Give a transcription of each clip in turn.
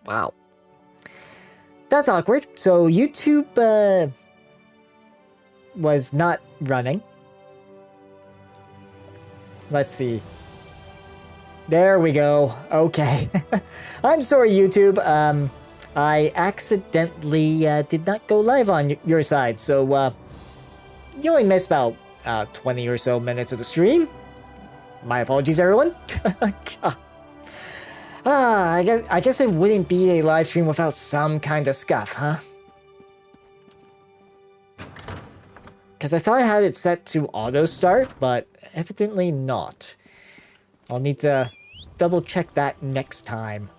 Wow. That's awkward. So YouTube was not running. Let's see. There we go. Okay. I'm sorry, YouTube. I accidentally did not go live on your side, so you only missed about 20 or so minutes of the stream. My apologies, everyone. I guess it wouldn't be a live stream without some kind of scuff, huh? Because I thought I had it set to auto start, but evidently not. I'll need to double check that next time.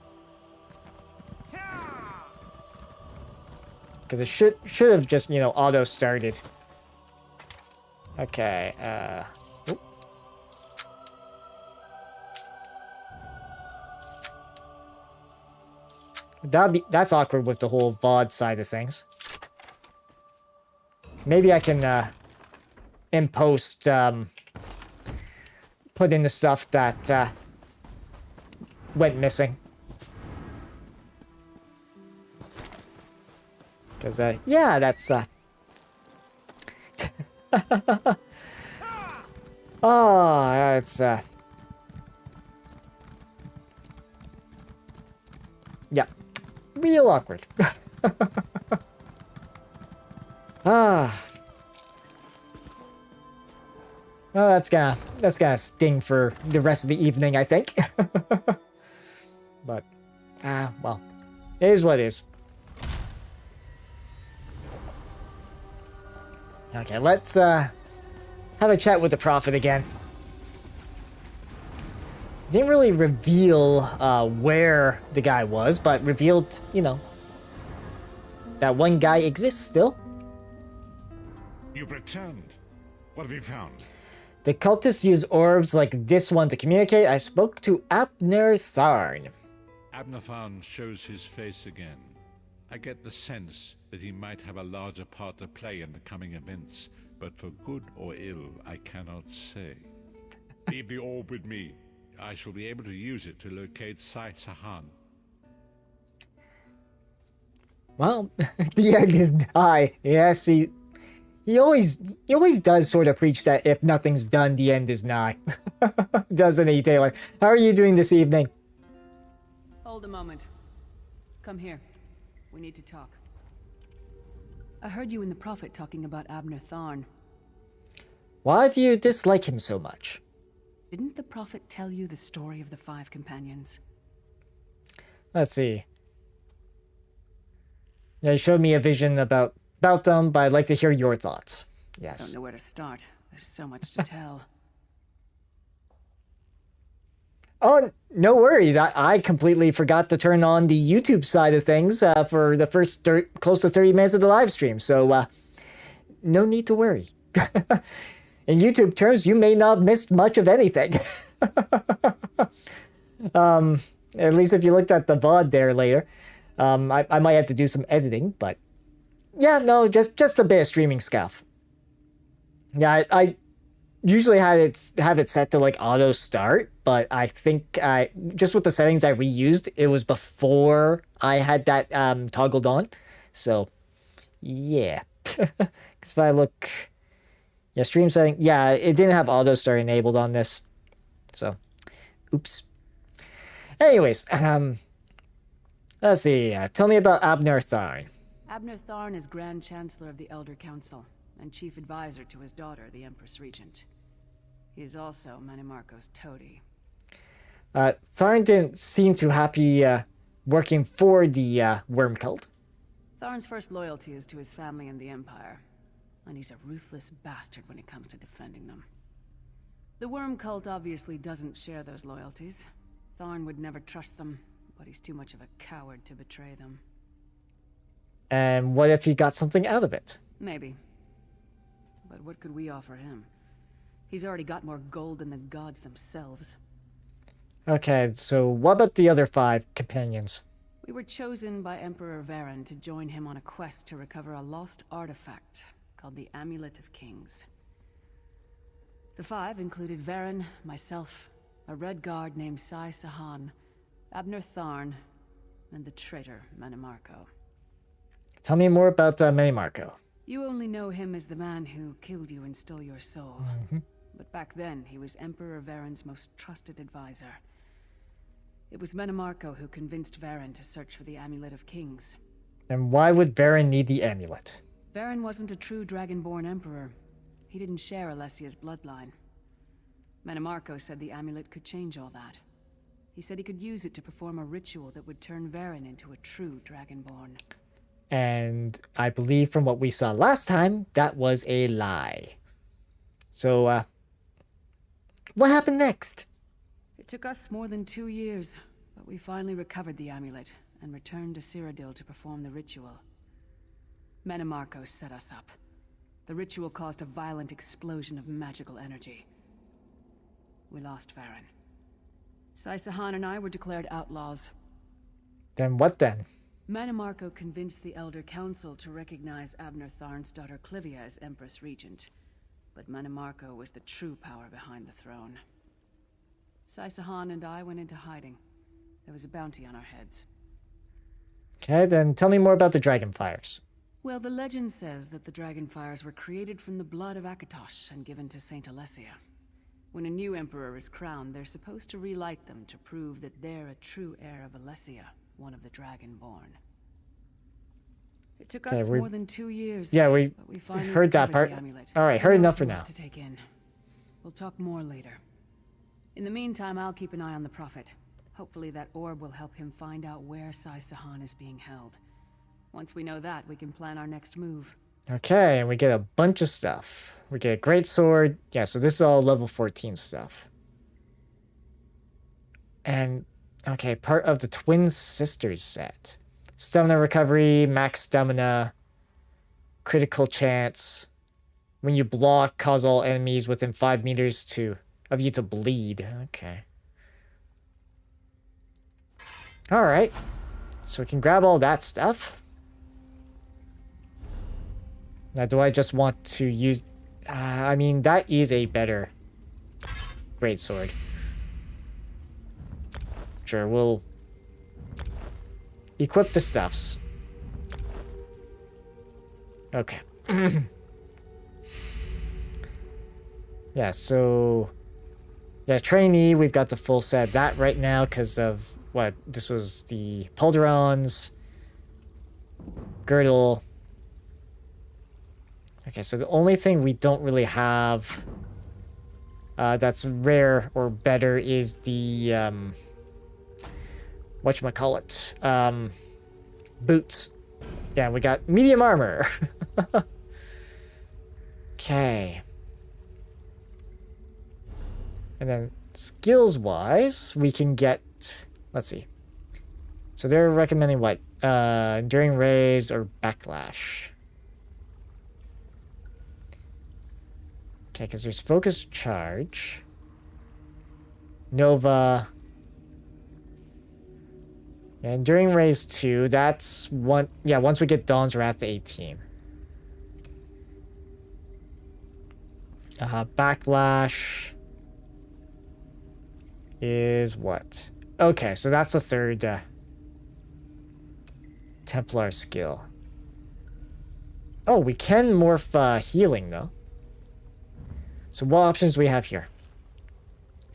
Because it should have just, you know, auto started. Okay, oop. That's awkward with the whole VOD side of things. Maybe I can, in post, put in the stuff that, went missing. Because, yeah, that's, oh, it's, yeah, real awkward. Ah. Well, that's gonna sting for the rest of the evening, I think. But, well, it is what it is. Okay, let's, have a chat with the Prophet again. Didn't really reveal, where the guy was, but revealed, you know, that one guy exists still. You've returned. What have you found? The cultists use orbs like this one to communicate. I spoke to Abner Tharn. Abner Tharn shows his face again. I get the sense that he might have a larger part to play in the coming events, but for good or ill, I cannot say. Leave the orb with me. I shall be able to use it to locate Sai Sahan. Well, the end is nigh. Yes, he always does sort of preach that if nothing's done, the end is nigh. Doesn't he, Taylor? How are you doing this evening? Hold a moment. Come here. We need to talk. I heard you and the Prophet talking about Abner Tharn. Why do you dislike him so much? Didn't the Prophet tell you the story of the 5 companions? Let's see. Yeah, he showed me a vision about them, but I'd like to hear your thoughts. Yes. Don't know where to start. There's so much to tell. Oh, no worries. I completely forgot to turn on the YouTube side of things for the first close to 30 minutes of the live stream, so no need to worry. In YouTube terms, you may not have missed much of anything. At least if you looked at the VOD there later. I might have to do some editing, but yeah, no, just a bit of streaming scuff. Yeah, I usually have it set to like auto start, but I think just with the settings I reused, it was before I had that toggled on. So yeah, because if I look, yeah, stream setting, yeah, it didn't have auto start enabled on this. So, oops. Anyways, let's see. Tell me about Abner Tharn. Abner Tharn is Grand Chancellor of the Elder Council and Chief Advisor to his daughter, the Empress Regent. He is also Manimarco's toady. Tharn didn't seem too happy working for the Worm Cult. Tharn's first loyalty is to his family and the Empire, and he's a ruthless bastard when it comes to defending them. The Worm Cult obviously doesn't share those loyalties. Tharn would never trust them, but he's too much of a coward to betray them. And what if he got something out of it? Maybe. But what could we offer him? He's already got more gold than the gods themselves. Okay, so what about the other 5 companions? We were chosen by Emperor Varen to join him on a quest to recover a lost artifact called the Amulet of Kings. The 5 included Varen, myself, a Red Guard named Sai Sahan, Abner Tharn, and the traitor Manimarco. Tell me more about Minimarco. You only know him as the man who killed you and stole your soul. But back then, he was Emperor Varen's most trusted advisor. It was Manimarco who convinced Varen to search for the Amulet of Kings. And why would Varen need the amulet? Varen wasn't a true Dragonborn Emperor. He didn't share Alessia's bloodline. Manimarco said the amulet could change all that. He said he could use it to perform a ritual that would turn Varen into a true Dragonborn. And I believe from what we saw last time, that was a lie. So, what happened next? It took us more than 2 years, but we finally recovered the amulet and returned to Cyrodiil to perform the ritual. Manimarco set us up. The ritual caused a violent explosion of magical energy. We lost Varen. Saisahan and I were declared outlaws. Then what then? Manimarco convinced the Elder Council to recognize Abner Tharn's daughter Clivia as Empress Regent. But Manimarco was the true power behind the throne. Saisahan and I went into hiding. There was a bounty on our heads. Okay, then tell me more about the Dragonfires. Well, the legend says that the Dragonfires were created from the blood of Akatosh and given to Saint Alessia. When a new emperor is crowned, they're supposed to relight them to prove that they're a true heir of Alessia, one of the Dragonborn. It took us more than 2 years. Yeah, we finally heard that recovered part. the amulet. All right, heard enough for now. To take in. We'll talk more later. In the meantime, I'll keep an eye on the Prophet. Hopefully that orb will help him find out where Saisahan is being held. Once we know that, we can plan our next move. Okay, and we get a bunch of stuff. We get a great sword. Yeah, so this is all level 14 stuff. And, okay, part of the Twin Sisters set. Stamina recovery, max stamina, critical chance. When you block, cause all enemies within 5 meters of you to bleed. Okay. Alright. So we can grab all that stuff. Now, do I just want to use... I mean, that is a better greatsword. Sure, we'll equip the stuffs. Okay. Yeah, so... Yeah, trainee, we've got the full set. That right now, because of what? This was the Polderons, girdle. Okay, so the only thing we don't really have that's rare or better is the whatchamacallit? Boots. Yeah, we got medium armor. Okay. And then skills-wise, we can get... Let's see. So they're recommending what? Enduring Raise or Backlash. Okay, because there's Focus Charge. Nova. And Enduring Raise 2, that's one... Yeah, once we get Dawn's Wrath to 18. Backlash... is what? Okay, so that's the third Templar skill. Oh, we can morph healing, though. So what options do we have here?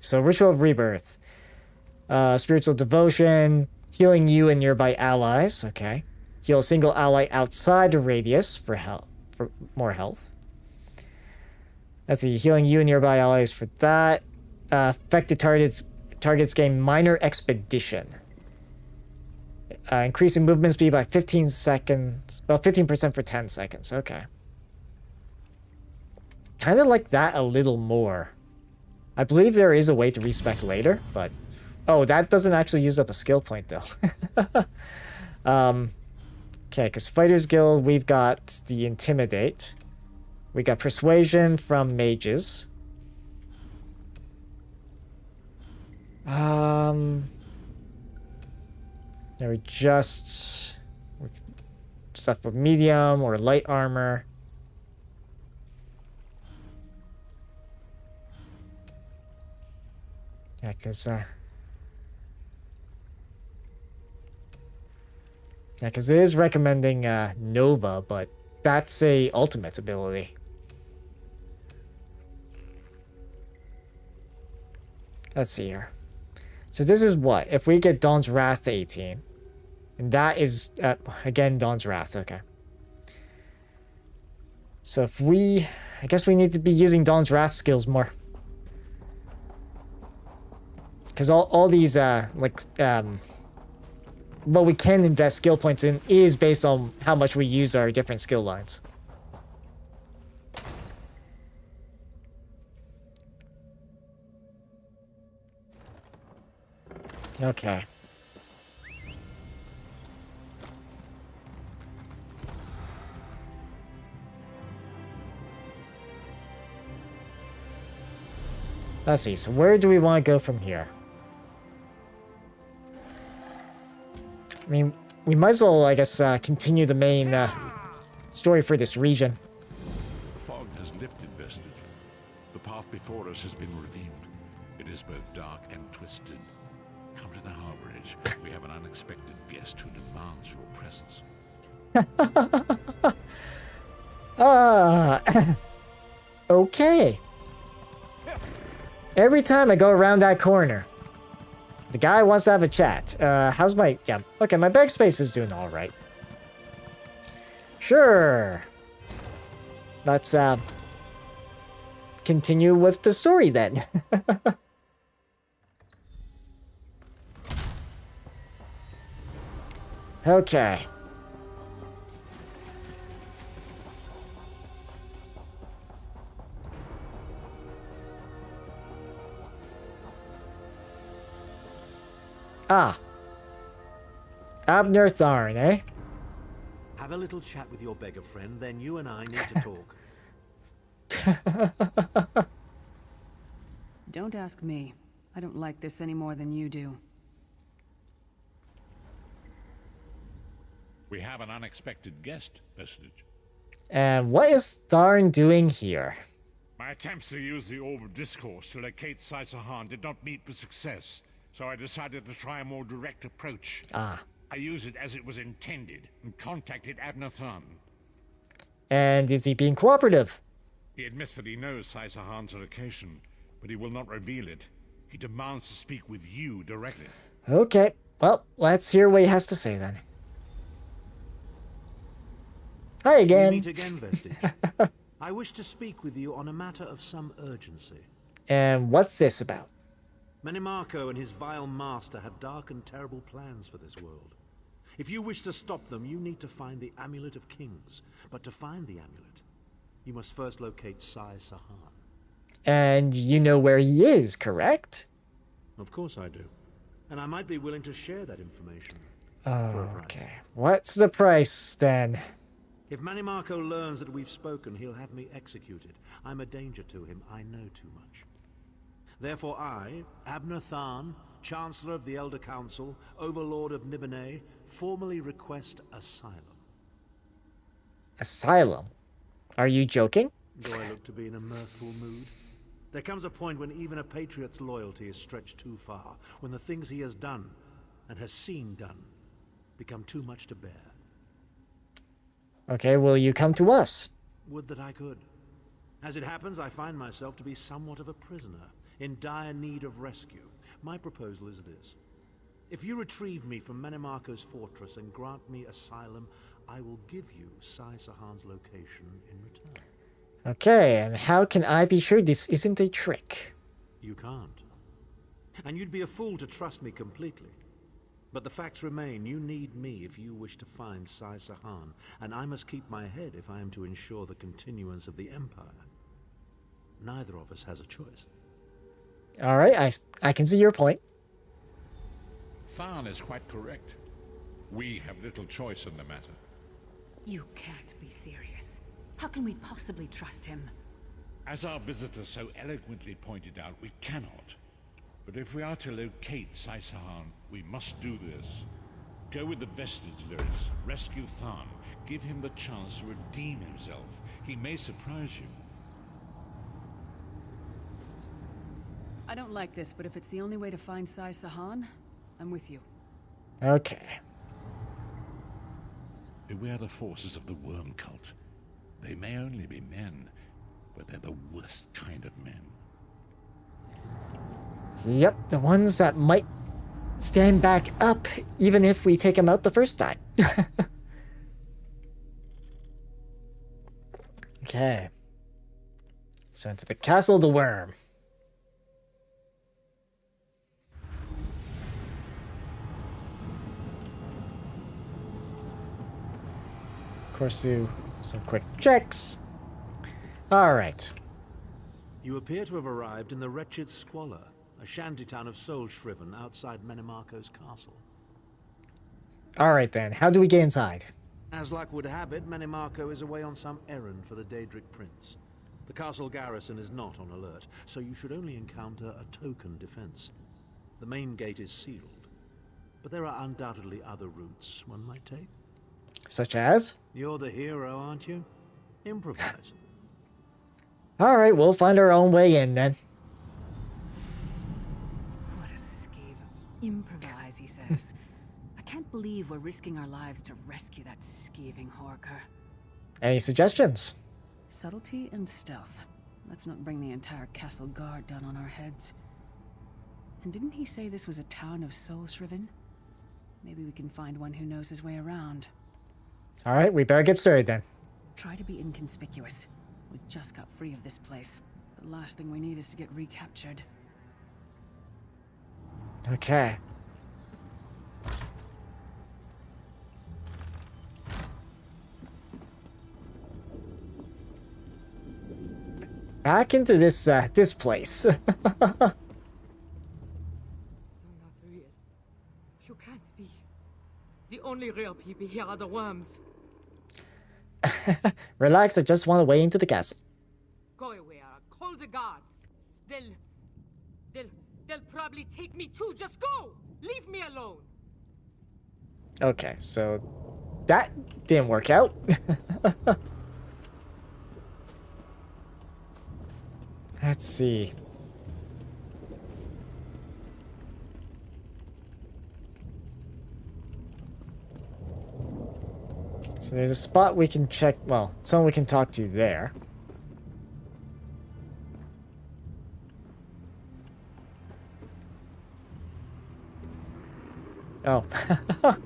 So Ritual of Rebirth. Spiritual Devotion. Healing you and nearby allies. Okay. Heal a single ally outside the radius for more health. Let's see. Healing you and nearby allies for that. Affected targets gain minor expedition. Increasing movement speed by 15 seconds. Well, 15% for 10 seconds. Okay. Kind of like that a little more. I believe there is a way to respec later, but... Oh, that doesn't actually use up a skill point, though. Okay, because Fighters Guild, we've got the Intimidate. We got Persuasion from Mages. There we just... Stuff with medium or light armor. Yeah, because, Yeah, because it is recommending Nova, but that's a ultimate ability. Let's see here. So this is what? If we get Dawn's Wrath to 18. And that is, again, Dawn's Wrath. Okay. So if we... I guess we need to be using Dawn's Wrath skills more. Because all these, what we can invest skill points in is based on how much we use our different skill lines. Okay. Let's see, so where do we want to go from here? I mean, we might as well, I guess, continue the main story for this region. The fog has lifted, Vestige. The path before us has been revealed. It is both dark and twisted. Come to the harborage. We have an unexpected guest who demands your presence. Okay. Every time I go around that corner, the guy wants to have a chat. How's my... Yeah, okay, my backspace is doing alright. Sure. Let's, continue with the story then. Okay. Ah. Abner Tharn, eh? Have a little chat with your beggar friend, then you and I need to talk. Don't ask me. I don't like this any more than you do. We have an unexpected guest, Vestige. And what is Tharn doing here? My attempts to use the Orb of Discourse to locate Sai-Sahan did not meet with success, so I decided to try a more direct approach. Ah. I used it as it was intended and contacted Abner Tharn. And is he being cooperative? He admits that he knows Sai-Sahan's location, but he will not reveal it. He demands to speak with you directly. Okay. Well, let's hear what he has to say then. Hi again. We meet again, Vestige. I wish to speak with you on a matter of some urgency. And what's this about? Manimarco and his vile master have dark and terrible plans for this world. If you wish to stop them, you need to find the Amulet of Kings. But to find the amulet, you must first locate Sai-Sahan. And you know where he is, correct? Of course I do. And I might be willing to share that information. For a price. Okay. What's the price then? If Manimarco learns that we've spoken, he'll have me executed. I'm a danger to him. I know too much. Therefore I, Abner Tharn, Chancellor of the Elder Council, Overlord of Nibene, formally request asylum. Asylum? Are you joking? Do I look to be in a mirthful mood? There comes a point when even a patriot's loyalty is stretched too far, when the things he has done, and has seen done, become too much to bear. Okay, will you come to us? Would that I could. As it happens, I find myself to be somewhat of a prisoner, in dire need of rescue. My proposal is this. If you retrieve me from Manimarco's fortress and grant me asylum, I will give you Sai-Sahan's location in return. Okay, and how can I be sure this isn't a trick? You can't. And you'd be a fool to trust me completely. But the facts remain, you need me if you wish to find Sai-Sahan, and I must keep my head if I am to ensure the continuance of the Empire. Neither of us has a choice. Alright, I can see your point. Tharn is quite correct. We have little choice in the matter. You can't be serious. How can we possibly trust him? As our visitor so eloquently pointed out, we cannot. But if we are to locate Sai-Sahan, we must do this. Go with the Vestige lyrics, rescue Tharn, give him the chance to redeem himself. He may surprise you. I don't like this, but if it's the only way to find Sai-Sahan, I'm with you. Okay. Beware the forces of the worm cult. They may only be men, but they're the worst kind of men. Yep, the ones that might stand back up even if we take them out the first time. Okay. So into the Castle of the Worm. Of course, do some quick checks. Alright. You appear to have arrived in the Wretched Squalor, a shantytown of soul-shriven outside Menimarco's castle. Alright then, how do we get inside? As luck would have it, Menimarco is away on some errand for the Daedric Prince. The castle garrison is not on alert, so you should only encounter a token defense. The main gate is sealed, but there are undoubtedly other routes one might take. Such as? You're the hero, aren't you? Improvise. Alright, we'll find our own way in then. What a scaver. Improvise, he says. I can't believe we're risking our lives to rescue that scathing horker. Any suggestions? Subtlety and stealth. Let's not bring the entire castle guard down on our heads. And didn't he say this was a town of soul-shriven? Maybe we can find one who knows his way around. Alright, we better get started then. Try to be inconspicuous. We just got free of this place. The last thing we need is to get recaptured. Okay. Back into this this place. You're not real. You can't be. The only real people here are the worms. Relax, I just want a way into the castle. Go away, call the guards. They'll probably take me too. Just go! Leave me alone. Okay, so that didn't work out. Let's see. So there's a spot we can check, well, someone we can talk to there. Oh. If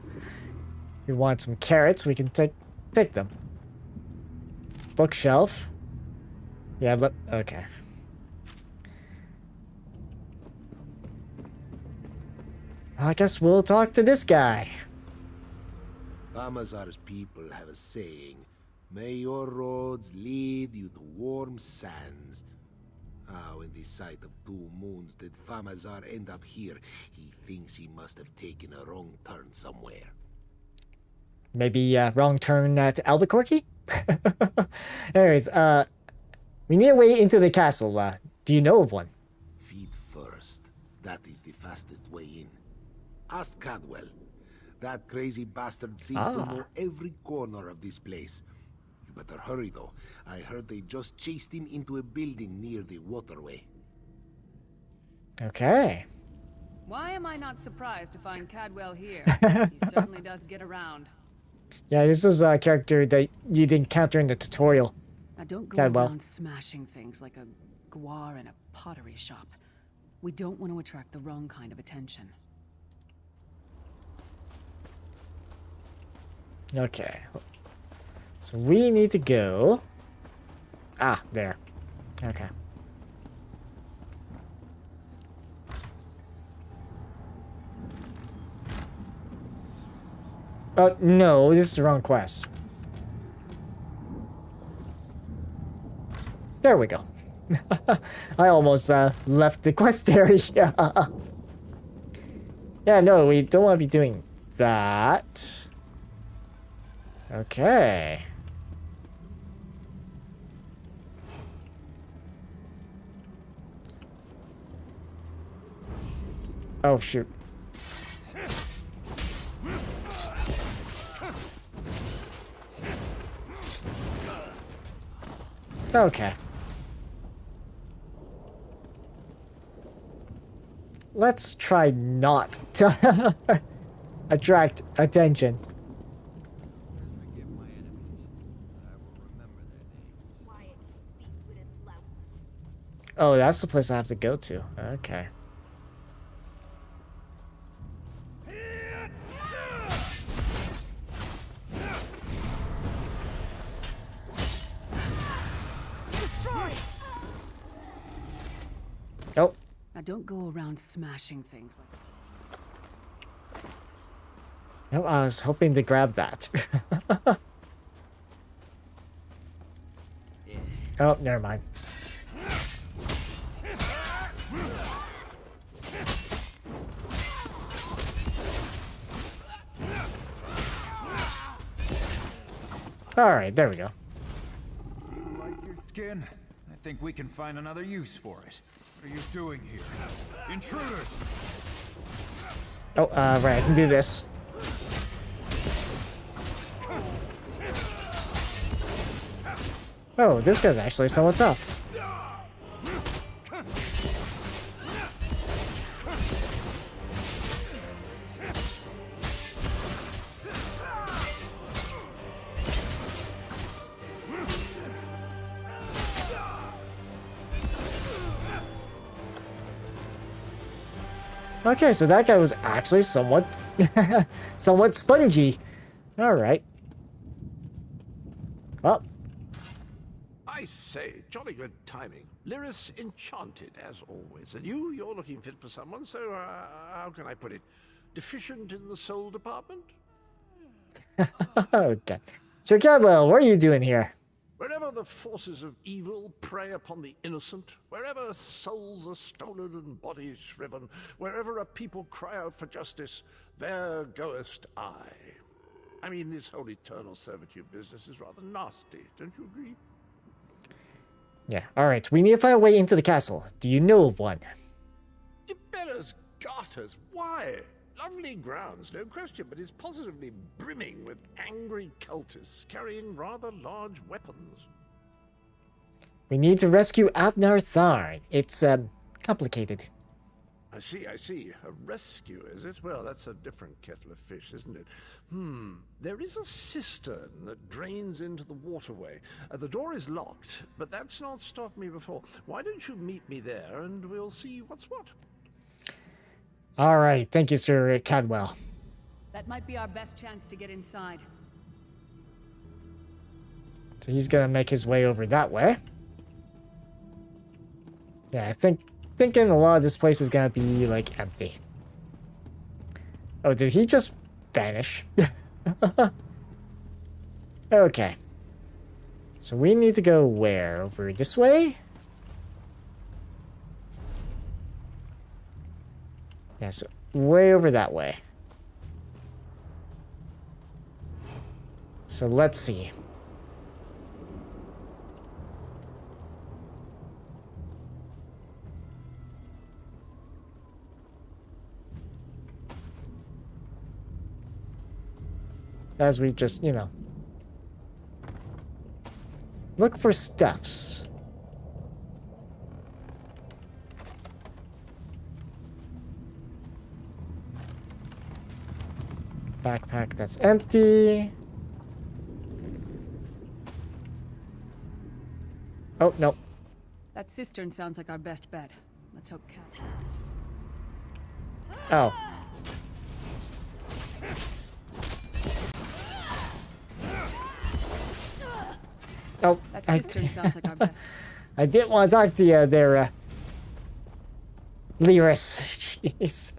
we want some carrots, we can take them. Bookshelf. Yeah, but okay. I guess we'll talk to this guy. Balmazar's people have a saying, may your roads lead you to warm sands. How in the sight of 2 moons did Famazar end up here? He thinks he must have taken a wrong turn somewhere. Maybe wrong turn to Albuquerque? Anyways, we need a way into the castle. Do you know of one? Feet first. That is the fastest way in. Ask Cadwell. That crazy bastard seems to know every corner of this place. You better hurry, though. I heard they just chased him into a building near the waterway. Okay. Why am I not surprised to find Cadwell here? He certainly does get around. Yeah, this is a character that you'd encounter in the tutorial. Now don't go Cadwell. around smashing things like a guar in a pottery shop. We don't want to attract the wrong kind of attention. Okay. So we need to go... Ah, there. Okay. Oh, no, this is the wrong quest. There we go. I almost left the quest area. Yeah, no, we don't want to be doing that. Okay. Oh, shoot. Okay. Let's try not to attract attention. Oh, that's the place I have to go to. Okay. Oh. Now don't go around smashing things like that. No, I was hoping to grab that. Oh, never mind. Alright, there we go. Like your skin? I think we can find another use for it. What are you doing here? Intruders! Oh, right, I can do this. Oh, this guy's actually somewhat tough. Okay, so that guy was actually somewhat somewhat spongy. Alright. Well, I say, jolly good timing. Lyris enchanted, as always. And you're looking fit for someone, so how can I put it? Deficient in the soul department? okay. So Cadwell, what are you doing here? Wherever the forces of evil prey upon the innocent, wherever souls are stolen and bodies shriven, wherever a people cry out for justice, there goest I. I mean, this whole eternal servitude business is rather nasty, don't you agree? Yeah, alright. We need to find a way into the castle. Do you know of one? Tiberius Garters, why? Lovely grounds, no question, but it's positively brimming with angry cultists carrying rather large weapons. We need to rescue Abnar Tharn. It's, complicated. I see. A rescue, is it? Well, that's a different kettle of fish, isn't it? There is a cistern that drains into the waterway. The door is locked, but that's not stopped me before. Why don't you meet me there, and we'll see what's what? Alright, thank you, Sir Cadwell. That might be our best chance to get inside. So he's gonna make his way over that way. Yeah, thinking a lot of this place is gonna be, like, empty. Oh, did he just vanish? Okay. So we need to go where? Over this way? Yeah, so way over that way. So let's see. As we just, you know, look for stuffs. Backpack that's empty. Oh, no. That cistern sounds like our best bet. Let's hope Cat. Oh. Oh, That cistern sounds like our best. I didn't want to talk to you there, Lyris. Jeez.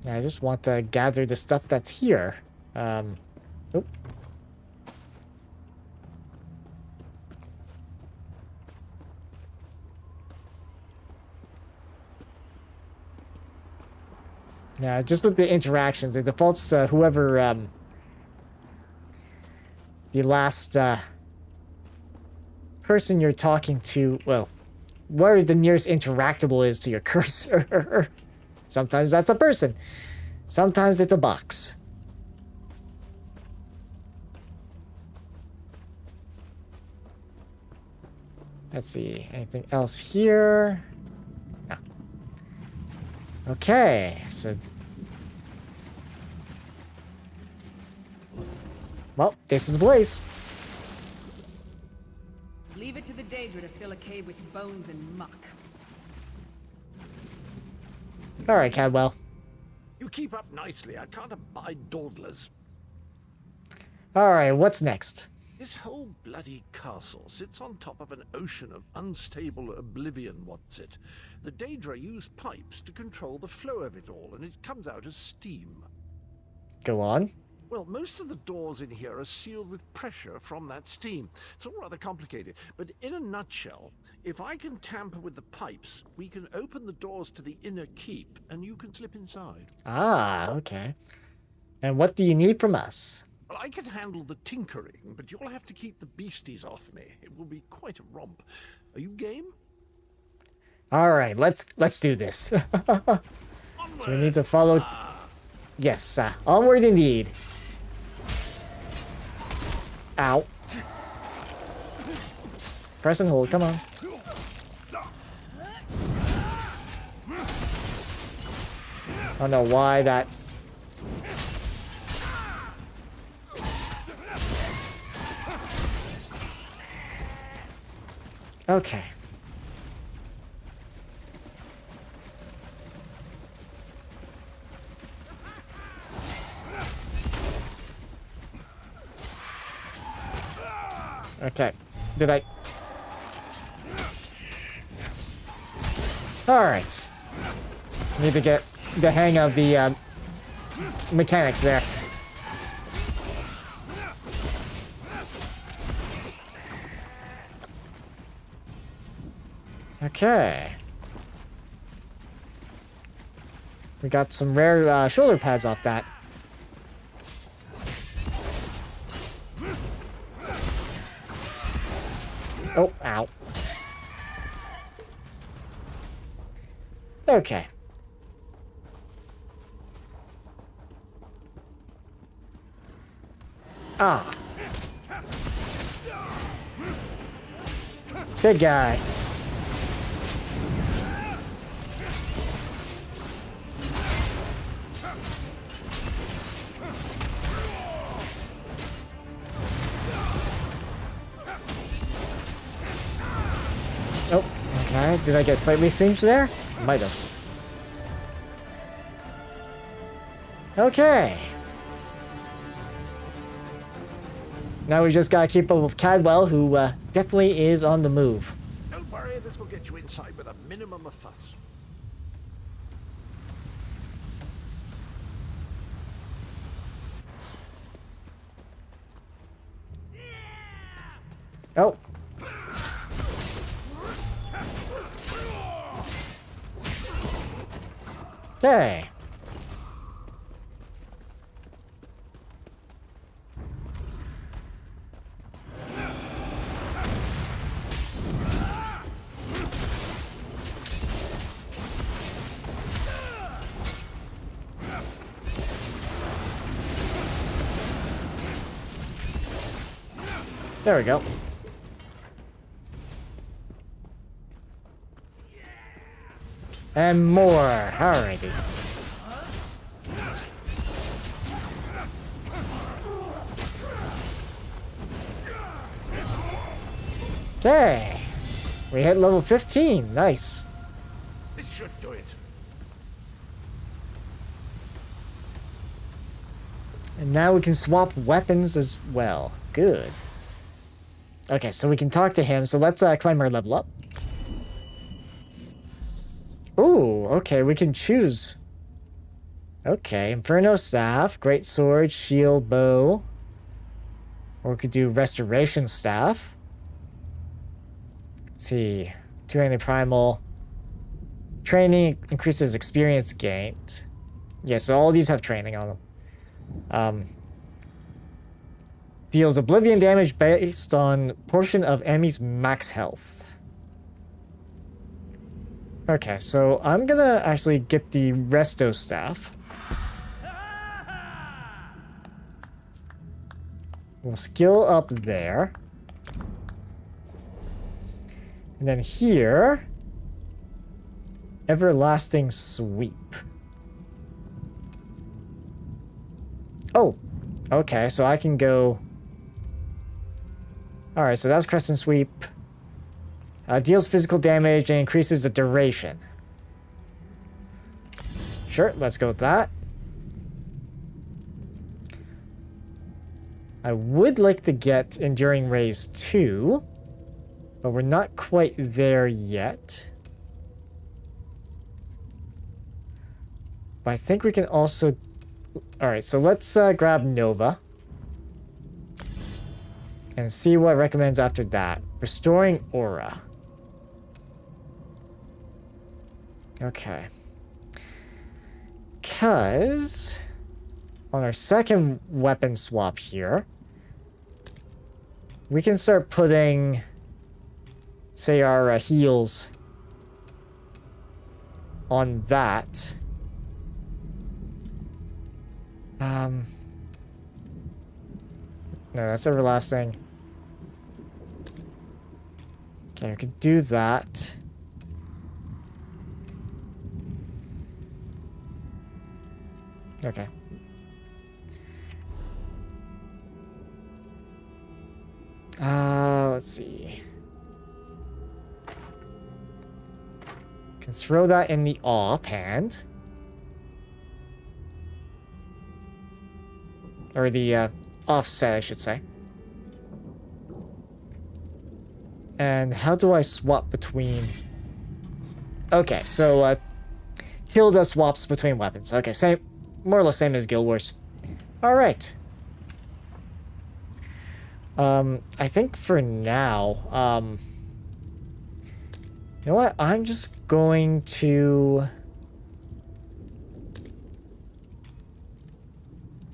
Yeah, I just want to gather the stuff that's here. Oop. Yeah, just with the interactions, it defaults to whoever, the last, person you're talking to, well, where the nearest interactable is to your cursor. Sometimes that's a person. Sometimes it's a box. Let's see, anything else here? No. Okay, so Well, this is the place. Leave it to the Daedra to fill a cave with bones and muck. Alright, Cadwell. You keep up nicely. I can't abide dawdlers. Alright, what's next? This whole bloody castle sits on top of an ocean of unstable oblivion, what's it? The Daedra use pipes to control the flow of it all, and it comes out as steam. Go on. Well, most of the doors in here are sealed with pressure from that steam. It's all rather complicated, but in a nutshell, if I can tamper with the pipes, we can open the doors to the inner keep, and you can slip inside. Ah, okay. And what do you need from us? Well, I can handle the tinkering, but you'll have to keep the beasties off me. It will be quite a romp. Are you game? Alright, let's do this. So we need to follow... Yes, onward indeed. Ow. Press and hold, come on. I don't know why that... Okay. Okay. Did I... Alright. Need to get the hang of the mechanics there. Okay. We got some rare shoulder pads off that. Oh, ow. Okay. Ah. Big guy. Oh, okay. Did I get slightly singed there? Might have. Okay. Now we just gotta keep up with Cadwell, who definitely is on the move. Don't worry, this will get you inside with a minimum of fuss. Oh. Okay. There we go. And more. Alrighty. Okay. We hit level 15. Nice. This should do it. And now we can swap weapons as well. Good. Okay, so we can talk to him. So let's climb our level up. Ooh, okay, we can choose. Okay, Inferno Staff, Great Sword, Shield, Bow. Or we could do Restoration Staff. Let's see. Two-handed Primal. Training increases experience gained. Yeah, so all these have training on them. Deals Oblivion damage based on portion of enemy's max health. Okay, so I'm gonna actually get the Resto Staff. We'll skill up there. And then here, Everlasting Sweep. Oh, okay, so I can go Alright, so that's Crescent Sweep. Deals physical damage and increases the duration. Sure, let's go with that. I would like to get Enduring Raise 2, but we're not quite there yet. But I think we can also... Alright, so let's grab Nova. And see what it recommends after that. Restoring Aura. Okay. Because... on our second weapon swap here, we can start putting, say, our heals on that. No, that's everlasting. Okay, we could do that. Okay. Let's see. Can throw that in the offhand. Or the offset, I should say. And how do I swap between... Okay, so Tilda swaps between weapons. Okay, same, more or less same as Guild Wars. Alright. I think for now, you know what? I'm just going to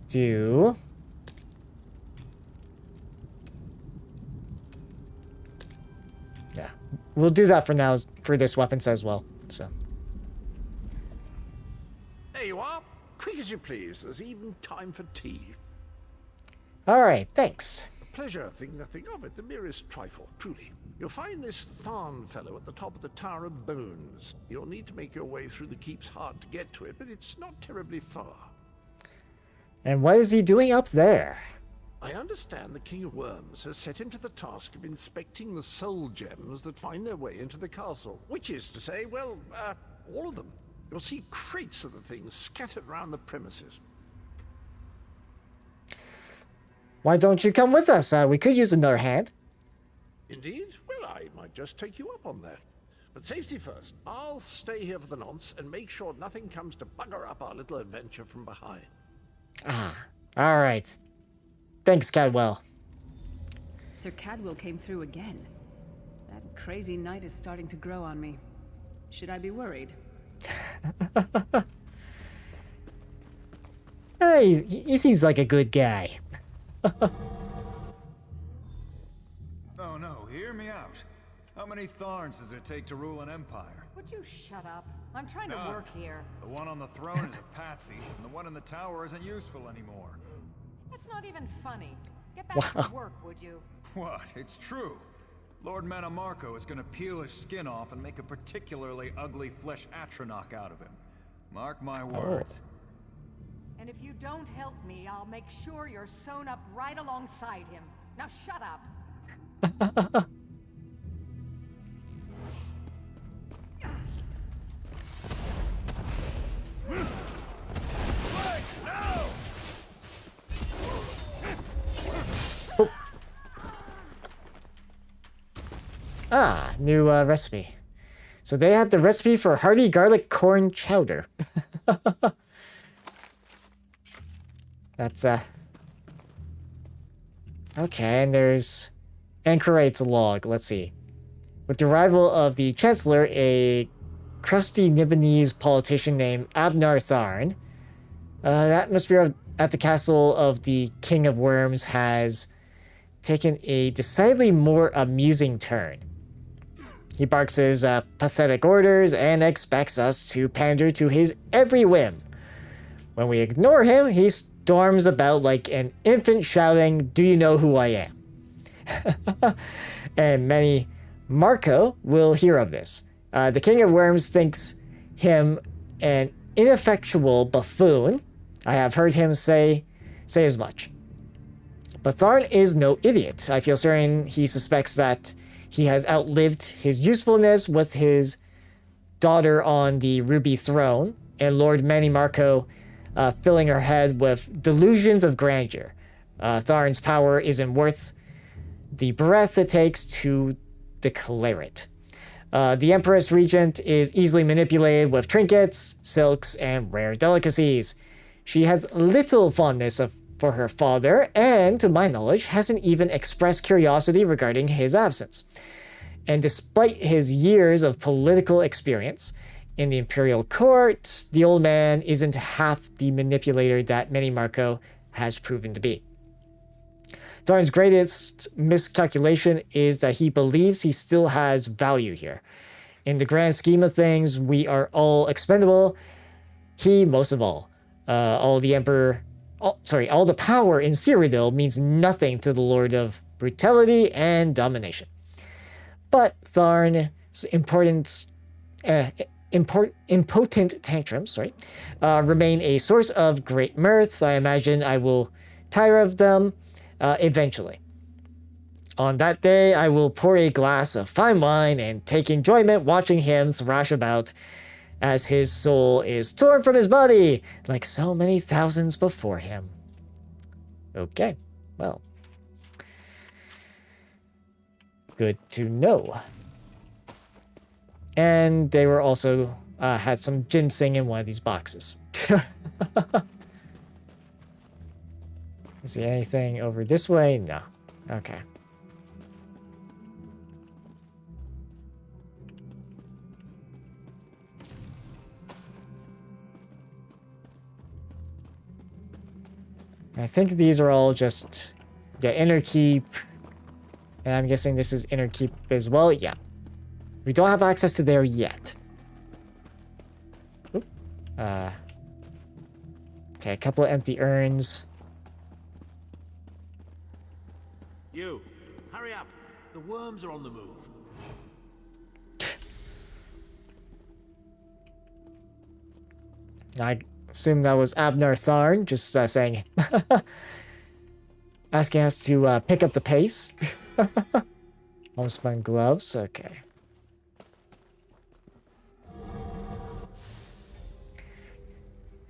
do... Yeah, we'll do that for now, for this weapon set as well, so. There you are. Quick as you please. There's even time for tea. Alright, thanks. Pleasure, think nothing of it. The merest trifle, truly. You'll find this Tharn fellow at the top of the Tower of Bones. You'll need to make your way through the keep's hard to get to it, but it's not terribly far. And what is he doing up there? I understand the King of Worms has set him to the task of inspecting the soul gems that find their way into the castle. Which is to say, well, all of them. You'll see crates of the things scattered around the premises. Why don't you come with us? We could use another hand. Indeed? Well, I might just take you up on that. But safety first. I'll stay here for the nonce and make sure nothing comes to bugger up our little adventure from behind. Ah, alright. Thanks, Cadwell. Sir Cadwell came through again. That crazy night is starting to grow on me. Should I be worried? Hey, he seems like a good guy. Oh no, hear me out. How many Tharns does it take to rule an empire? Would you shut up? I'm trying to work here. The one on the throne is a patsy, and the one in the tower isn't useful anymore. That's not even funny. Get back to work, would you? What? It's true. Lord Manamarco is gonna peel his skin off and make a particularly ugly flesh Atronach out of him. Mark my words. And if you don't help me, I'll make sure you're sewn up right alongside him. Now shut up! Oh. Ah, new recipe. So they had the recipe for hearty garlic corn chowder. That's, okay, and there's Anchorite's log. Let's see. With the arrival of the Chancellor, a crusty Nibonese politician named Abnar Tharn, the atmosphere at the castle of the King of Worms has taken a decidedly more amusing turn. He barks his pathetic orders and expects us to pander to his every whim. When we ignore him, he storms about like an infant shouting, "Do you know who I am?" And many Marco will hear of this. The King of Worms thinks him an ineffectual buffoon. I have heard him say as much. But Tharn is no idiot. I feel certain he suspects that he has outlived his usefulness with his daughter on the Ruby Throne, and Lord Manny Marco filling her head with delusions of grandeur. Tharn's power isn't worth the breath it takes to declare it. The Empress Regent is easily manipulated with trinkets, silks, and rare delicacies. She has little fondness for her father, and, to my knowledge, hasn't even expressed curiosity regarding his absence. And despite his years of political experience in the imperial court, the old man isn't half the manipulator that Manny Marco has proven to be. Tharn's greatest miscalculation is that he believes he still has value here. In the grand scheme of things, we are all expendable. He most of all. All the power in Cyrodiil means nothing to the Lord of Brutality and Domination. But Tharn's impotent tantrums, remain a source of great mirth. I imagine I will tire of them eventually. On that day, I will pour a glass of fine wine and take enjoyment watching him thrash about as his soul is torn from his body, like so many thousands before him. Okay, well. Good to know. And they were also had some ginseng in one of these boxes. Is there anything over this way? No. Okay. I think these are all just inner keep. And I'm guessing this is inner keep as well. Yeah. We don't have access to there yet. Oop. Okay, a couple of empty urns. You, hurry up. The worms are on the move. I assume that was Abner Tharn, just saying. Asking us to pick up the pace. Homespun gloves, okay.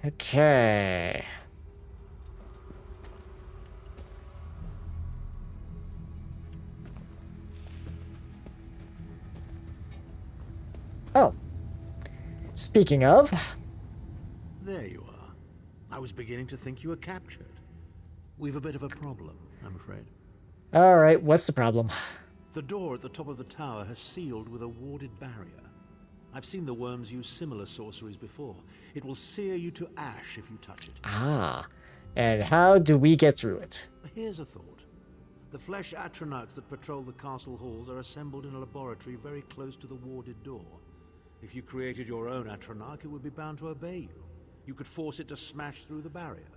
Okay. Oh. Speaking of... There you are. I was beginning to think you were captured. We've a bit of a problem, I'm afraid. Alright, what's the problem? The door at the top of the tower has sealed with a warded barrier. I've seen the worms use similar sorceries before. It will sear you to ash if you touch it. Ah, and how do we get through it? Here's a thought. The flesh atronachs that patrol the castle halls are assembled in a laboratory very close to the warded door. If you created your own atronach, it would be bound to obey you. You could force it to smash through the barrier.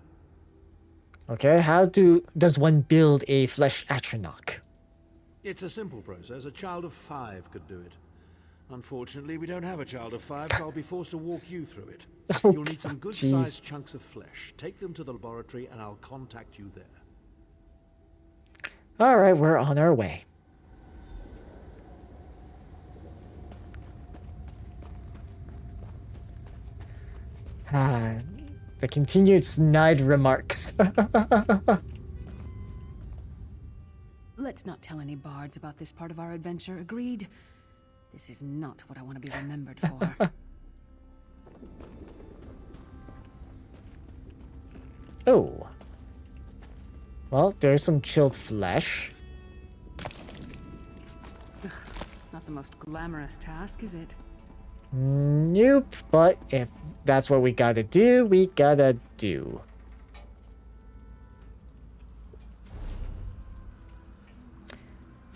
Okay, how does one build a flesh atronach? It's a simple process. A child of 5 could do it. Unfortunately, we don't have a child of 5, so I'll be forced to walk you through it. You'll need some good-sized chunks of flesh. Take them to the laboratory, and I'll contact you there. All right, we're on our way. The continued snide remarks. Let's not tell any bards about this part of our adventure, agreed? This is not what I want to be remembered for. Oh. Well, there's some chilled flesh. Not the most glamorous task, is it? Nope, but if that's what we gotta do, we gotta do.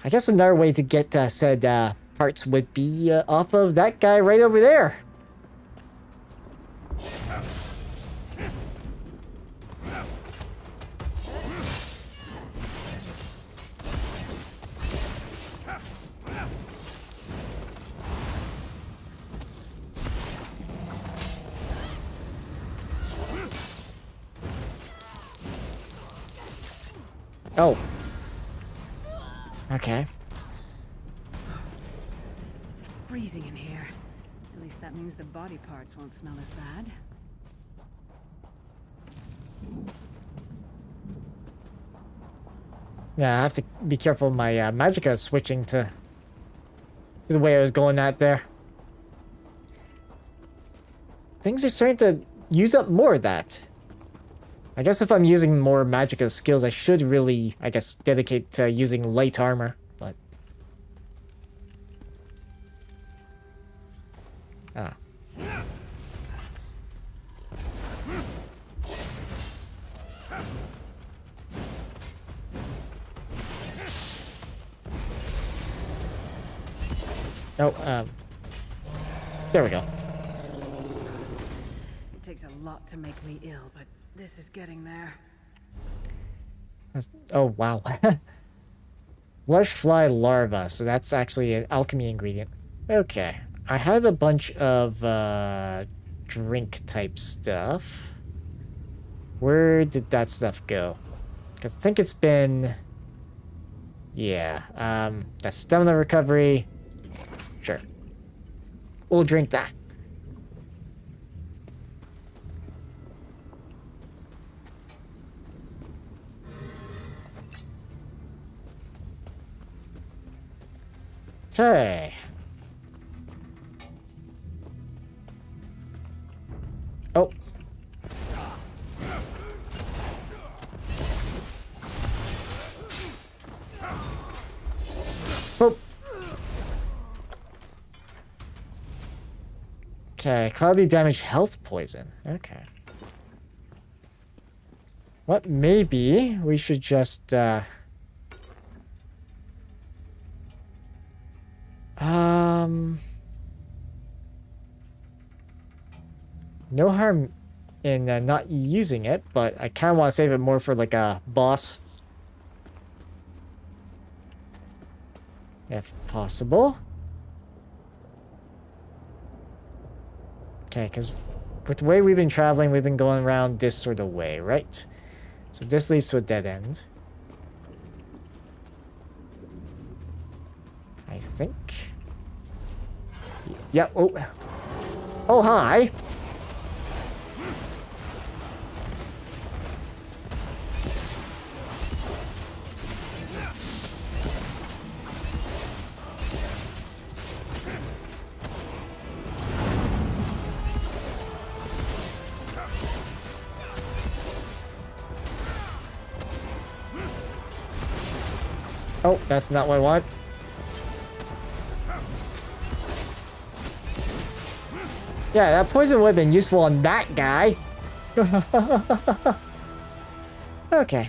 I guess another way to get said parts would be off of that guy right over there. Oh. Okay. It's freezing in here. At least that means the body parts won't smell as bad. Yeah, I have to be careful. My magicka is switching to the way I was going at there. Things are starting to use up more of that. I guess if I'm using more magicka skills, I should really, I guess, dedicate to using light armor, but... Ah. Oh, there we go. It takes a lot to make me ill, but this is getting there. Oh, wow. Lush fly larva, so that's actually an alchemy ingredient. Okay. I had a bunch of drink type stuff. Where did that stuff go? Because I think it's been... Yeah, that's stamina recovery. Sure. We'll drink that. Okay. Oh. Oh. Okay, cloudy damage health poison. Okay. What, maybe we should just, no harm in not using it, but I kind of want to save it more for like a boss. If possible. Okay, because with the way we've been traveling, we've been going around this sort of way, right? So this leads to a dead end. I think. Yeah, oh. Oh, hi. Oh, that's not what I want. Yeah, that poison would have been useful on that guy. Okay.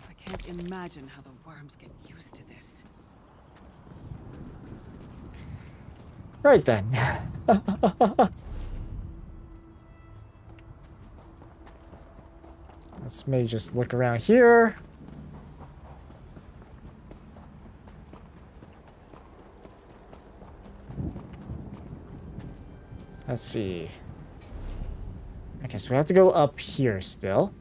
I can't imagine how the worms get used to this. Right then. Let's maybe just look around here. Let's see. Okay, so we have to go up here still.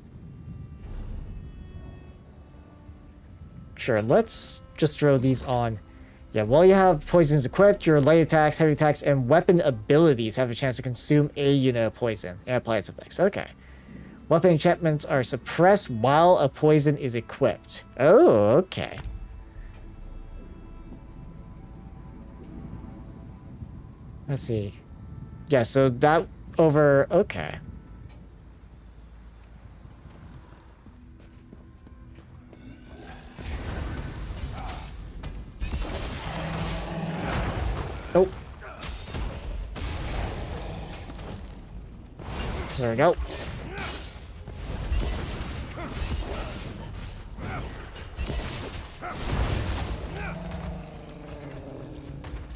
Sure, let's just throw these on. Yeah, while you have poisons equipped, your light attacks, heavy attacks, and weapon abilities have a chance to consume a unit of poison and apply its effects. Okay. Weapon enchantments are suppressed while a poison is equipped. Oh, okay. Let's see. Yeah, so that over... Okay. Oh. There we go.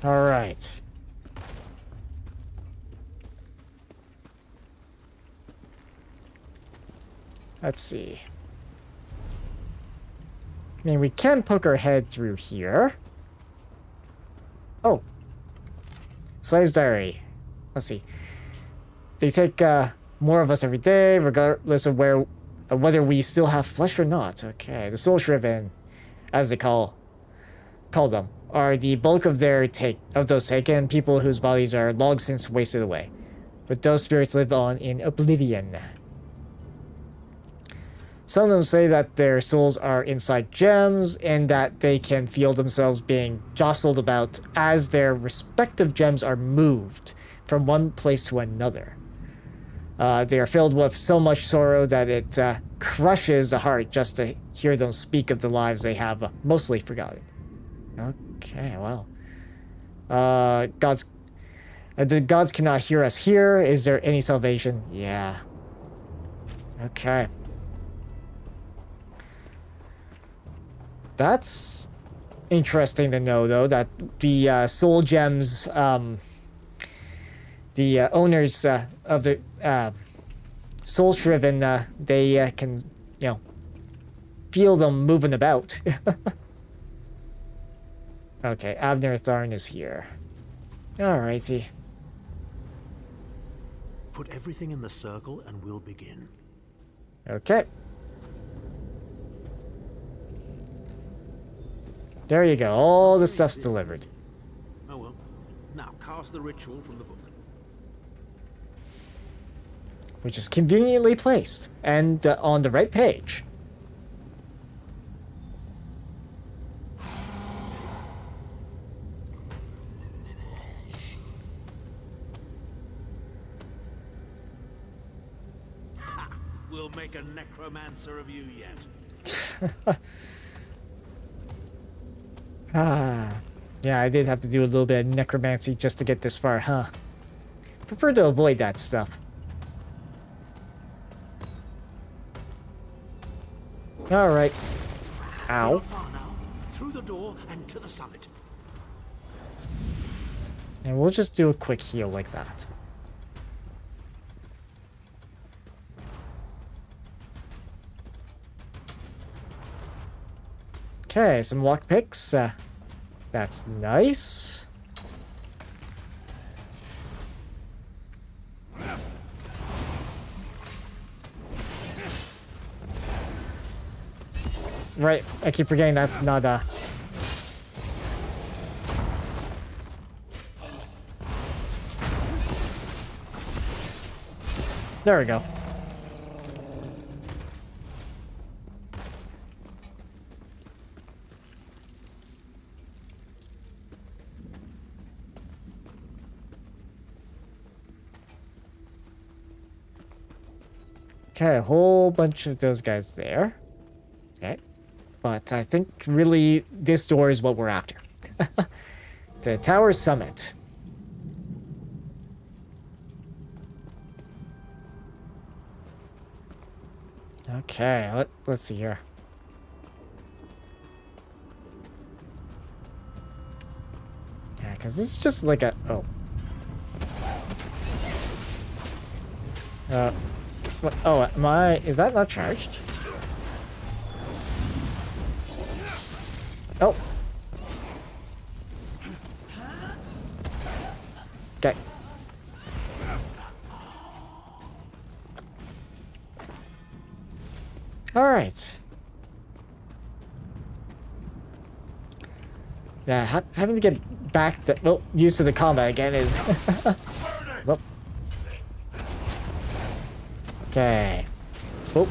All right. Let's see. I mean, we can poke our head through here. Oh. Slave's Diary. Let's see. They take More of us every day, regardless of whether we still have flesh or not. Okay, the soul shriven, as they call them, are the bulk of those taken, people whose bodies are long since wasted away. But those spirits live on in oblivion. Some of them say that their souls are inside gems and that they can feel themselves being jostled about as their respective gems are moved from one place to another. They are filled with so much sorrow that it crushes the heart just to hear them speak of the lives they have mostly forgotten. Okay, well. The gods cannot hear us here. Is there any salvation? Yeah. Okay. That's interesting to know, though, that the soul gems, the owners of the soul shriven, they can, feel them moving about. Okay, Abner Tharn is here. Alrighty. Put everything in the circle and we'll begin. Okay. There you go. All the stuff's delivered. Oh well. Now cast the ritual from the book. Which is conveniently placed and on the right page. We'll make a necromancer of you yet. Yeah, I did have to do a little bit of necromancy just to get this far, huh? Prefer to avoid that stuff. Alright. Ow. Through the door and to the summit. And we'll just do a quick heal like that. Okay, some lockpicks. That's nice. Right, I keep forgetting that's not a... There we go. Okay, a whole bunch of those guys there. Okay. But I think really this door is what we're after. The tower summit. Okay, let's see here. Yeah, because this is just like a... Oh. What? Oh, is that not charged? Oh. Okay. All right. Yeah, having to get back to used to the combat again is. Well. Okay. Oh.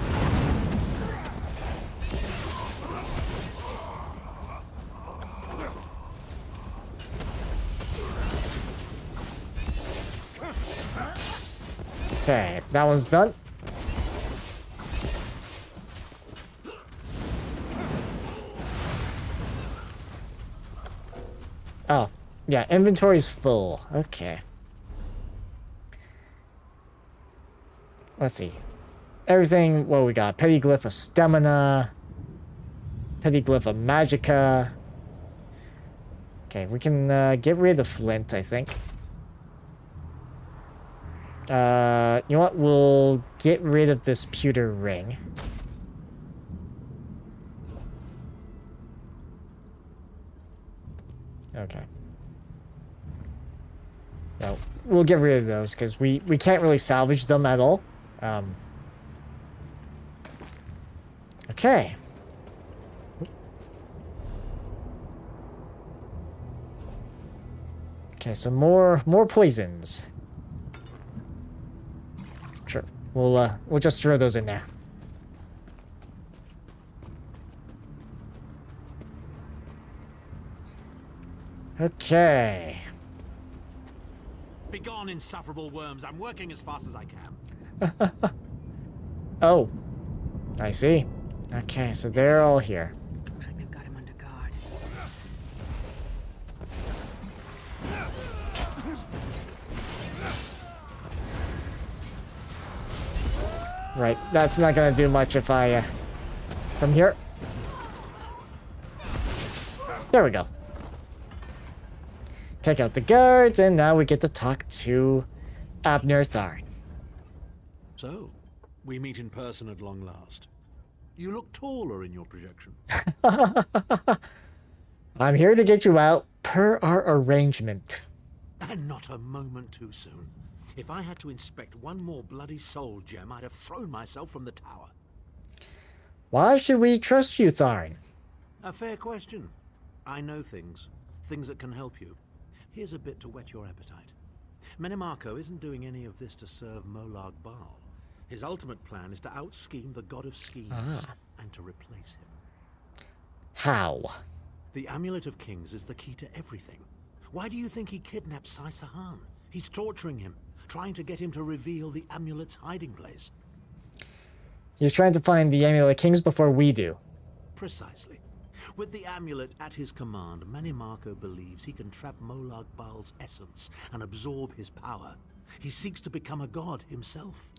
Okay, that one's done. Oh, yeah, inventory's full. Okay. Let's see. Everything, what we got? Petty Glyph of Stamina. Petty Glyph of Magica. Okay, we can get rid of Flint, I think. You know what? We'll get rid of this pewter ring. Okay. No, we'll get rid of those because we can't really salvage them at all. Okay. Okay, so more poisons. Sure. We'll just throw those in there. Okay. Begone, insufferable worms. I'm working as fast as I can. Oh. I see. Okay, so they're all here. Looks like they've got him under guard. Right, that's not gonna do much if I, from here. There we go. Take out the guards, and now we get to talk to Abner Tharn. So, we meet in person at long last. You look taller in your projection. I'm here to get you out, per our arrangement. And not a moment too soon. If I had to inspect one more bloody soul gem, I'd have thrown myself from the tower. Why should we trust you, Tharn? A fair question. I know things. Things that can help you. Here's a bit to whet your appetite. Menemarco isn't doing any of this to serve Molag Bal. His ultimate plan is to out-scheme the god of schemes and to replace him. How? The Amulet of Kings is the key to everything. Why do you think he kidnapped Sai Sahan? He's torturing him, trying to get him to reveal the amulet's hiding place. He's trying to find the Amulet of Kings before we do. Precisely. With the amulet at his command, Menemarco believes he can trap Molag Bal's essence and absorb his power. He seeks to become a god himself.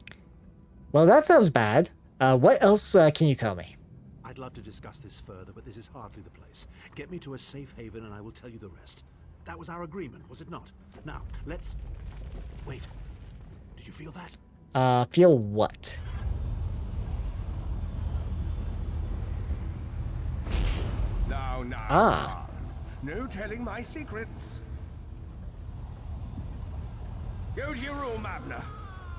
Well, that sounds bad. What else can you tell me? I'd love to discuss this further, but this is hardly the place. Get me to a safe haven and I will tell you the rest. That was our agreement, was it not? Now, let's... Wait. Did you feel that? Feel what? Now, no telling my secrets. Go to your room, Abner.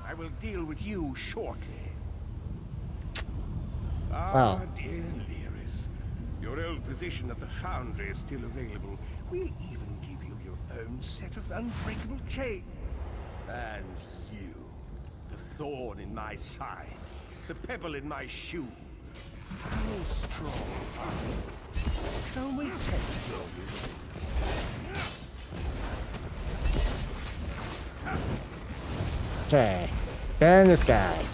I will deal with you shortly. Wow. Dear Lyris, your old position at the Foundry is still available. We'll even give you your own set of unbreakable chains. And you, the thorn in my side, the pebble in my shoe. How strong are you? Shall we test your resistance? Okay. Burn this guy.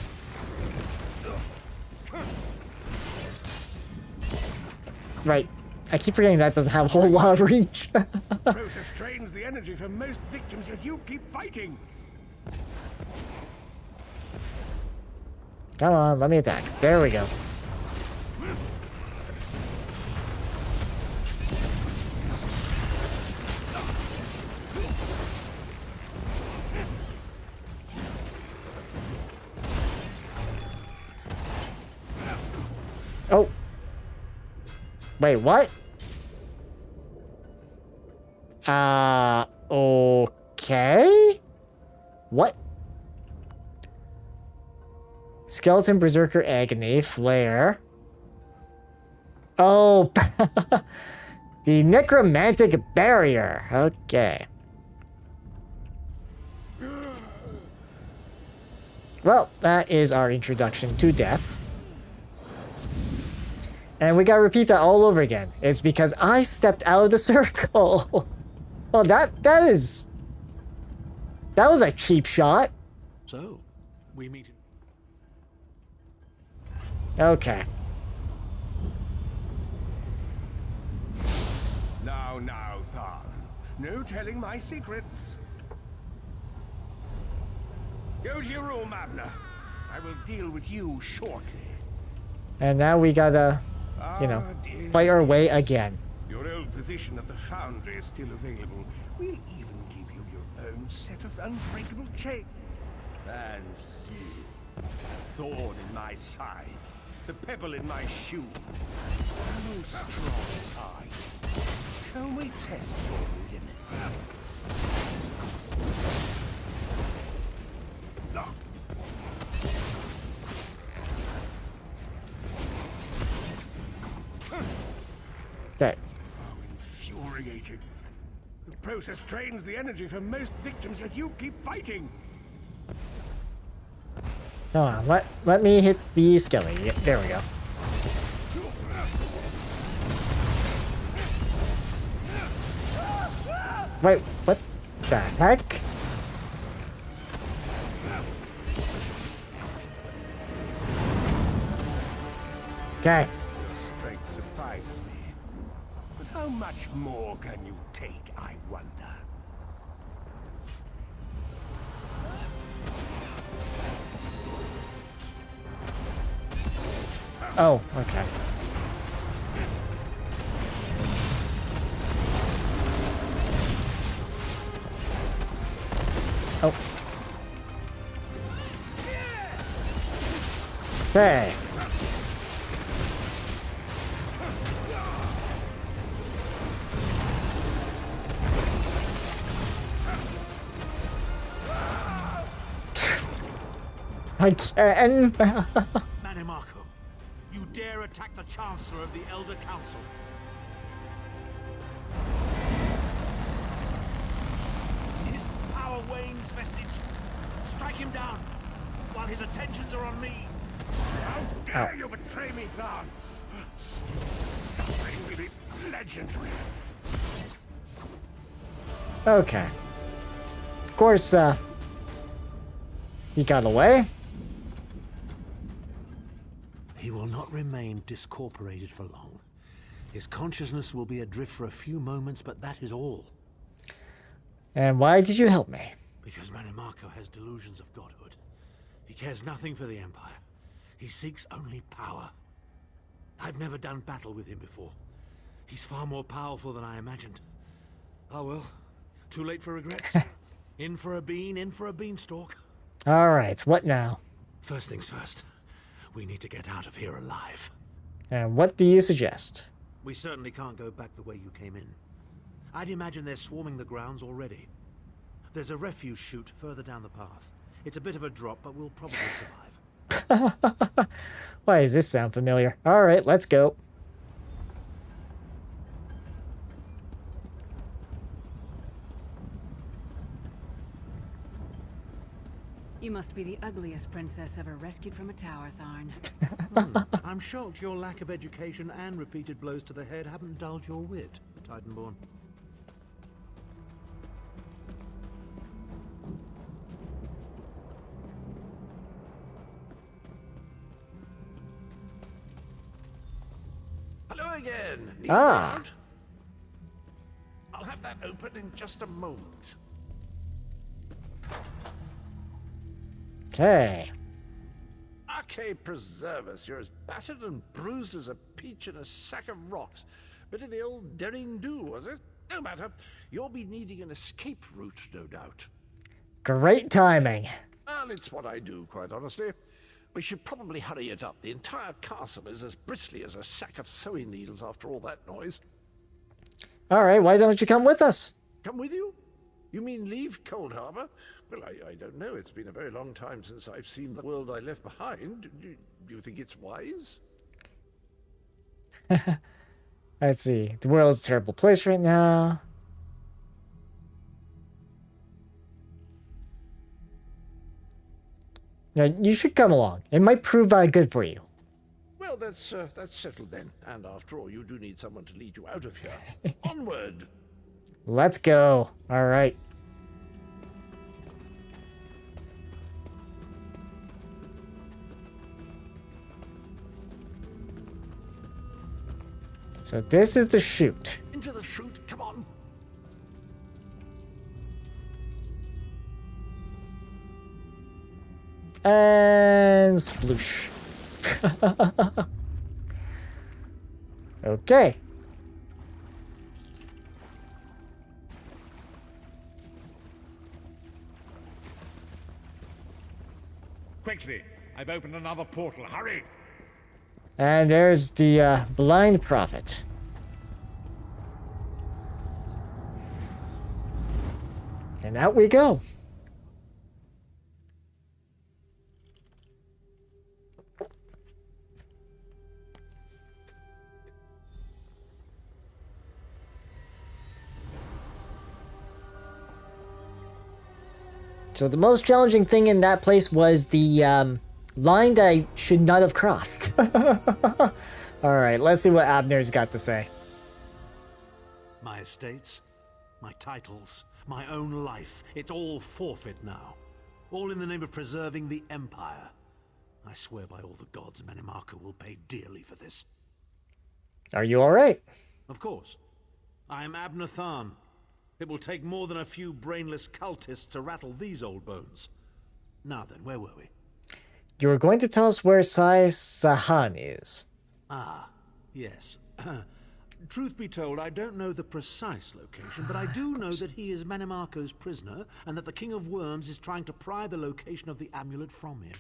Right. I keep forgetting that doesn't have a whole lot of reach. Process drains the energy from most victims, yet you keep fighting. Come on, let me attack. There we go. Oh. Wait, what? Okay? What? Skeleton Berserker Agony, Flare. Oh, the Necromantic Barrier. Okay. Well, that is our introduction to death. And we gotta repeat that all over again. It's because I stepped out of the circle. Well, that was a cheap shot. So, we meet... Okay. Now, Tharn. No telling my secrets. Go to your room, Abner. I will deal with you shortly. And now we gotta, you know, fight our way again. Your old position at the Foundry is still available. We'll even give you your own set of unbreakable chains. And you, the thorn in my side, the pebble in my shoe. How strong are you? Shall we test your limits? defeated. The process drains the energy from most victims, yet you keep fighting. Come on, let me hit the skelly. Yeah, there we go. Wait, what the heck? Okay. Your strength surprises me. But how much more can you take, I wonder? Oh, okay. Oh. Okay. I can't. Manimarco, you dare attack the Chancellor of the Elder Council. His power wanes, Vestige. Strike him down, while his attentions are on me. How dare you betray me, Thorn? Something will be legendary. Okay. Of course, he got away. He will not remain discorporated for long. His consciousness will be adrift for a few moments, but that is all. And why did you help me? Because Manimarco has delusions of godhood. He cares nothing for the Empire. He seeks only power. I've never done battle with him before. He's far more powerful than I imagined. Oh well, too late for regrets. In for a bean, in for a beanstalk. Alright, what now? First things first. We need to get out of here alive. And what do you suggest? We certainly can't go back the way you came in. I'd imagine they're swarming the grounds already. There's a refuse chute further down the path. It's a bit of a drop, but we'll probably survive. Why does this sound familiar? Alright, let's go. You must be the ugliest princess ever rescued from a tower, Tharn. I'm shocked your lack of education and repeated blows to the head haven't dulled your wit, Titanborn. Hello again. Need Ah. round? I'll have that open in just a moment. Okay. Arcade preserve us. You're as battered and bruised as a peach in a sack of rocks. Bit of the old daring do, was it? No matter. You'll be needing an escape route, no doubt. Great timing. Well, it's what I do, quite honestly. We should probably hurry it up. The entire castle is as bristly as a sack of sewing needles after all that noise. Alright, why don't you come with us? Come with you? You mean leave Cold Harbor? Well, I don't know. It's been a very long time since I've seen the world I left behind. Do you think it's wise? Let's see. The world's a terrible place right now. Now, you should come along. It might prove good for you. Well, that's settled then. And after all, you do need someone to lead you out of here. Onward! Let's go. Alright. So this is the chute. Into the chute, come on. And sploosh. Okay. Quickly! I've opened another portal. Hurry! And there's the blind prophet. And out we go. So the most challenging thing in that place was the line that I should not have crossed. Alright, let's see what Abner's got to say. My estates, my titles, my own life, it's all forfeit now. All in the name of preserving the Empire. I swear by all the gods, Manimarco will pay dearly for this. Are you alright? Of course. I am Abner Tharn. It will take more than a few brainless cultists to rattle these old bones. Now then, where were we? You were going to tell us where Sai Sahan is. Ah, yes. Truth be told, I don't know the precise location, but I do know that he is Manimarco's prisoner, and that the King of Worms is trying to pry the location of the amulet from him.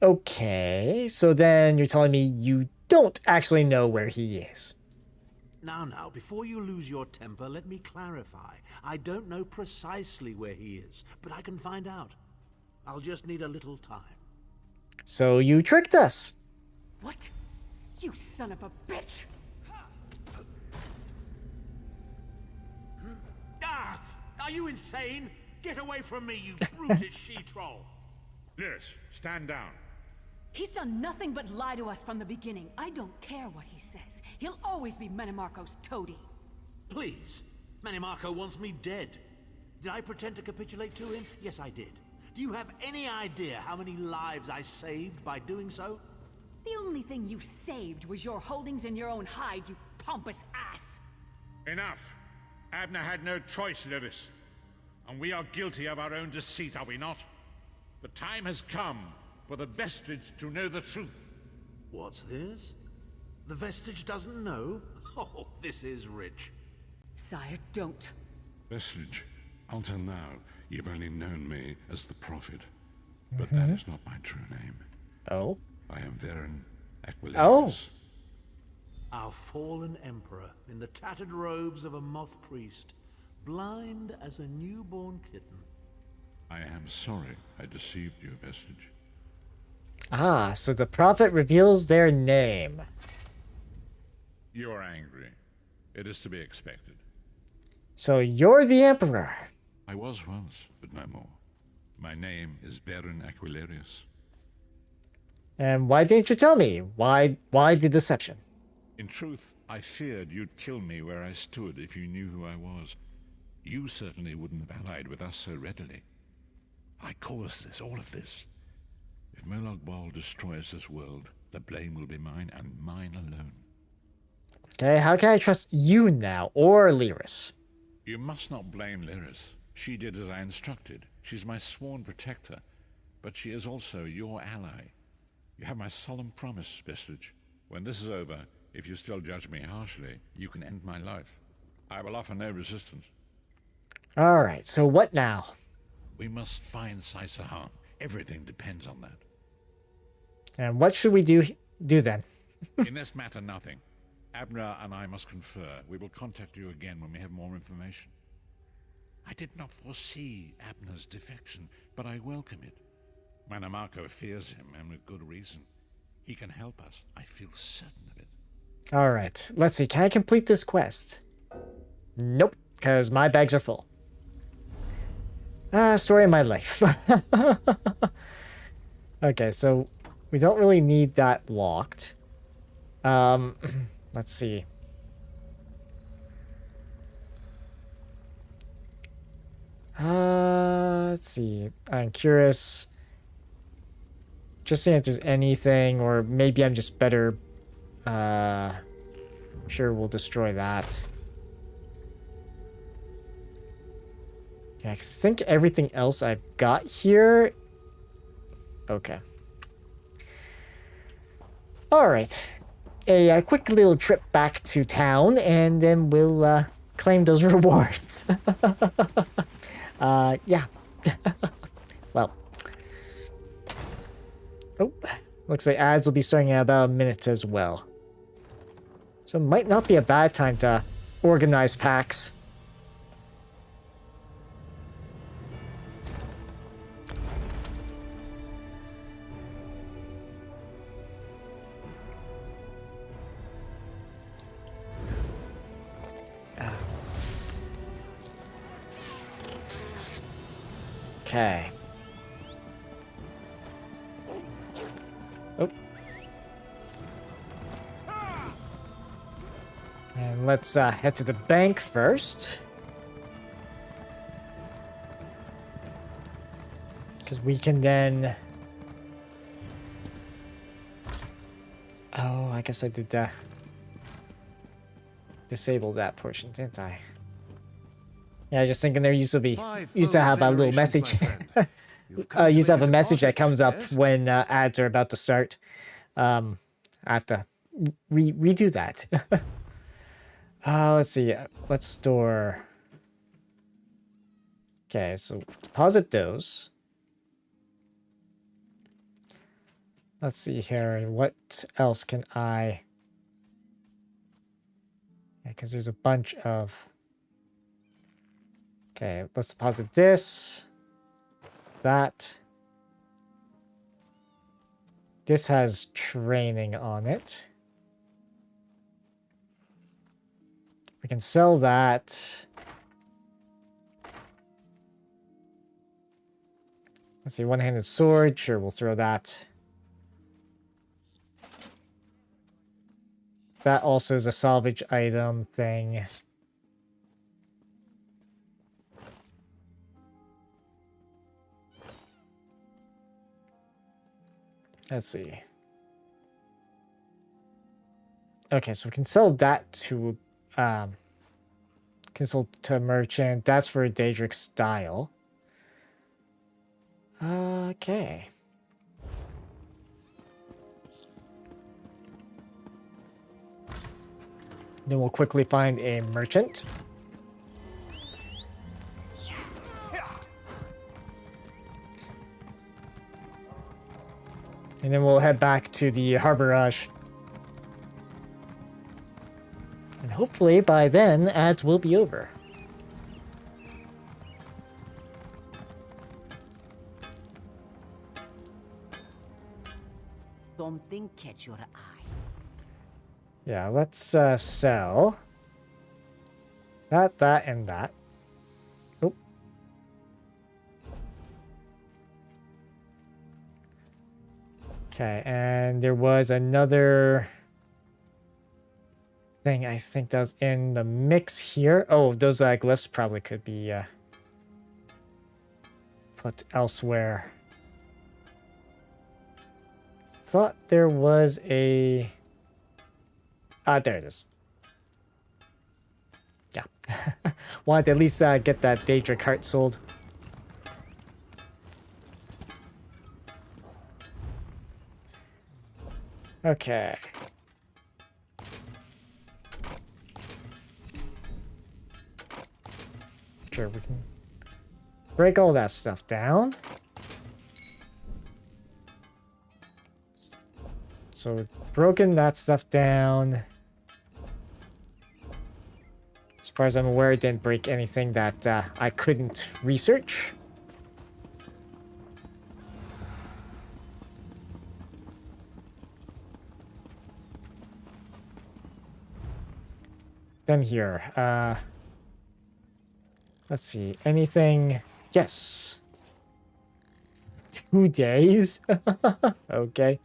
Okay, so then you're telling me you don't actually know where he is. Now, before you lose your temper, let me clarify. I don't know precisely where he is, but I can find out. I'll just need a little time. So you tricked us. What? You son of a bitch! Ah! Are you insane? Get away from me, you brutish she-troll! Lyris, stand down. He's done nothing but lie to us from the beginning. I don't care what he says. He'll always be Manimarco's toady. Please. Manimarco wants me dead. Did I pretend to capitulate to him? Yes, I did. Do you have any idea how many lives I saved by doing so? The only thing you saved was your holdings in your own hide, you pompous ass! Enough. Abner had no choice, Lyris. And we are guilty of our own deceit, are we not? The time has come for the Vestige to know the truth. What's this? The Vestige doesn't know? Oh, this is rich. Sire, don't. Vestige, until now, you've only known me as the Prophet. But that is not my true name. Oh? I am Varen Aquilarius. Oh. Our fallen emperor, in the tattered robes of a moth priest, blind as a newborn kitten. I am sorry I deceived you, Vestige. Ah, so the prophet reveals their name. You're angry. It is to be expected. So you're the emperor. I was once, but no more. My name is Varen Aquilarius. And why didn't you tell me? Why the deception? In truth, I feared you'd kill me where I stood if you knew who I was. You certainly wouldn't have allied with us so readily. I caused this, all of this. If Molag Bal destroys this world, the blame will be mine and mine alone. Okay, how can I trust you now, or Lyris? You must not blame Lyris. She did as I instructed. She's my sworn protector, but she is also your ally. You have my solemn promise, Vestige. When this is over, if you still judge me harshly, you can end my life. I will offer no resistance. Alright, so what now? We must find Sai Sahan. Everything depends on that. And what should we do then? In this matter, nothing. Abner and I must confer. We will contact you again when we have more information. I did not foresee Abner's defection, but I welcome it. Manimarco fears him, and with good reason. He can help us. I feel certain of it. Alright, let's see. Can I complete this quest? Nope, because my bags are full. Story of my life. Okay, so we don't really need that locked. Let's see. Let's see. I'm curious. Just seeing if there's anything, or maybe I'm just better. Sure, we'll destroy that. Yeah, I think everything else I've got here. Okay. Alright. A quick little trip back to town, and then we'll claim those rewards. Yeah. Well. Oh, looks like ads will be starting in about a minute as well. So it might not be a bad time to organize packs. Okay. Oh. And let's head to the bank first. Because we can then... Oh, I guess I did disable that portion, didn't I? Yeah, I was just thinking there used to have a little message. Used to have a message that comes up when ads are about to start. I have to redo that. Let's see. Let's store. Okay, so deposit those. Let's see here. What else can I? Yeah, because there's a bunch of. Okay, let's deposit this. That. This has training on it. We can sell that. Let's see, one-handed sword. Sure, we'll throw that. That also is a salvage item thing. Let's see. Okay, so we can sell that to consult to a merchant. That's for Daedric style. Okay. Then we'll quickly find a merchant. And then we'll head back to the Harborage. And hopefully by then, ads will be over. Something catch your eye. Yeah, let's sell that, that, and that. Oh. Okay, and there was another thing I think that was in the mix here. Oh, those glyphs probably could be put elsewhere. Thought there was a... there it is. Yeah. Wanted to at least get that Daedric heart sold. Okay. Sure, we can break all that stuff down. So we've broken that stuff down. As far as I'm aware, it didn't break anything that I couldn't research. Then here, let's see, anything? Yes. 2 days? Okay.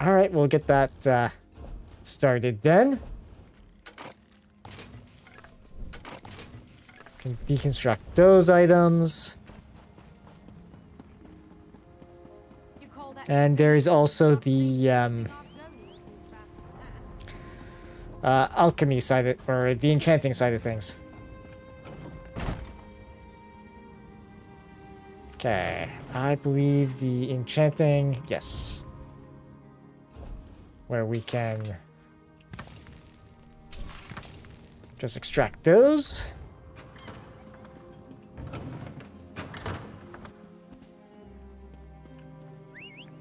Alright, we'll get that started then. Can deconstruct those items. And there's also the alchemy side of, or the enchanting side of things. Okay, I believe the enchanting, yes. Where we can just extract those.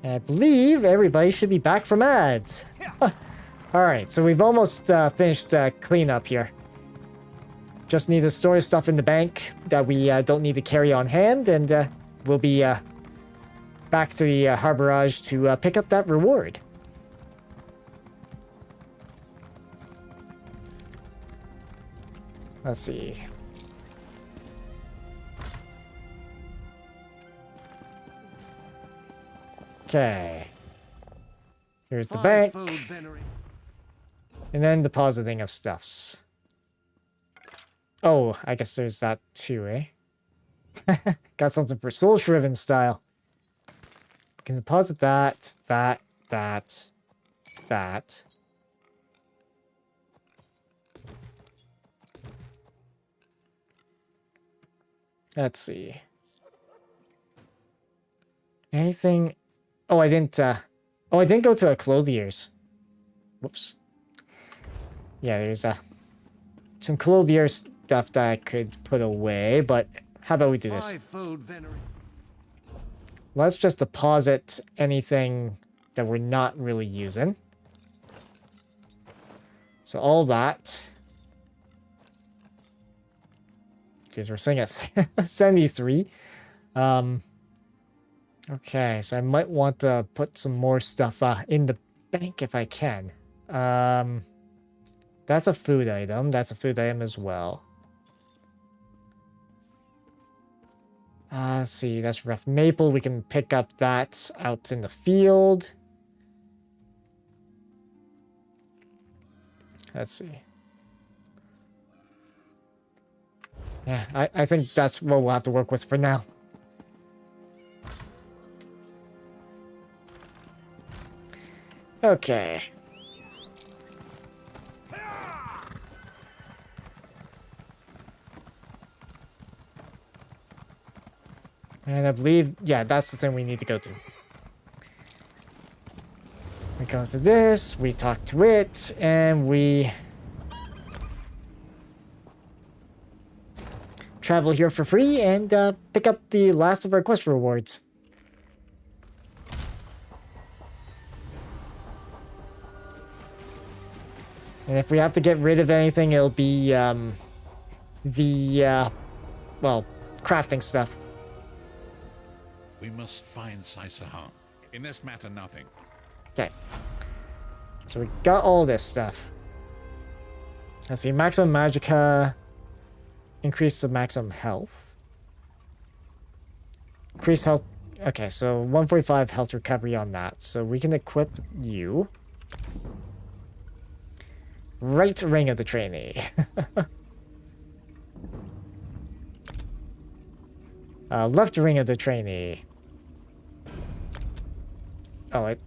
And I believe everybody should be back from ads. Alright, so we've almost finished cleanup here. Just need to store stuff in the bank that we don't need to carry on hand, and we'll be back to the Harborage to pick up that reward. Let's see. Okay. Here's the bank. And then depositing of stuffs. Oh, I guess there's that too, eh? Got something for Soul Shriven style. Can deposit that. Let's see. Anything? Oh, I didn't go to a clothier's. Whoops. Yeah, there's some clothier stuff that I could put away, but how about we do this? Let's just deposit anything that we're not really using. So all that. Because we're sitting at 73. Okay, so I might want to put some more stuff in the bank if I can. That's a food item. That's a food item as well. Let's see, that's rough maple. We can pick up that out in the field. Let's see. Yeah, I think that's what we'll have to work with for now. Okay. And I believe, yeah, that's the thing we need to go to. We go to this, we talk to it, and we travel here for free and pick up the last of our quest rewards. And if we have to get rid of anything, it'll be well, crafting stuff. We must find Saisahan. In this matter, nothing. Okay. So we got all this stuff. Let's see, maximum magicka. Increase the maximum health. Increase health. Okay, so 145 health recovery on that. So we can equip you. Right ring of the trainee. Left ring of the trainee. Oh, it...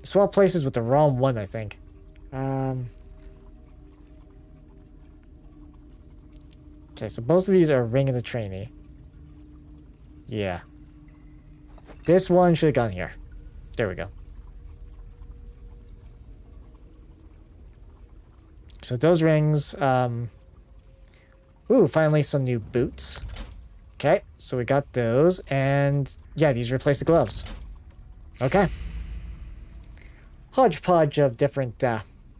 Swap places with the wrong one, I think. Okay, so both of these are ring of the trainee. Yeah. This one should have gone here. There we go. So those rings, ooh, finally some new boots. Okay, so we got those, and yeah, these replace the gloves. Okay. Hodgepodge of different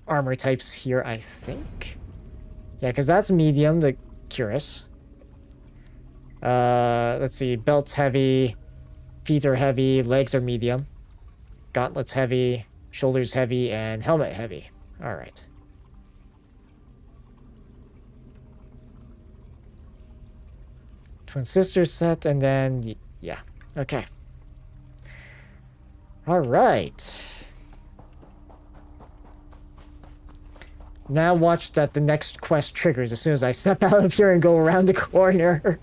armor types here, I think. Yeah, because that's medium, the cuirass. Let's see, belt's heavy, feet are heavy, legs are medium, gauntlets heavy, shoulders heavy, and helmet heavy. All right. Twin Sisters set, and then, yeah, okay. All right. Now watch that the next quest triggers as soon as I step out of here and go around the corner.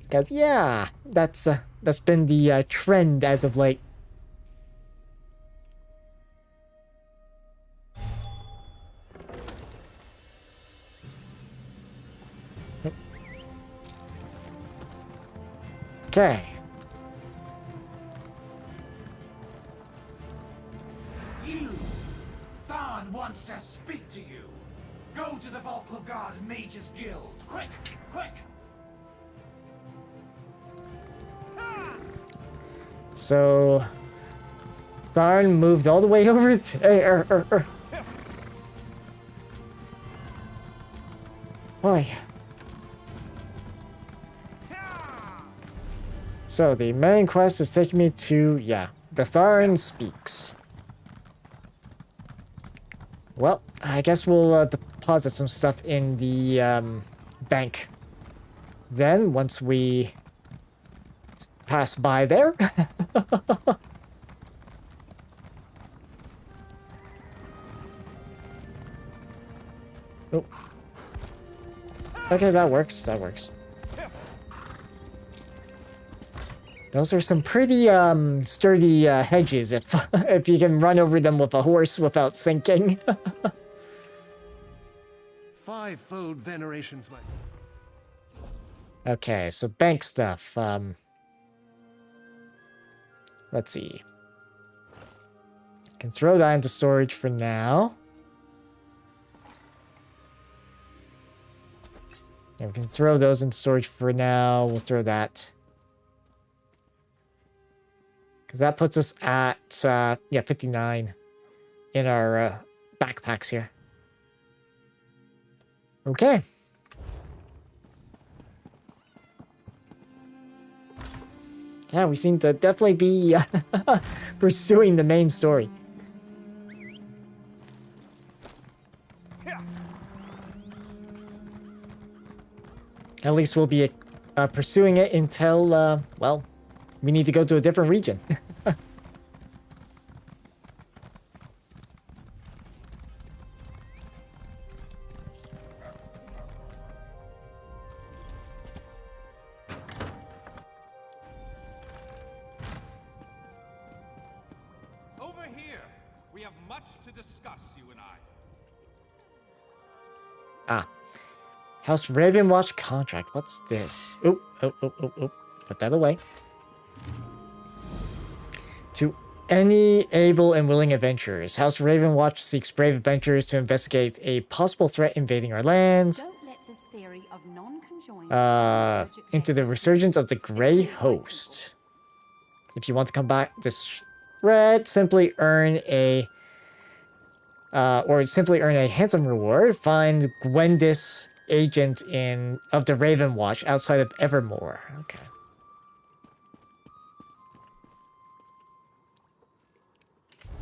Because, yeah, that's been the trend as of late. Okay. You! Tharn wants to speak to you. Go to the Volkl Guard Mages Guild. Quick! Quick! So... Tharn moved all the way over there. Why? So, the main quest is taking me to, yeah, the Tharn Speaks. Well, I guess we'll deposit some stuff in the bank. Then, once we pass by there. Oh. Okay, that works. That works. Those are some pretty sturdy hedges if if you can run over them with a horse without sinking. Fivefold venerations, my... Okay, so bank stuff. Let's see. Can throw that into storage for now. Yeah, we can throw those into storage for now. We'll throw that. Because that puts us at, yeah, 59 in our backpacks here. Okay. Yeah, we seem to definitely be pursuing the main story. At least we'll be pursuing it until, well, we need to go to a different region. Over here, we have much to discuss, you and I. Ah. House Ravenwatch contract. What's this? Oh. Put that away. To any able and willing adventurers, House Ravenwatch seeks brave adventurers to investigate a possible threat invading our lands. Don't let this theory of non-conjoined Into the resurgence of the Grey Host. If you want to come back this threat, simply earn a handsome reward. Find Gwendis, agent of the Ravenwatch outside of Evermore. Okay.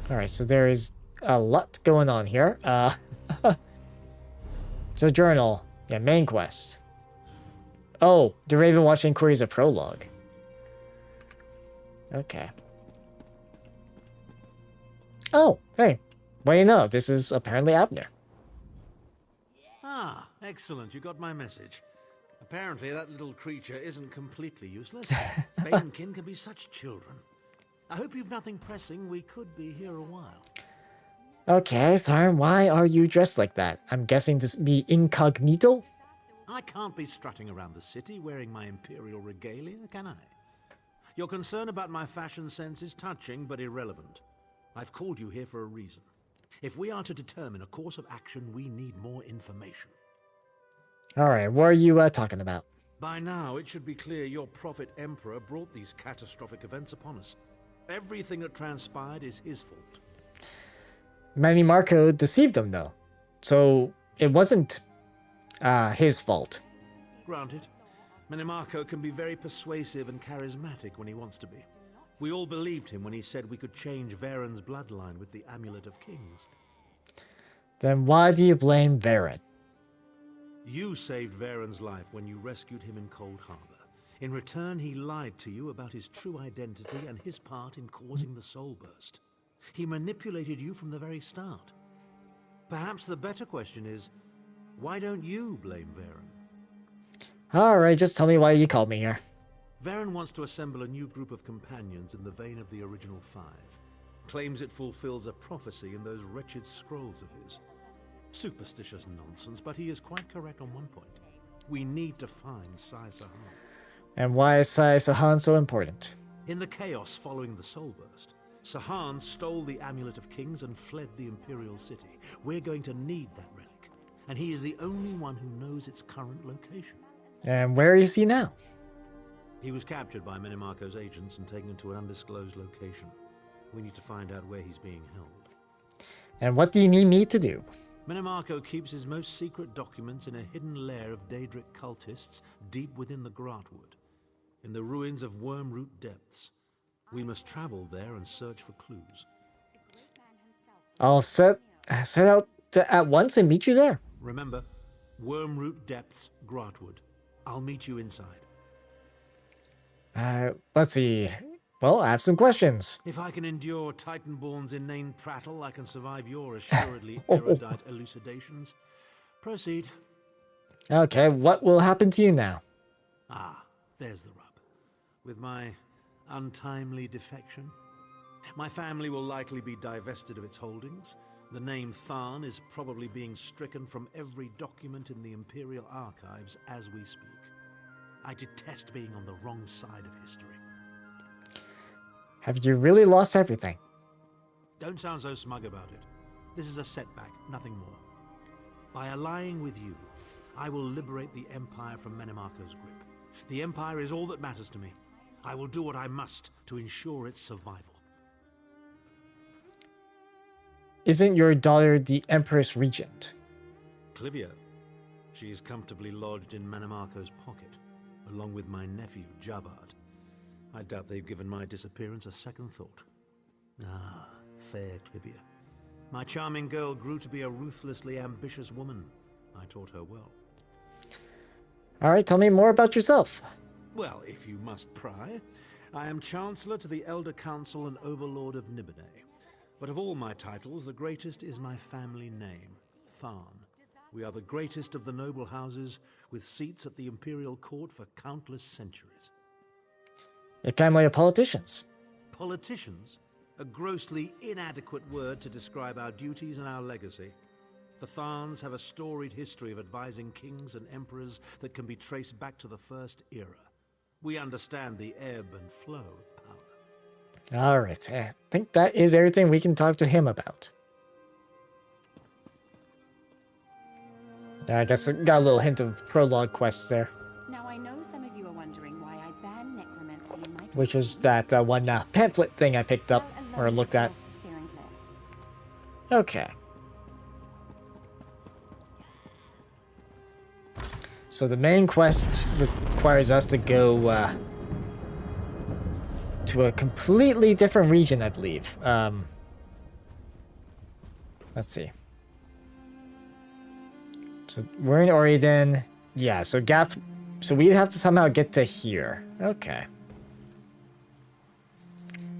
Alright, so there is a lot going on here. So journal. Yeah, main quest. Oh, the Ravenwatch Inquiry is a prologue. Okay. Oh, hey. Well, you know, this is apparently Abner. Ah, excellent. You got my message. Apparently that little creature isn't completely useless. Banekin can be such children. I hope you've nothing pressing. We could be here a while. Okay, Tharn, why are you dressed like that? I'm guessing to be incognito? I can't be strutting around the city wearing my imperial regalia, can I? Your concern about my fashion sense is touching but irrelevant. I've called you here for a reason. If we are to determine a course of action, we need more information. Alright, what are you talking about? By now, it should be clear your prophet Emperor brought these catastrophic events upon us. Everything that transpired is his fault. Manny Marco deceived them, though. So, it wasn't his fault. Granted. Minimarco can be very persuasive and charismatic when he wants to be. We all believed him when he said we could change Varen's bloodline with the Amulet of Kings. Then why do you blame Varen? You saved Varen's life when you rescued him in Cold Harbor. In return, he lied to you about his true identity and his part in causing the Soul Burst. He manipulated you from the very start. Perhaps the better question is, why don't you blame Varen? Alright, just tell me why you called me here. Varen wants to assemble a new group of companions in the vein of the original five. Claims it fulfills a prophecy in those wretched scrolls of his. Superstitious nonsense, but he is quite correct on one point. We need to find Sai Sahan. And why is Sai Sahan so important? In the chaos following the Soul Burst, Sahan stole the Amulet of Kings and fled the Imperial City. We're going to need that relic, and he is the only one who knows its current location. And where is he now? He was captured by Minimarco's agents and taken to an undisclosed location. We need to find out where he's being held. And what do you need me to do? Minimarco keeps his most secret documents in a hidden lair of Daedric cultists deep within the Grotwood, in the ruins of Wormroot Depths. We must travel there and search for clues. I'll set out at once and meet you there. Remember, Wormroot Depths, Grotwood. I'll meet you inside. Let's see. Well, I have some questions. If I can endure Titanborn's inane prattle, I can survive your assuredly erudite elucidations. Proceed. Okay, what will happen to you now? Ah, there's the rub. With my untimely defection, my family will likely be divested of its holdings. The name Tharn is probably being stricken from every document in the Imperial Archives as we speak. I detest being on the wrong side of history. Have you really lost everything? Don't sound so smug about it. This is a setback, nothing more. By allying with you, I will liberate the Empire from Menemarco's grip. The Empire is all that matters to me. I will do what I must to ensure its survival. Isn't your daughter the Empress Regent? Clivia. She is comfortably lodged in Menemarco's pocket, along with my nephew, Jabard. I doubt they've given my disappearance a second thought. Ah, fair Clivia. My charming girl grew to be a ruthlessly ambitious woman. I taught her well. Alright, tell me more about yourself. Well, if you must pry, I am Chancellor to the Elder Council and Overlord of Nibene. But of all my titles, the greatest is my family name, Tharn. We are the greatest of the noble houses, with seats at the Imperial Court for countless centuries. A family of politicians. Politicians? A grossly inadequate word to describe our duties and our legacy. The Tharns have a storied history of advising kings and emperors that can be traced back to the First Era. We understand the ebb and flow of power. Alright, I think that is everything we can talk to him about. I guess I got a little hint of prologue quests there. Now I know some of you are wondering why I banned necromancy in my Which was that one pamphlet thing I picked up, or looked at. Okay. So the main quest requires us to go to a completely different region, I believe. Let's see. So we're in Oriden. Yeah, so so we'd have to somehow get to here. Okay.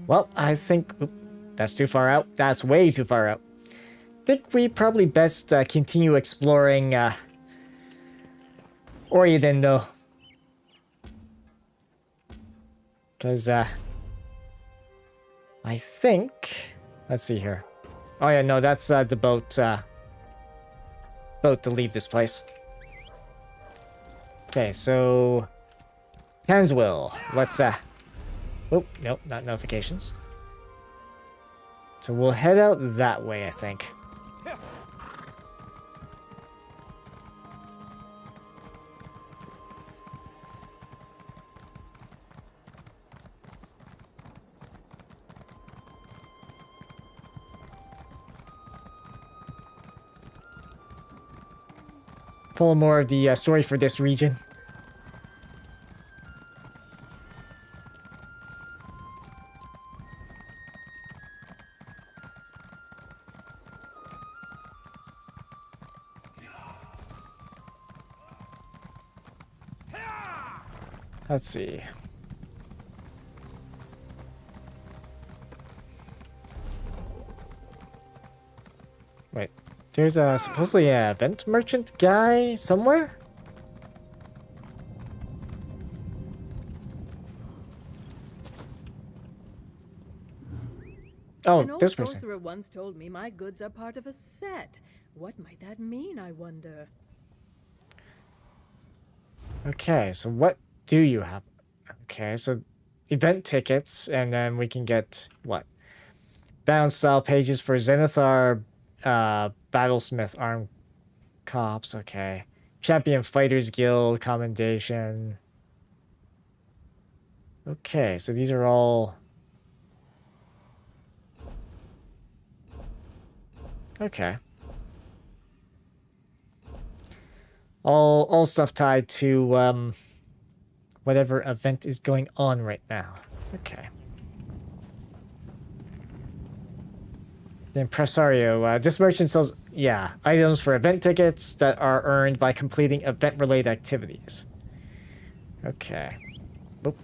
Well, I think... Oop, that's too far out. That's way too far out. I think we probably best continue exploring Oriden, though. Because, I think... Let's see here. Oh yeah, no, that's the boat to leave this place. Okay, so... Tanswell. Let's, Oh, nope, not notifications. So we'll head out that way, I think. Pull more of the story for this region. Let's see. Wait, there's supposedly a event merchant guy somewhere? Oh, An old this person. sorcerer once told me my goods are part of a set. What might that mean, I wonder? Okay, so what do you have? Okay, so event tickets, and then we can get what? Bound style pages for Zenithar, Battlesmith Armed Cops, okay. Champion Fighters Guild Commendation. Okay, so these are all... Okay. All stuff tied to whatever event is going on right now. Okay. The Impresario. This merchant sells, yeah, items for event tickets that are earned by completing event-related activities. Okay. Oop.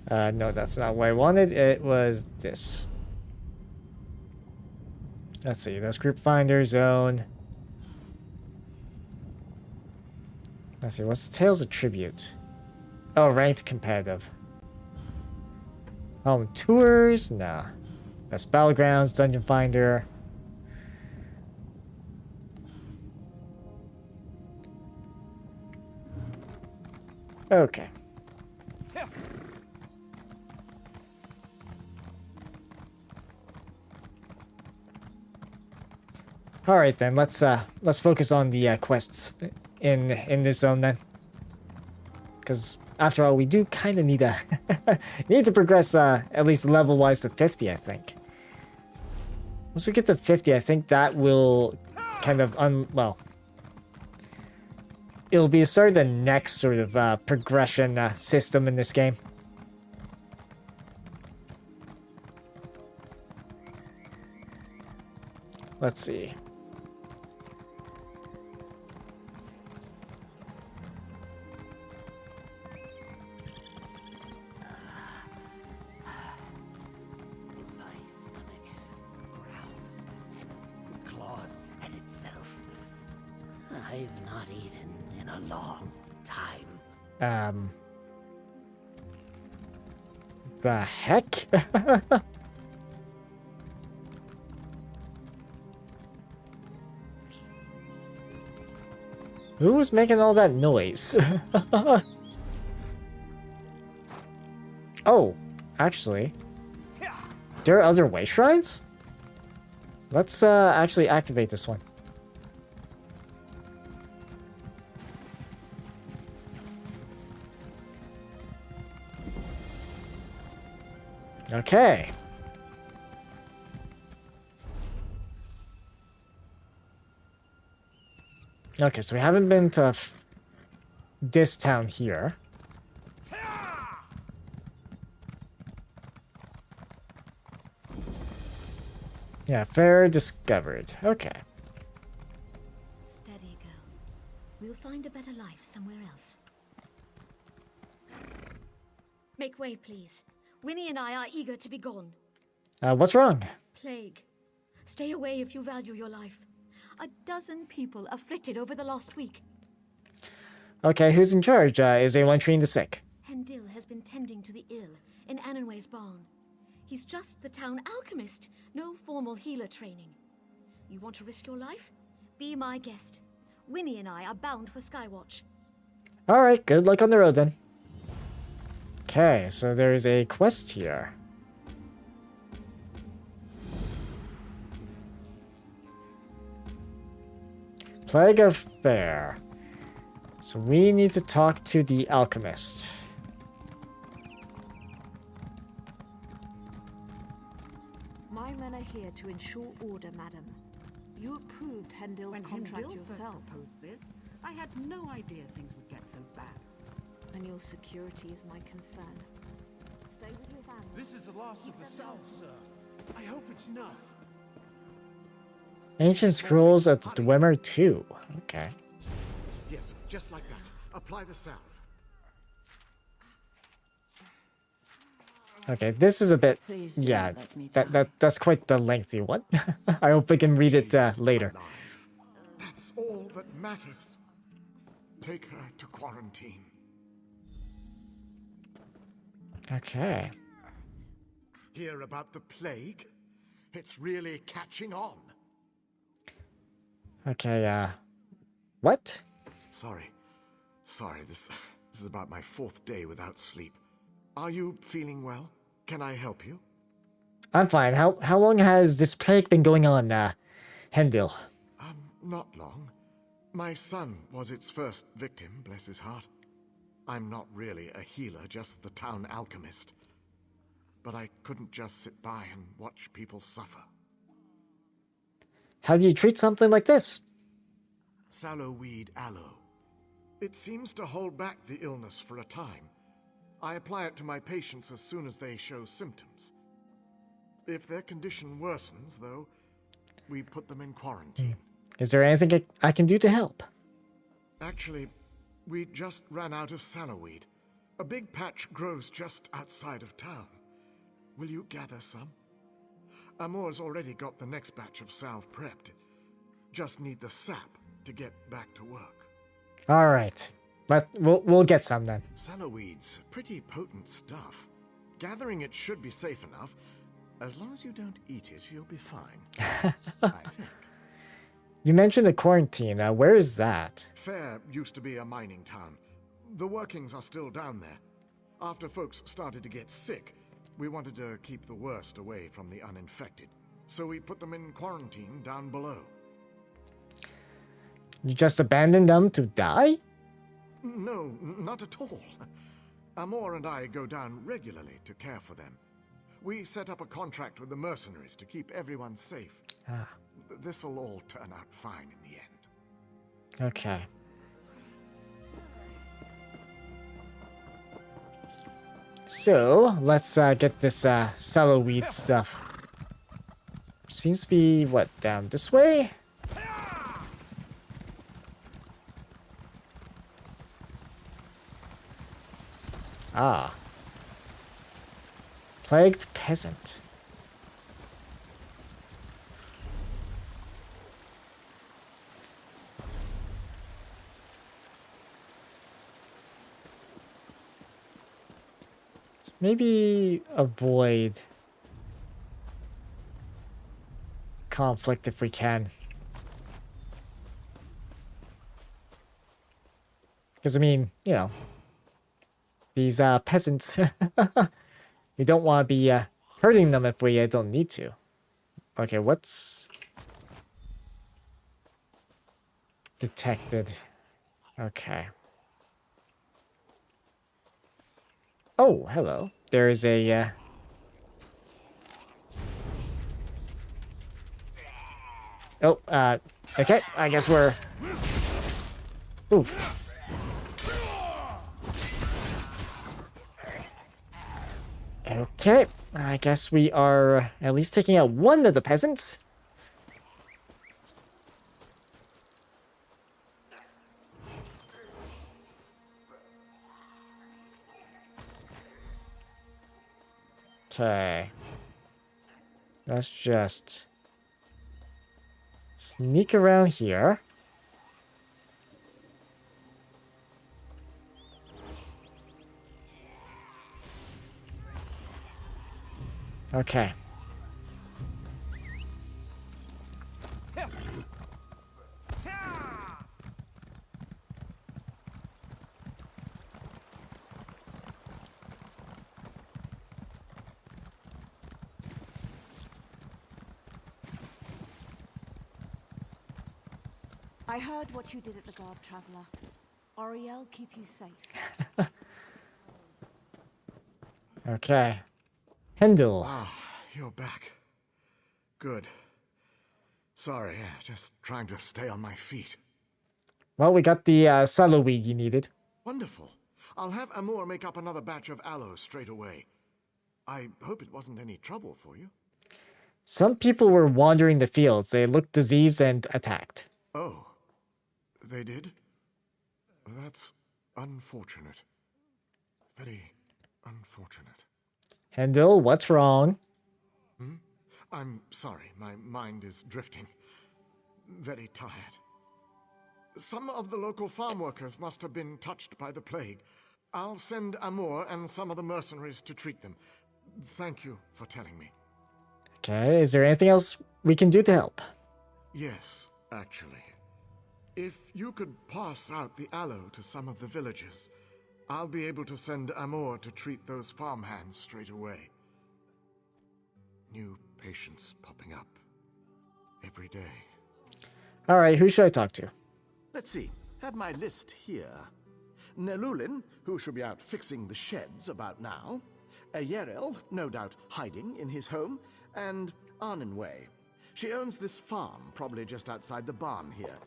No, that's not what I wanted. It was this. Let's see. That's group finder zone. Let's see. What's Tales attribute? Oh, ranked competitive. Home tours? Nah. That's battlegrounds, dungeon finder. Okay. All right then. Let's focus on the quests in this zone then. Because after all, we do kind of need need to progress at least level wise to 50, I think. Once we get to 50, I think that will kind of well, it'll be the start of the next sort of progression system in this game. Let's see. I've not eaten in a long time. The heck? Who was making all that noise? Oh, actually, there are other way shrines? Let's actually activate this one. Okay. Okay, so we haven't been to this town here. Yeah, fair discovered. Okay. Steady, girl. We'll find a better life somewhere else. Make way, please. Winnie and I are eager to be gone. What's wrong? Plague. Stay away if you value your life. 12 people afflicted over the last week. Okay, who's in charge? Is anyone treating the sick? Hendil has been tending to the ill in Annenway's barn. He's just the town alchemist, no formal healer training. You want to risk your life? Be my guest. Winnie and I are bound for Skywatch. Alright, good luck on the road then. Okay, so there's a quest here. Plague of Fair. So we need to talk to the alchemist. My men are here to ensure order, madam. You approved Hendil's contract Hendil yourself. first proposed this, I had no idea things would get so bad. And your security is my concern. Stay with your family. This is the last of the South, sir. I hope it's enough. Ancient Scrolls of the Dwemer 2. Okay. Yes, just like that. Apply the salve. Okay, this is a bit... Please do yeah, not let me die. that's quite the lengthy one. I hope we can read it later. That's all that matters. Take her to quarantine. Okay. Hear about the plague? It's really catching on. Okay, what? Sorry. This is about my 4th day without sleep. Are you feeling well? Can I help you? I'm fine. How long has this plague been going on, Hendil? Not long. My son was its first victim, bless his heart. I'm not really a healer, just the town alchemist. But I couldn't just sit by and watch people suffer. How do you treat something like this? Sallowweed aloe. It seems to hold back the illness for a time. I apply it to my patients as soon as they show symptoms. If their condition worsens, though, we put them in quarantine. Is there anything I can do to help? Actually, we just ran out of sallowweed. A big patch grows just outside of town. Will you gather some? Amor's already got the next batch of salve prepped. Just need the sap to get back to work. All right. We'll get some then. Salloweed's pretty potent stuff. Gathering it should be safe enough. As long as you don't eat it, you'll be fine. I think. You mentioned the quarantine. Where is that? Fair used to be a mining town. The workings are still down there. After folks started to get sick, we wanted to keep the worst away from the uninfected. So we put them in quarantine down below. You just abandoned them to die? No, not at all. Amor and I go down regularly to care for them. We set up a contract with the mercenaries to keep everyone safe. This'll all turn out fine in the end. Okay. So, let's get this salloweed stuff. Seems to be, what, down this way? Ah. Plagued peasant. Maybe avoid conflict if we can. Because, I mean, you know, these peasants, we don't want to be hurting them if we don't need to. Okay, what's detected? Okay. Oh, hello. There is a oh, okay. I guess we're oof. Okay, I guess we are at least taking out one of the peasants. Okay. Let's just sneak around here. Okay. I heard what you did at the guard, Traveler. Oriel, keep you safe. Okay. Hendel. Ah, you're back. Good. Sorry, just trying to stay on my feet. Well, we got the salloweed you needed. Wonderful. I'll have Amor make up another batch of aloe straight away. I hope it wasn't any trouble for you. Some people were wandering the fields. They looked diseased and attacked. Oh. They did? That's unfortunate. Very unfortunate. Hendel, what's wrong? I'm sorry, my mind is drifting. Very tired. Some of the local farm workers must have been touched by the plague. I'll send Amor and some of the mercenaries to treat them. Thank you for telling me. Okay, is there anything else we can do to help? Yes, actually. If you could pass out the aloe to some of the villagers, I'll be able to send Amor to treat those farmhands straight away. New patients popping up every day. All right, who should I talk to? Let's see. Have my list here. Nelulin, who should be out fixing the sheds about now. Yerel, no doubt hiding in his home. And Arnenway. She owns this farm, probably just outside the barn here.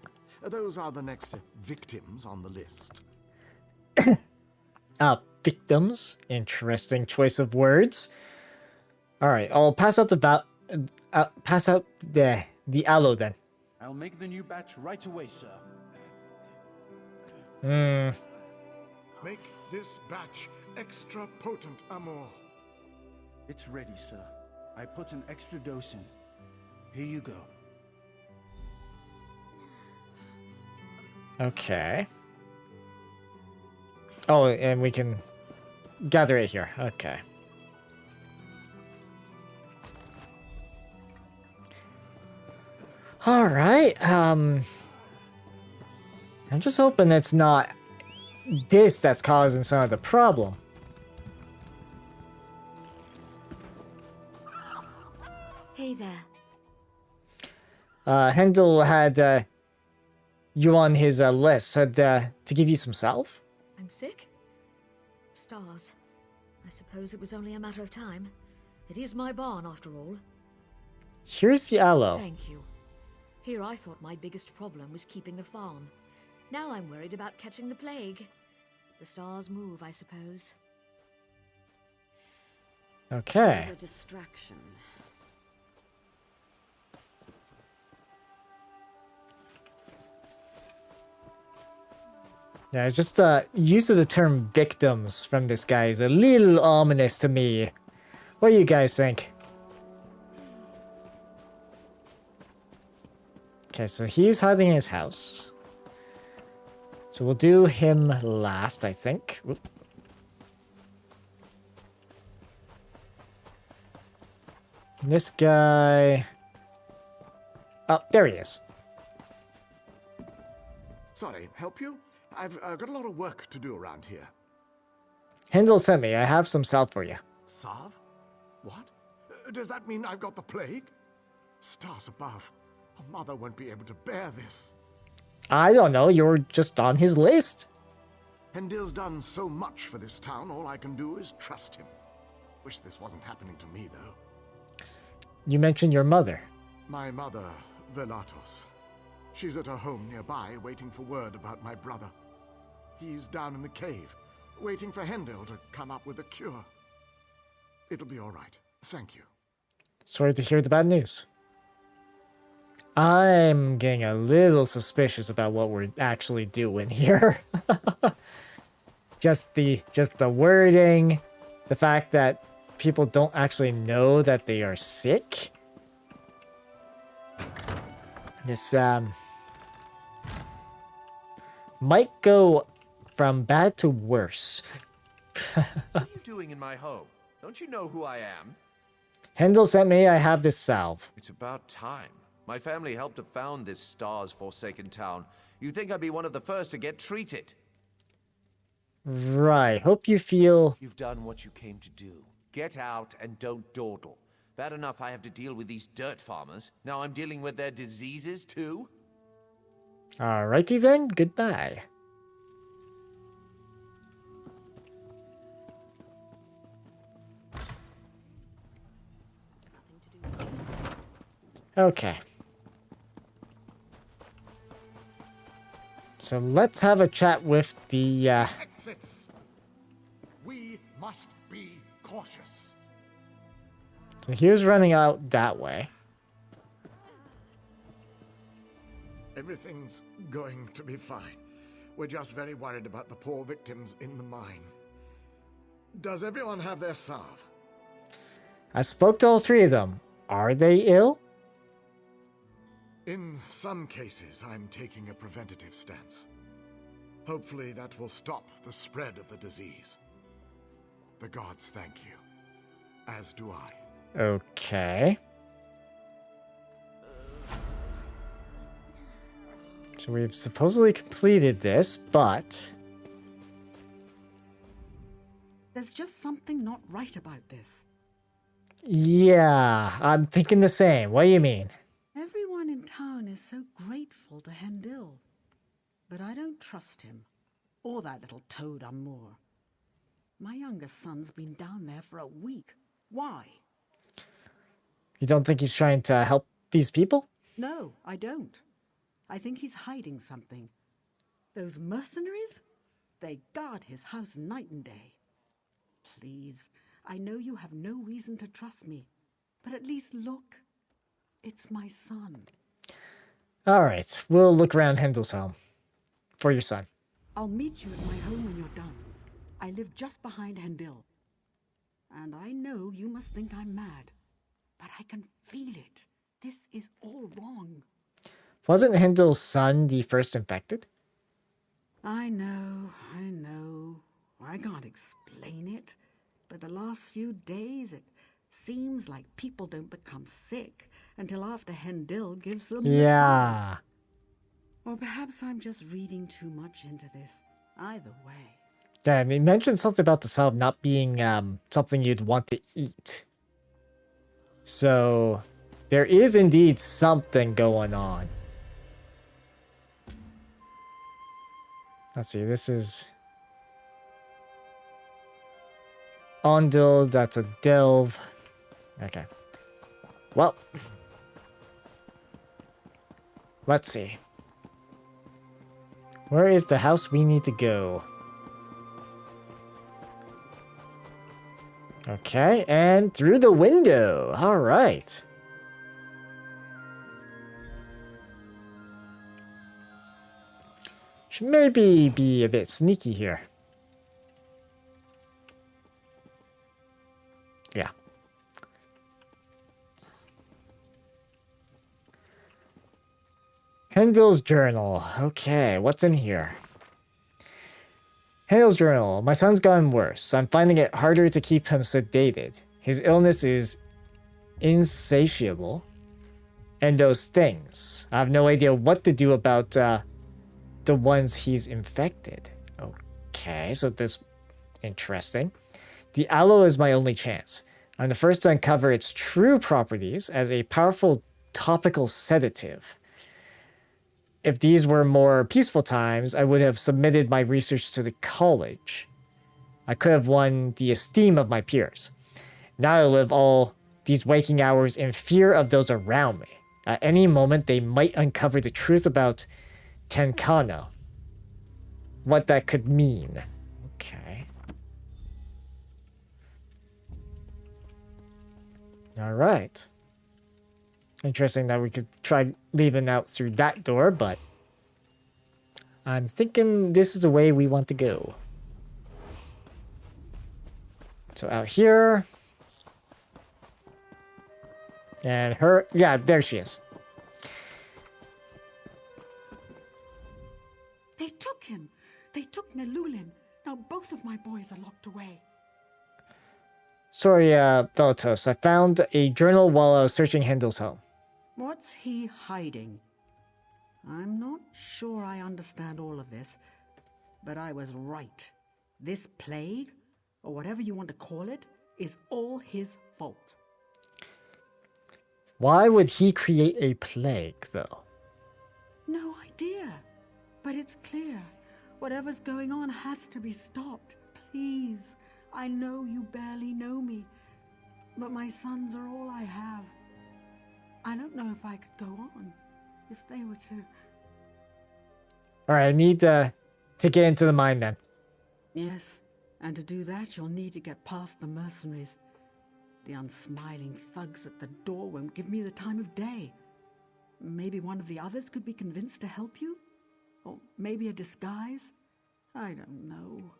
Those are the next victims on the list. Victims. Interesting choice of words. All right, I'll pass out the aloe then. I'll make the new batch right away, sir. Make this batch extra potent Amor. It's ready, sir. I put an extra dose in. Here you go. Okay. Oh, and we can gather it here. Okay. All right. I'm just hoping it's not this that's causing some of the problem. Hey there. Hendel had you on his list, said to give you some salve. I'm sick? Stars. I suppose it was only a matter of time. It is my barn, after all. Here's the aloe. Thank you. Here I thought my biggest problem was keeping the farm. Now I'm worried about catching the plague. The stars move, I suppose. Okay. A distraction. Yeah, just use of the term victims from this guy is a little ominous to me. What do you guys think? Okay, so he's hiding in his house. So we'll do him last, I think. Oop. This guy... Oh, there he is. Sorry, help you? I've got a lot of work to do around here. Hendel sent me. I have some salve for you. Salve? What? Does that mean I've got the plague? Stars above. A mother won't be able to bear this. I don't know. You're just on his list. Hendil's done so much for this town, all I can do is trust him. Wish this wasn't happening to me, though. You mentioned your mother. My mother, Velatos. She's at her home nearby, waiting for word about my brother. He's down in the cave, waiting for Hendil to come up with a cure. It'll be all right. Thank you. Sorry to hear the bad news. I'm getting a little suspicious about what we're actually doing here. just the wording, the fact that people don't actually know that they are sick. This might go from bad to worse. What are you doing in my home? Don't you know who I am? Hendel sent me. I have this salve. It's about time. My family helped to found this stars-forsaken town. You'd think I'd be one of the first to get treated. Right. Hope you feel... You've done what you came to do. Get out and don't dawdle. Bad enough I have to deal with these dirt farmers. Now I'm dealing with their diseases too? Alrighty then. Goodbye. Okay. So let's have a chat with the Exits. We must be cautious. So he was running out that way. Everything's going to be fine. We're just very worried about the poor victims in the mine. Does everyone have their salve? I spoke to all three of them. Are they ill? In some cases, I'm taking a preventative stance. Hopefully that will stop the spread of the disease. The gods thank you. As do I. Okay. So we've supposedly completed this, but... There's just something not right about this. Yeah, I'm thinking the same. What do you mean? Everyone in town is so grateful to Hendil. But I don't trust him. Or that little toad Amor. My youngest son's been down there for a week. Why? You don't think he's trying to help these people? No, I don't. I think he's hiding something. Those mercenaries? They guard his house night and day. Please, I know you have no reason to trust me, but at least look. It's my son. Alright, we'll look around Hendel's home. For your son. I'll meet you at my home when you're done. I live just behind Hendil. And I know you must think I'm mad, but I can feel it. This is all wrong. Wasn't Hindle's son the first infected? I know. I can't explain it, but the last few days it seems like people don't become sick until after Hendil gives them Yeah. Or perhaps I'm just reading too much into this. Either way. Yeah, and he mentioned something about the salve not being something you'd want to eat. So, there is indeed something going on. Let's see, this is... Ondil, that's a delve. Okay. Well. Let's see. Where is the house we need to go? Okay, and through the window. All right. Should maybe be a bit sneaky here. Yeah. Hendel's journal. Okay, what's in here? Hendel's journal. My son's gotten worse. I'm finding it harder to keep him sedated. His illness is insatiable. And those things. I have no idea what to do about the ones he's infected. Okay, so this... Interesting. The aloe is my only chance. I'm the first to uncover its true properties as a powerful topical sedative. If these were more peaceful times, I would have submitted my research to the college. I could have won the esteem of my peers. Now I live all these waking hours in fear of those around me. At any moment, they might uncover the truth about Tenkano. What that could mean. Okay. Alright. Interesting that we could try leaving out through that door, but I'm thinking this is the way we want to go. So out here. And her, yeah, there she is. They took him. They took Nelulin. Now both of my boys are locked away. Sorry, Velotos. I found a journal while I was searching Hendel's home. What's he hiding? I'm not sure I understand all of this, but I was right. This plague, or whatever you want to call it, is all his fault. Why would he create a plague, though? No idea. But it's clear. Whatever's going on has to be stopped. Please. I know you barely know me, but my sons are all I have. I don't know if I could go on, if they were to... Alright, I need to get into the mine then. Yes, and to do that, you'll need to get past the mercenaries. The unsmiling thugs at the door won't give me the time of day. Maybe one of the others could be convinced to help you? Or maybe a disguise? I don't know.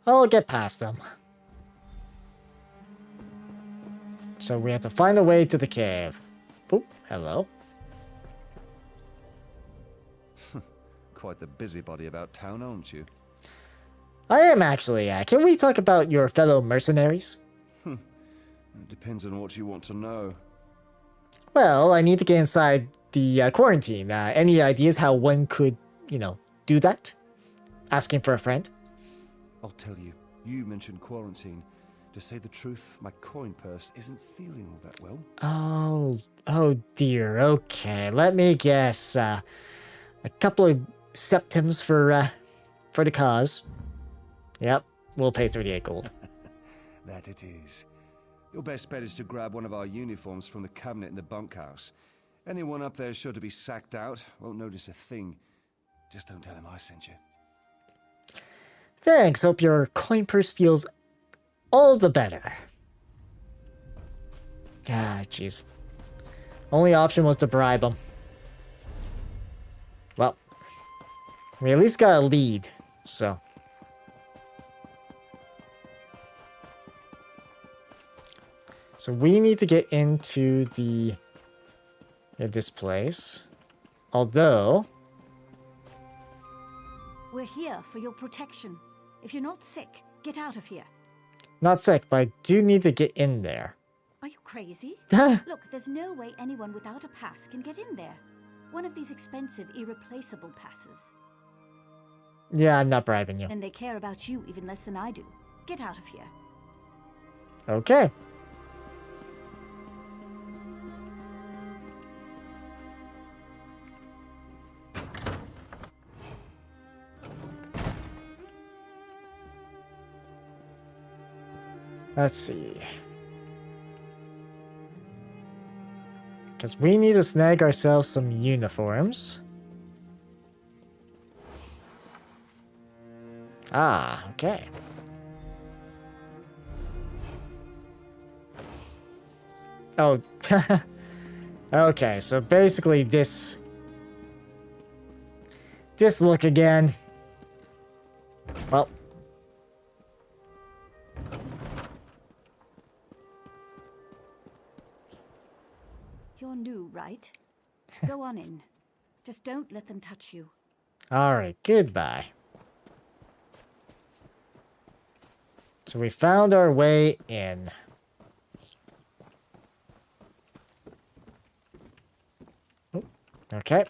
I'll get past them. So we have to find a way to the cave. Oop, hello. Quite the busybody about town, aren't you? I am actually. Can we talk about your fellow mercenaries? It depends on what you want to know. Well, I need to get inside the quarantine. Any ideas how one could, do that? Asking for a friend? I'll tell you. You mentioned quarantine. To say the truth, my coin purse isn't feeling all that well. Oh dear. Okay, let me guess. A couple of septims for the cause. Yep, we'll pay 38 gold. That it is. Your best bet is to grab one of our uniforms from the cabinet in the bunkhouse. Anyone up there sure to be sacked out, won't notice a thing. Just don't tell him I sent you. Thanks, hope your coin purse feels all the better. Ah, jeez. Only option was to bribe him. Well, we at least got a lead, so. So we need to get into this place. Although... We're here for your protection. If you're not sick, get out of here. Not sick, but I do need to get in there. Are you crazy? Look, there's no way anyone without a pass can get in there. One of these expensive, irreplaceable passes. Yeah, I'm not bribing you. And they care about you even less than I do. Get out of here. Okay. Let's see. Because we need to snag ourselves some uniforms. Ah, okay. Oh, okay, so basically this look again. Well. You're new, right? Go on in. Just don't let them touch you. Alright, goodbye. So we found our way in. Oh, okay.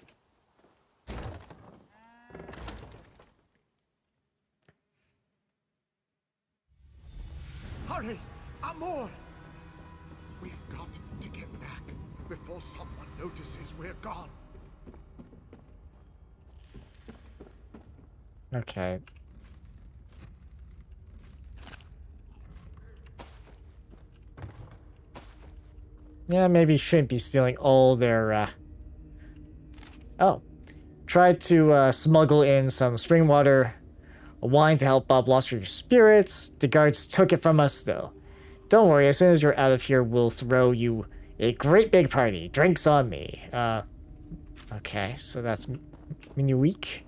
Hurry! Amor! We've got to get back before someone notices we're gone. Okay. Yeah, maybe shouldn't be stealing all their, Oh. Tried to smuggle in some spring water, wine to help bluster your spirits. The guards took it from us, though. Don't worry, as soon as you're out of here, we'll throw you a great big party. Drinks on me. Okay, so that's Minuik.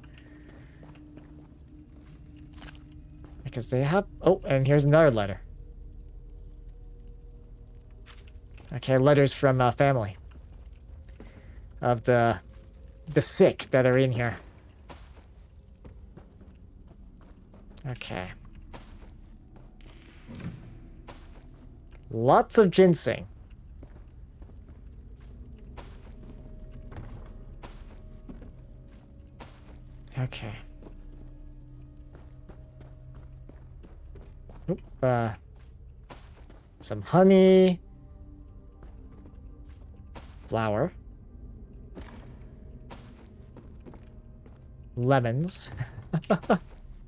Because they have... Oh, and here's another letter. Okay, letters from family. Of the sick that are in here. Okay. Lots of ginseng. Okay. Oop, some honey. Flour. Lemons.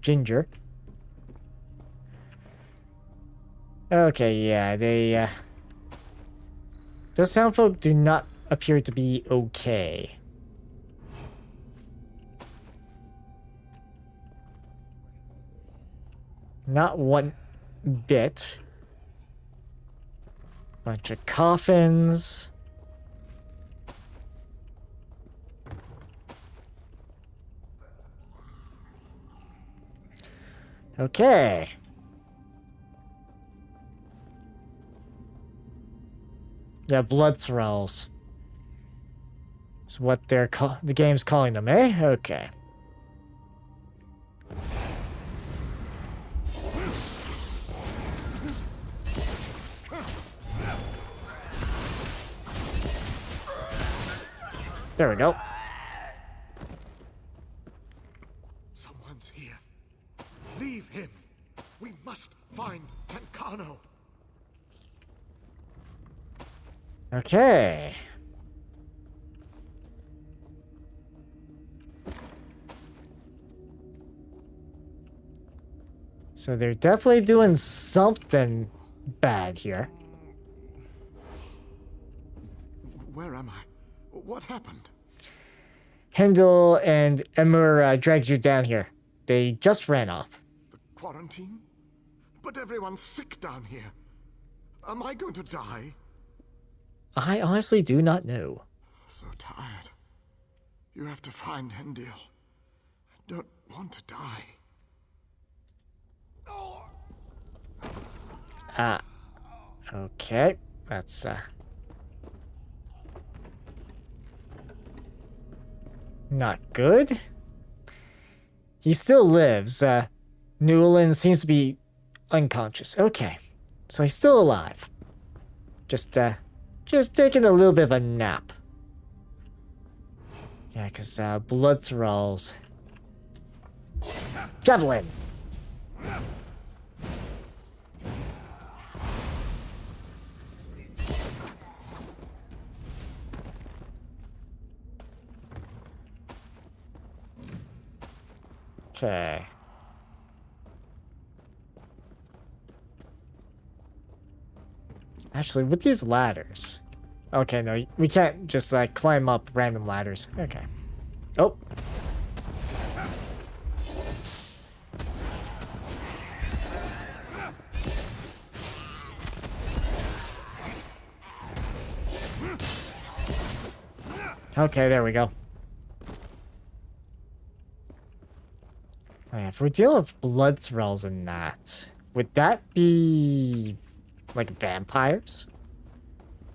Ginger. Okay, yeah, they, those townfolk do not appear to be okay. Not one bit. Bunch of coffins. Okay. Yeah, blood thralls. That's what they're the game's calling them, eh? Okay. There we go. Someone's here. Leave him. We must find Tencano. Okay. So they're definitely doing something bad here. Where am I? What happened? Hindle and Emur dragged you down here. They just ran off. The quarantine? But everyone's sick down here. Am I going to die? I honestly do not know. So tired. You have to find Hendil. I don't want to die. Okay. That's not good. He still lives. Newland seems to be unconscious. Okay. So he's still alive. Just taking a little bit of a nap. Yeah, because blood thralls. Javelin! Okay. Actually, with these ladders... Okay, no, we can't just, climb up random ladders. Okay. Oh. Okay, there we go. Oh, yeah, if we're dealing with blood thralls and that, would that be... like vampires?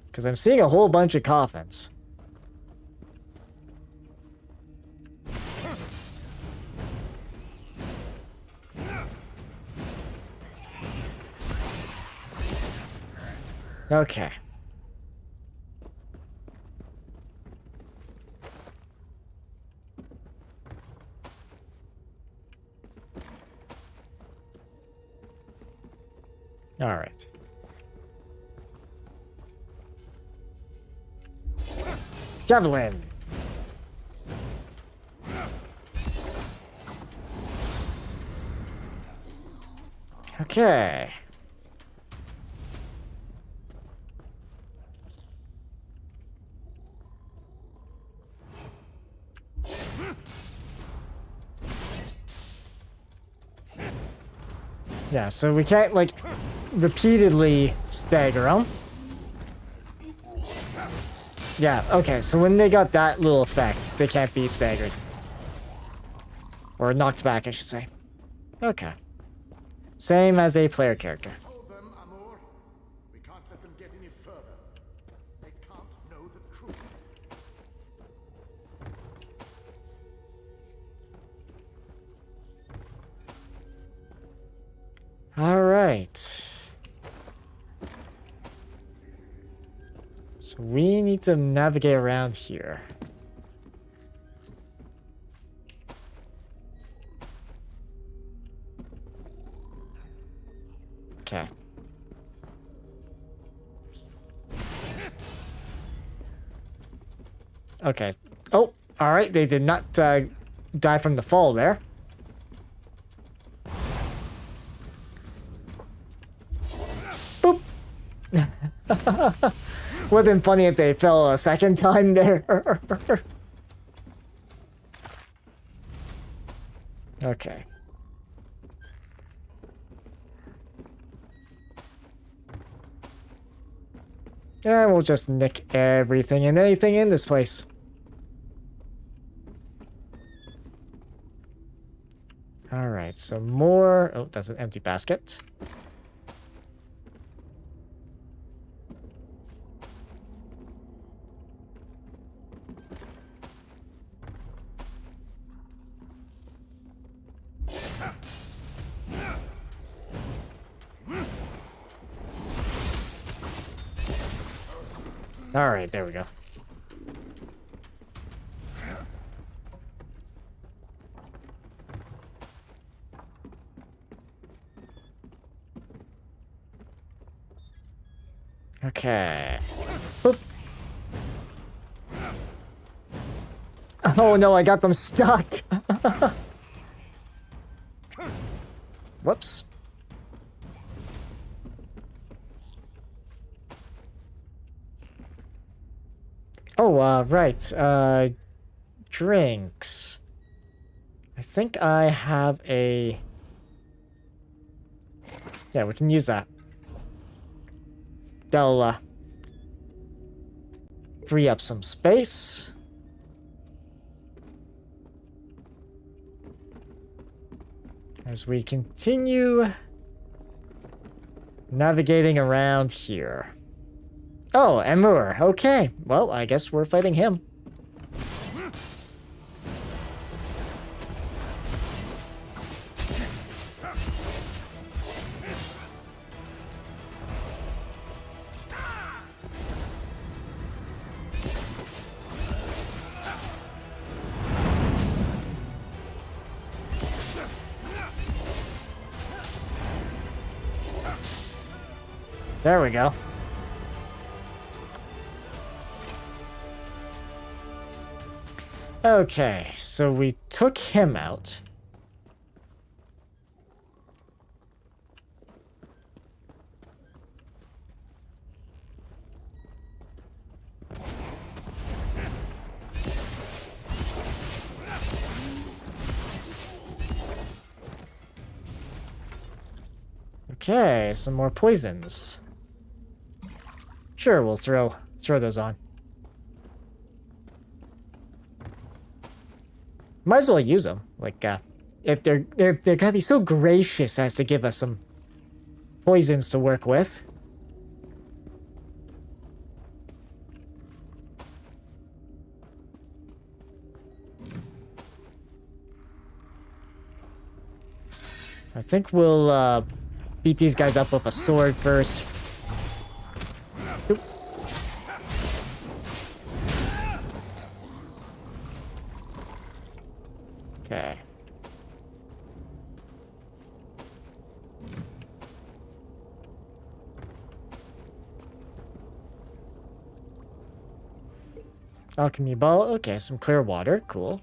Because I'm seeing a whole bunch of coffins. Okay. All right. Javelin. Okay. Yeah, so we can't, like, repeatedly stagger them. Yeah, okay, so when they got that little effect, they can't be staggered. Or knocked back, I should say. Okay. Same as a player character. Hold them, Amor. We can't let them get any further. They can't know the truth. All right. So we need to navigate around here. Okay. Okay. Oh, all right. They did not die from the fall there. Boop. Would have been funny if they fell a second time there. Okay. And we'll just nick everything and anything in this place. Alright, so more... Oh, that's an empty basket. Alright, there we go. Okay. Boop. Oh no, I got them stuck. Whoops. Oh, right. Drinks. I think I have a... Yeah, we can use that. That'll, free up some space. As we continue navigating around here. Oh, Amur. Okay. Well, I guess we're fighting him. There we go. Okay, so we took him out. Okay, some more poisons. Sure, we'll throw those on. Might as well use them. Like, if they're gonna be so gracious as to give us some poisons to work with. I think we'll beat these guys up with a sword first. Oop. Okay. Alchemy ball. Okay, some clear water. Cool.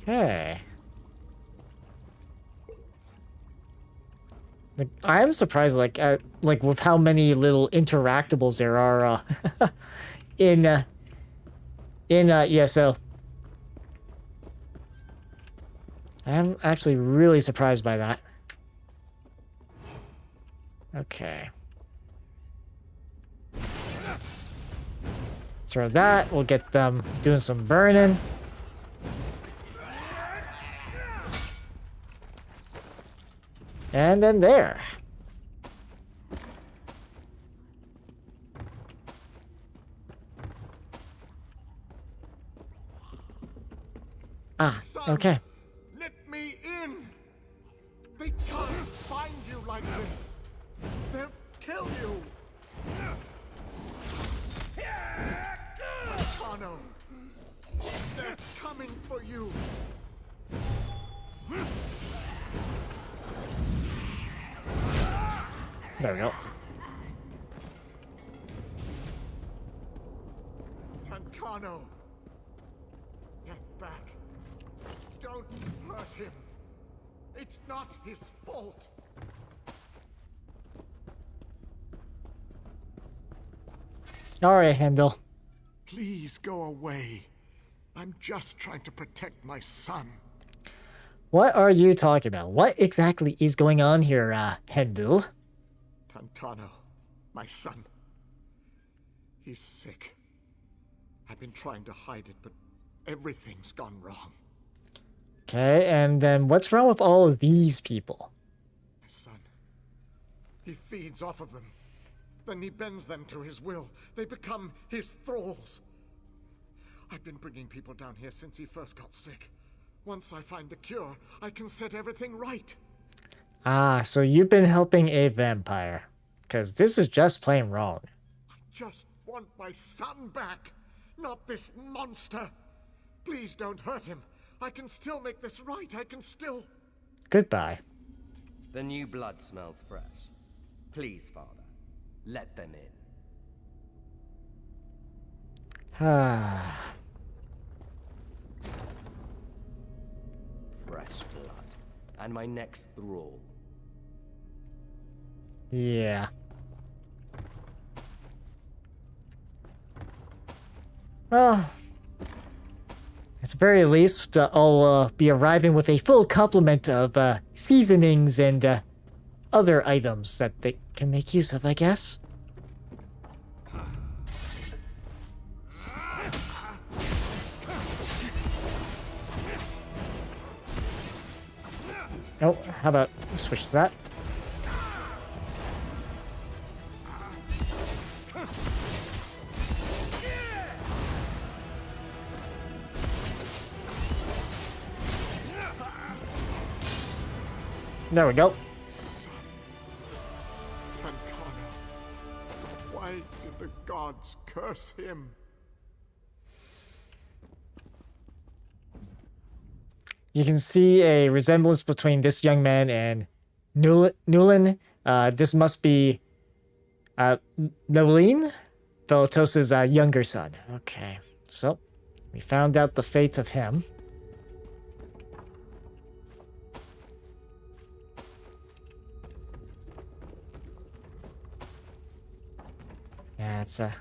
Okay. Like, I am surprised, like with how many little interactables there are in ESO. I am actually really surprised by that. Okay. Throw that. We'll get them doing some burning. And then there. Ah, okay. Let me in! They can't find you like this! They'll kill you! Sano! They're coming for you! There we go. Tancano! Get back! Don't hurt him! It's not his fault! Alright, Handel. Please go away. I'm just trying to protect my son. What are you talking about? What exactly is going on here, Handel? Tancano, my son. He's sick. I've been trying to hide it, but everything's gone wrong. Okay, and then what's wrong with all of these people? My son. He feeds off of them. Then he bends them to his will. They become his thralls. I've been bringing people down here since he first got sick. Once I find the cure, I can set everything right. Ah, so you've been helping a vampire. Because this is just plain wrong. I just want my son back, not this monster. Please don't hurt him. I can still make this right. I can still... Goodbye. The new blood smells fresh. Please, Father, let them in. Ah. Fresh blood. And my next thrall. Yeah. Well, at the very least, I'll be arriving with a full complement of seasonings and other items that they can make use of, I guess. Oh, how about switch that? There we go. Why did the gods curse him? You can see a resemblance between this young man and Newlin. This must be Nolene, Velatos's younger son. Okay, so we found out the fate of him. Yeah, it's a...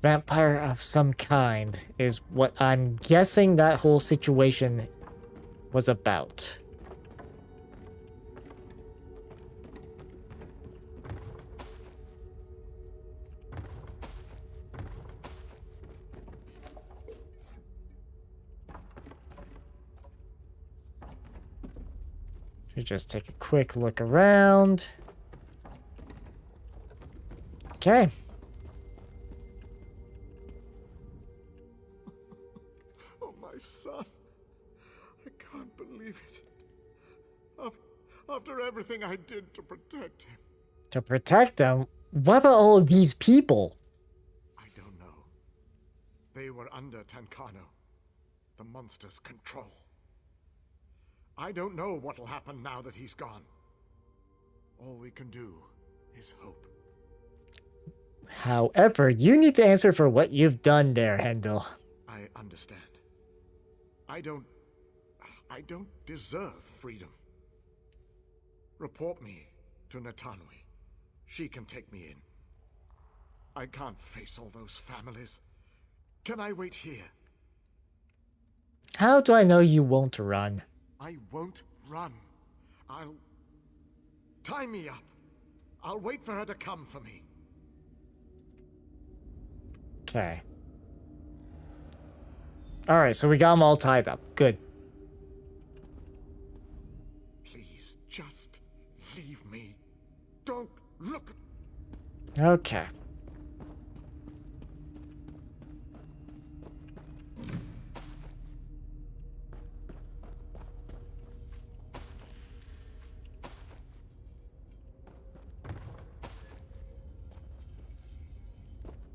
vampire of some kind is what I'm guessing that whole situation was about. Just take a quick look around. Okay. Oh, my son. I can't believe it. After everything I did to protect him. To protect him? What about all of these people? I don't know. They were under Tancano, the monster's control. I don't know what'll happen now that he's gone. All we can do is hope. However, you need to answer for what you've done there, Hendel. I understand. I don't deserve freedom. Report me to Natanwi. She can take me in. I can't face all those families. Can I wait here? How do I know you won't run? I won't run. I'll... tie me up. I'll wait for her to come for me. Okay. Alright, so we got them all tied up. Good. Please, just leave me. Don't look. Okay.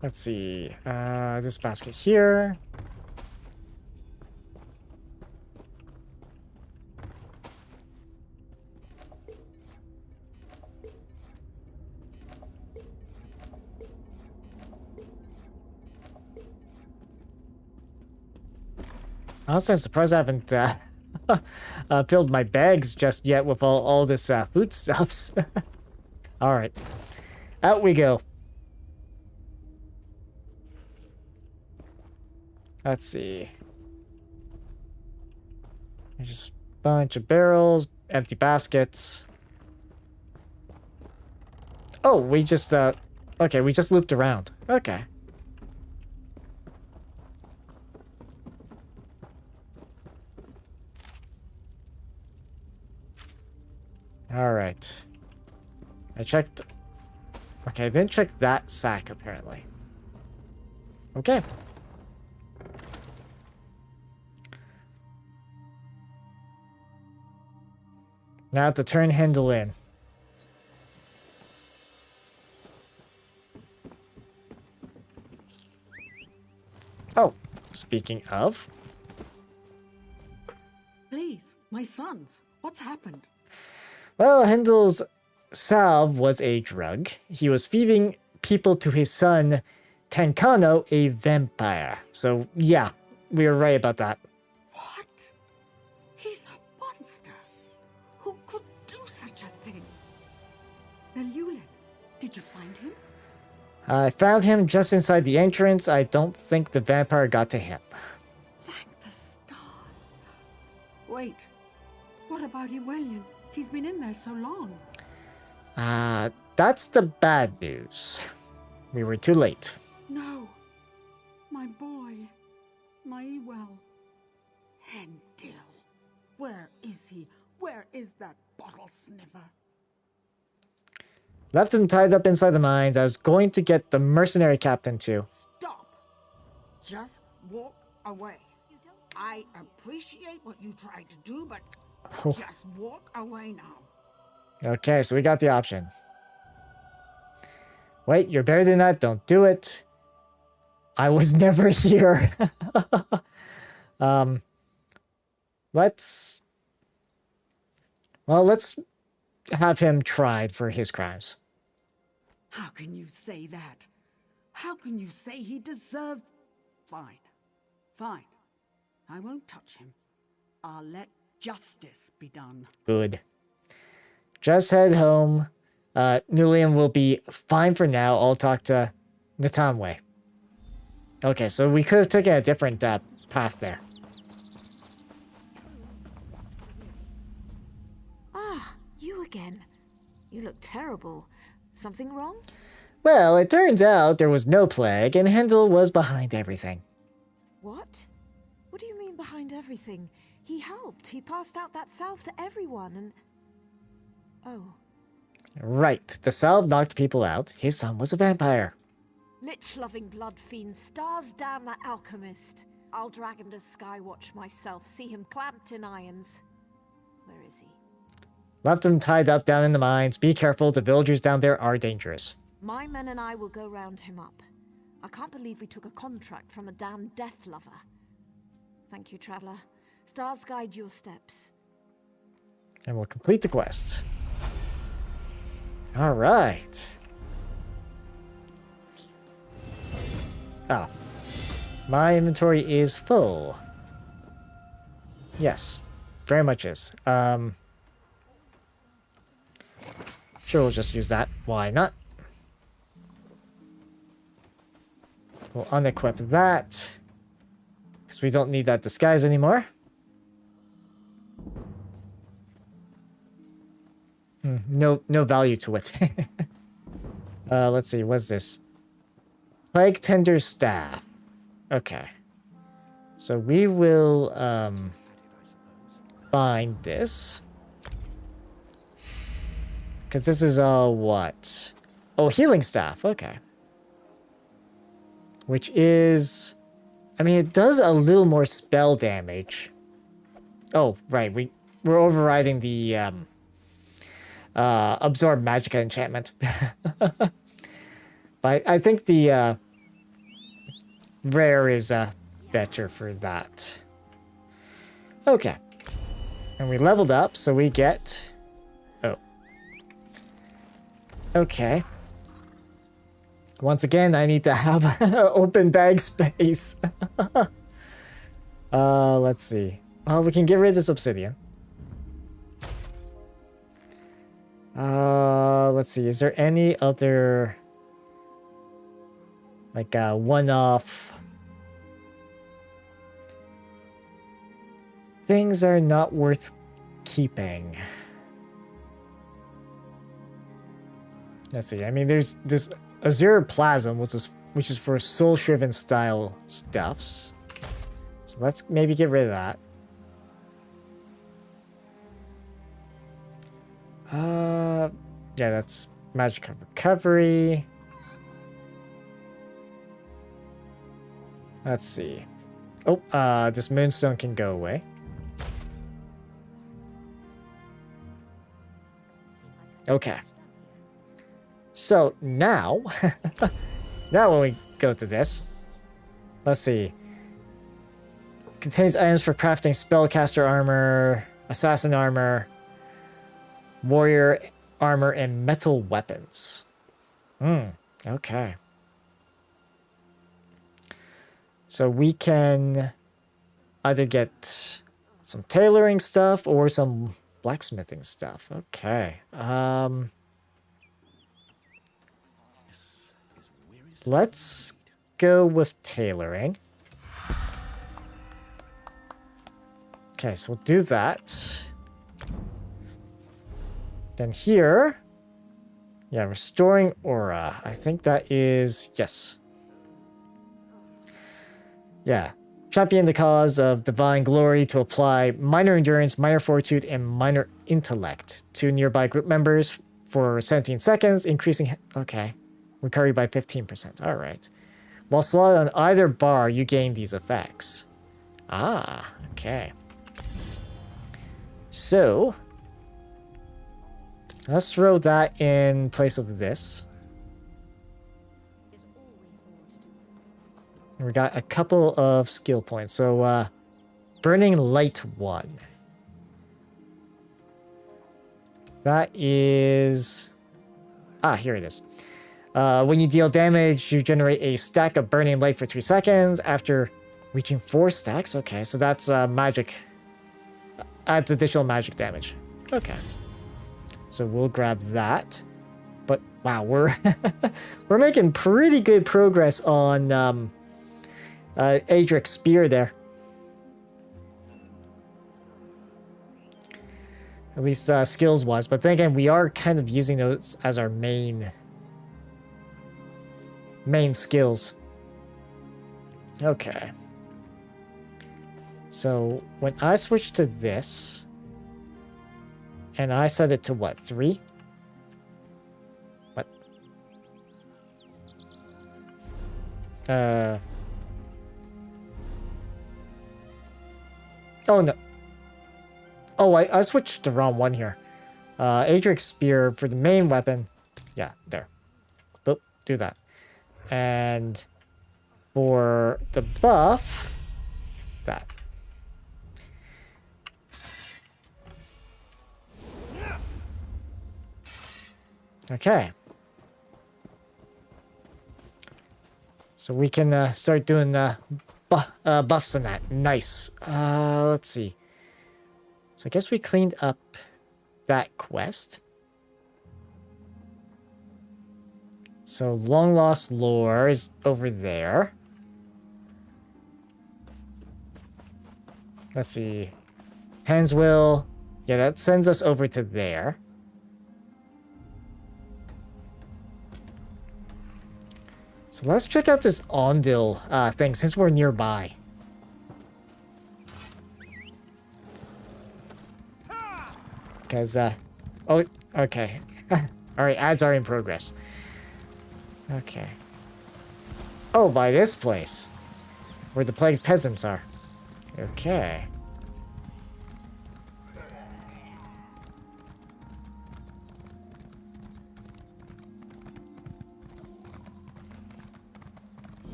Let's see. This basket here. Honestly, I'm surprised I haven't filled my bags just yet with all this foodstuffs. All right, out we go. Let's see. There's just a bunch of barrels, empty baskets. Oh, we just okay, we just looped around. Okay. All right. I checked. Okay, I didn't check that sack apparently. Okay. Now to turn Hendel in. Oh, speaking of. Please, my sons, what's happened? Well, Hendel's salve was a drug. He was feeding people to his son, Tancano, a vampire. So, yeah, we were right about that. What? He's a monster. Who could do such a thing? Nalulin, did you find him? I found him just inside the entrance. I don't think the vampire got to him. Thank the stars. Wait, what about Iwelian? He's been in there so long. That's the bad news. We were too late. No. My boy. mighty well. Hendil, where is he? Where is that bottle sniffer? Left him tied up inside the mines. I was going to get the mercenary captain too. Stop! Just walk away. I appreciate what you tried to do, but just walk away now. Okay, so we got the option. Wait, you're better than that. Don't do it. I was never here. Let's have him tried for his crimes. How can you say that? How can you say he deserves... Fine. Fine. I won't touch him. I'll let justice be done. Good. Just head home. Nulian will be fine for now. I'll talk to Natanwe. Okay, so we could have taken a different path there. Ah, you again. You look terrible. Something wrong? Well, it turns out there was no plague, and Hendel was behind everything. What? What do you mean behind everything? He helped. He passed out that salve to everyone and... Oh. Right. The salve knocked people out. His son was a vampire. Lich-loving blood fiend. Stars damn that alchemist. I'll drag him to Skywatch myself. See him clamped in irons. Where is he? Left him tied up down in the mines. Be careful. The villagers down there are dangerous. My men and I will go round him up. I can't believe we took a contract from a damn death lover. Thank you, traveler. Stars guide your steps. And we'll complete the quest. All right. Ah. My inventory is full. Yes. Very much is. Sure, we'll just use that. Why not? We'll unequip that. Because we don't need that disguise anymore. No value to it. Let's see, what's this? Plague Tender Staff. Okay. So we will bind this. Because this is what? Oh, Healing Staff, okay. Which is... I mean, it does a little more spell damage. Oh, right, we're overriding the Absorb Magicka enchantment. But I think the rare is better for that. Okay. And we leveled up, so we get... Oh. Okay. Once again, I need to have open bag space. Let's see. Well, we can get rid of this obsidian. Let's see. Is there any other... like a one-off... things are not worth keeping. Let's see. I mean, there's this Azure Plasm, which is for soul-shriven style stuffs. So let's maybe get rid of that. Yeah, that's magic of recovery. Let's see. Oh, this moonstone can go away. Okay. So now, now when we go to this, let's see. Contains items for crafting spellcaster armor, assassin armor, warrior armor, and metal weapons. Okay. So we can either get some tailoring stuff or some blacksmithing stuff. Okay. Let's go with tailoring. Okay, so we'll do that. Then here, yeah, restoring aura. I think that is, yes. Yeah, champion the cause of divine glory to apply minor endurance, minor fortitude, and minor intellect to nearby group members for 17 seconds, increasing... Okay. Recovery by 15%. Alright. While slotted on either bar, you gain these effects. Ah, okay. So, let's throw that in place of this. We got a couple of skill points. So, Burning Light 1. That is... Ah, here it is. When you deal damage, you generate a stack of Burning Light for 3 seconds. After reaching 4 stacks, okay, so that's magic. Adds additional magic damage. Okay. So we'll grab that. But, wow, we're making pretty good progress on... Adric's spear there. At least skills-wise. But then again, we are kind of using those as our main skills. Okay. So, when I switch to this, and I set it to what, 3? What? Oh, no. Oh, I switched to wrong one here. Adric's spear for the main weapon. Yeah, there. Boop, do that. And for the buff, that. Okay. So we can start doing buffs on that. Nice. Let's see. So I guess we cleaned up that quest. So Long Lost Lore is over there. Let's see. Tenswill. Yeah, that sends us over to there. So let's check out this Ondil thing since we're nearby. Because, oh, okay. Alright, ads are in progress. Okay. Oh, by this place. Where the plagued peasants are. Okay.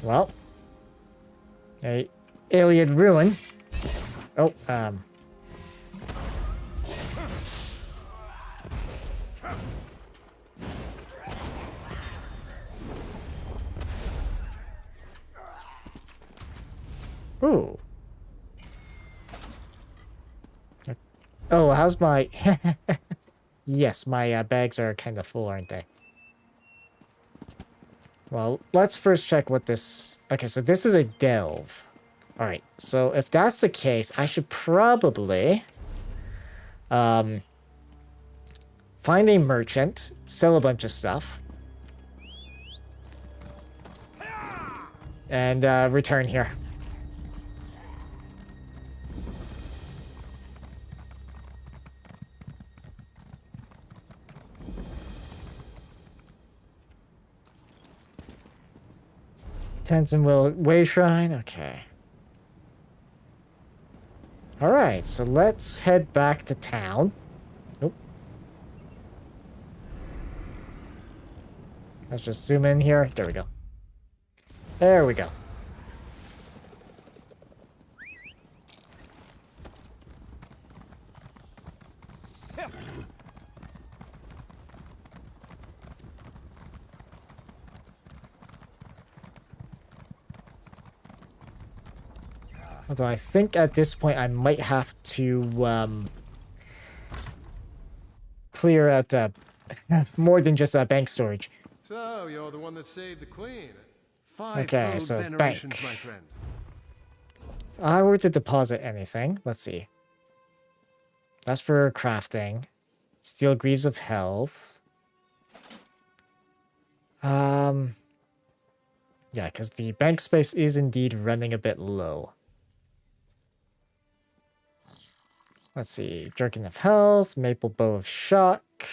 Well. A Iliad ruin. Oh, Ooh. Oh, how's my... Yes, my bags are kind of full, aren't they? Well, let's first check what this... Okay, so this is a delve. Alright, so if that's the case, I should probably... find a merchant, sell a bunch of stuff. And return here. Tenswill Way Shrine, okay. Alright, so let's head back to town. Nope. Let's just zoom in here. There we go. There we go. Although I think at this point I might have to clear out more than just bank storage. So, you're the one that saved the queen. Okay, so bank. My friend. If I were to deposit anything, let's see. That's for crafting. Steel Greaves of Health. Yeah, because the bank space is indeed running a bit low. Let's see. Jerkin of Health, Maple Bow of Shock.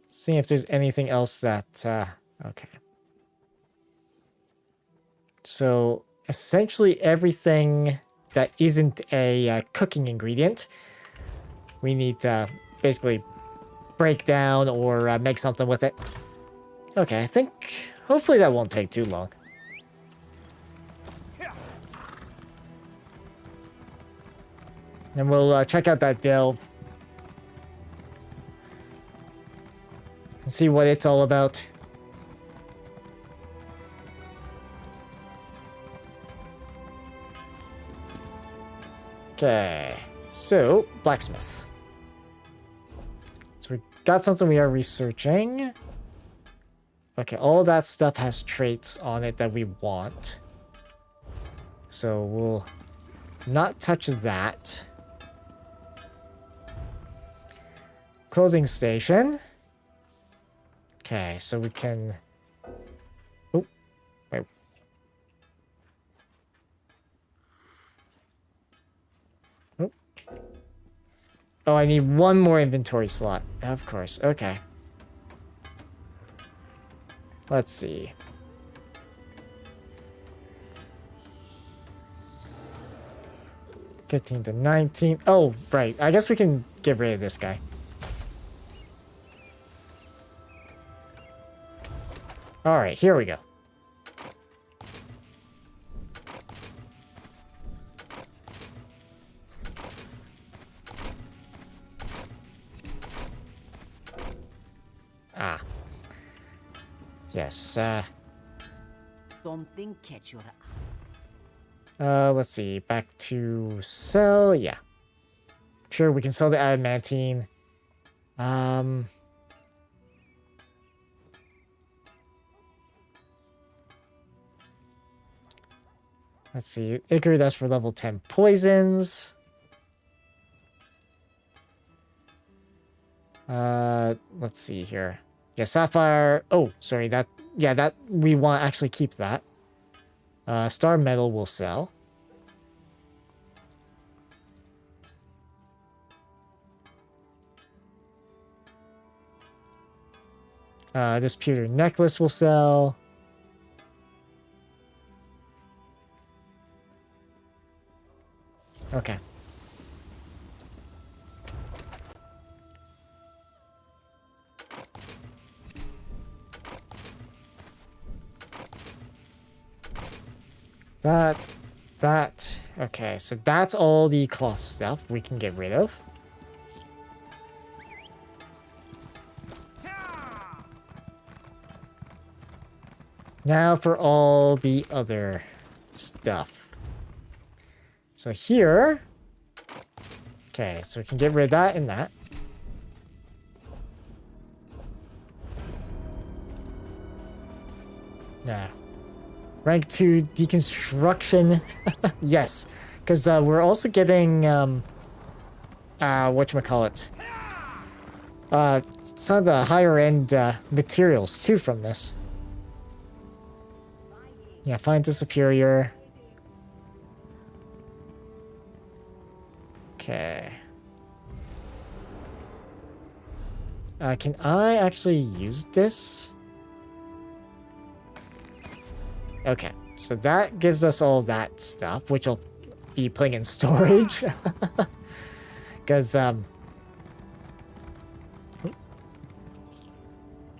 Seeing if there's anything else that... okay. So, essentially everything that isn't a cooking ingredient, we need to basically break down or make something with it. Okay, I think... hopefully that won't take too long. And we'll check out that delve. And see what it's all about. Okay, so, blacksmith. So we got something we are researching. Okay, all that stuff has traits on it that we want. So we'll not touch that. Closing station. Okay, so we can... oh, wait. Oh. Oh, I need one more inventory slot. Of course, okay. Let's see. $15 to $19. Oh, right. I guess we can get rid of this guy. Alright, here we go. Ah. Yes, Something catch your let's see. Back to sell. Yeah. Sure, we can sell the adamantine. Let's see. Icar, that's for level 10 poisons. Let's see here. Yeah, sapphire. Oh, sorry. That, yeah, that we want to actually keep that. Star metal will sell. This pewter necklace will sell. Okay. That. Okay, so that's all the cloth stuff we can get rid of. Now for all the other stuff. So here... okay, so we can get rid of that and that. Yeah. Rank 2 deconstruction. Yes, because we're also getting whatchamacallit. Some of the higher end materials too from this. Yeah, find the superior. Okay. Can I actually use this? Okay, so that gives us all that stuff, which will be putting in storage. Because,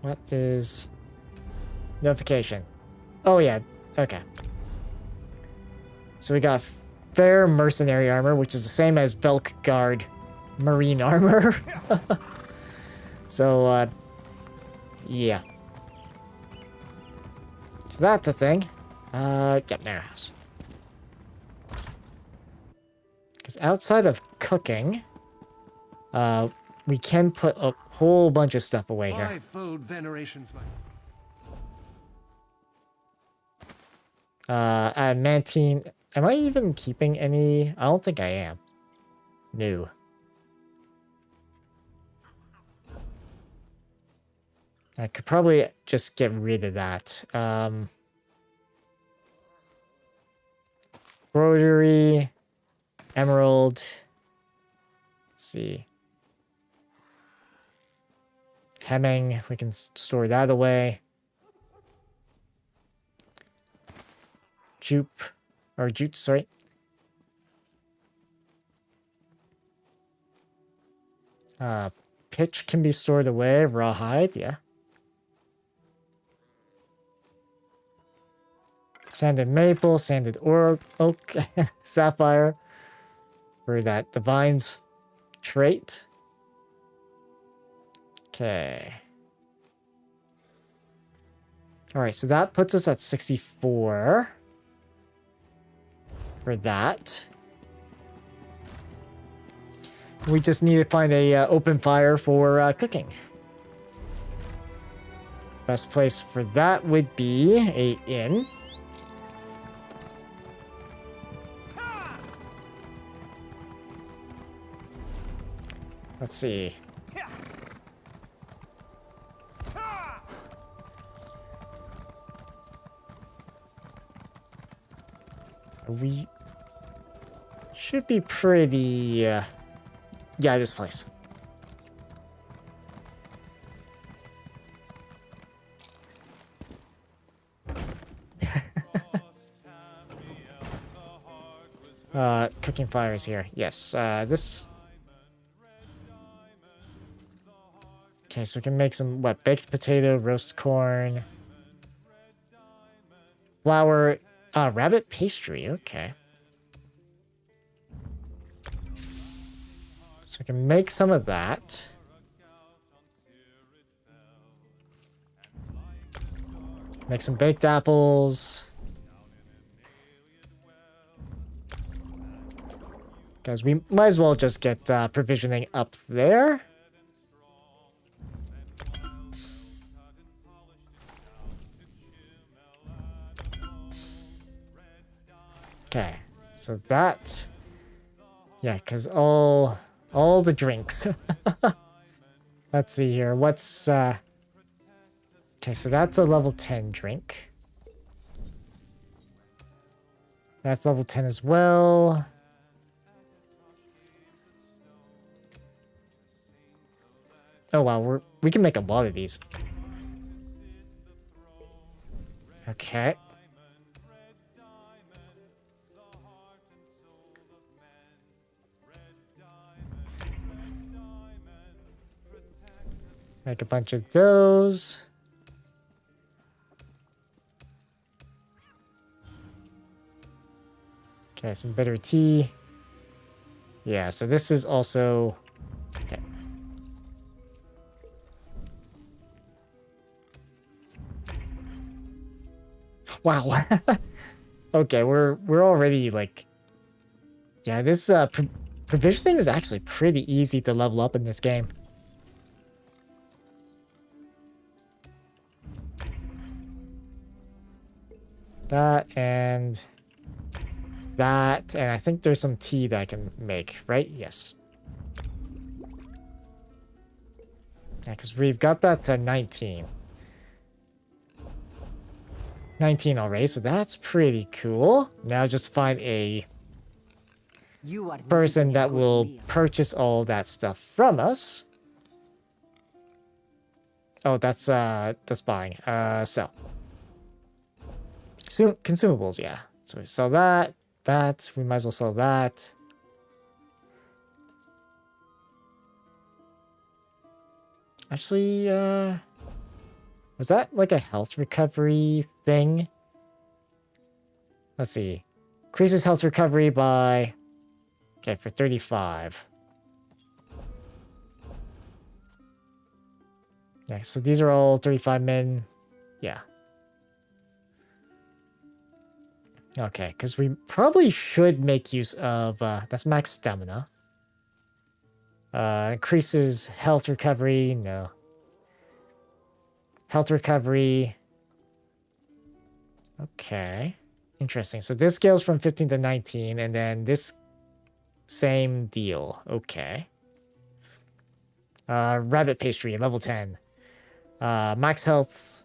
what is... notification? Oh, yeah, okay. So we got fair mercenary armor, which is the same as Velk Guard marine armor. So, yeah. So that's a thing. Yep, Manor House. Because outside of cooking, we can put a whole bunch of stuff away here. Five-fold venerations, Adamantine. Am I even keeping any? I don't think I am. No. I could probably just get rid of that. Embroidery, emerald. Let's see. Hemming, we can store that away. Jute, sorry. Pitch can be stored away. Rawhide, yeah. Sanded maple, sanded oak, sapphire for that divine's trait. Okay. All right, so that puts us at 64 for that. We just need to find a open fire for cooking. Best place for that would be a inn. Let's see. We should be pretty... yeah, this place. Cooking fires here. Yes, this... Okay, so we can make some, what, baked potato, roast corn, flour, rabbit pastry, okay. So we can make some of that. Make some baked apples. Guys, we might as well just get provisioning up there. Okay, so that... yeah, because all the drinks. Let's see here, what's... okay, so that's a level 10 drink. That's level 10 as well. Oh wow, we can make a lot of these. Okay. Make a bunch of those. Okay, some bitter tea. Yeah, so this is also... okay. Wow. Okay, we're already like... yeah, this provisioning is actually pretty easy to level up in this game. That and that, and I think there's some tea that I can make, right? Yes. Yeah, because we've got that to 19. 19 already, so that's pretty cool. Now just find a person that will purchase all that stuff from us. Oh, that's buying. Sell. Consumables, yeah. So we sell that, we might as well sell that. Actually, was that like a health recovery thing? Let's see. Increases health recovery by... okay, for 35. Yeah, so these are all 35 men. Yeah. Okay, because we probably should make use of... that's max stamina. Increases health recovery. No. Health recovery. Okay. Interesting. So this scales from 15 to 19, and then this same deal. Okay. Rabbit pastry, level 10. Max health.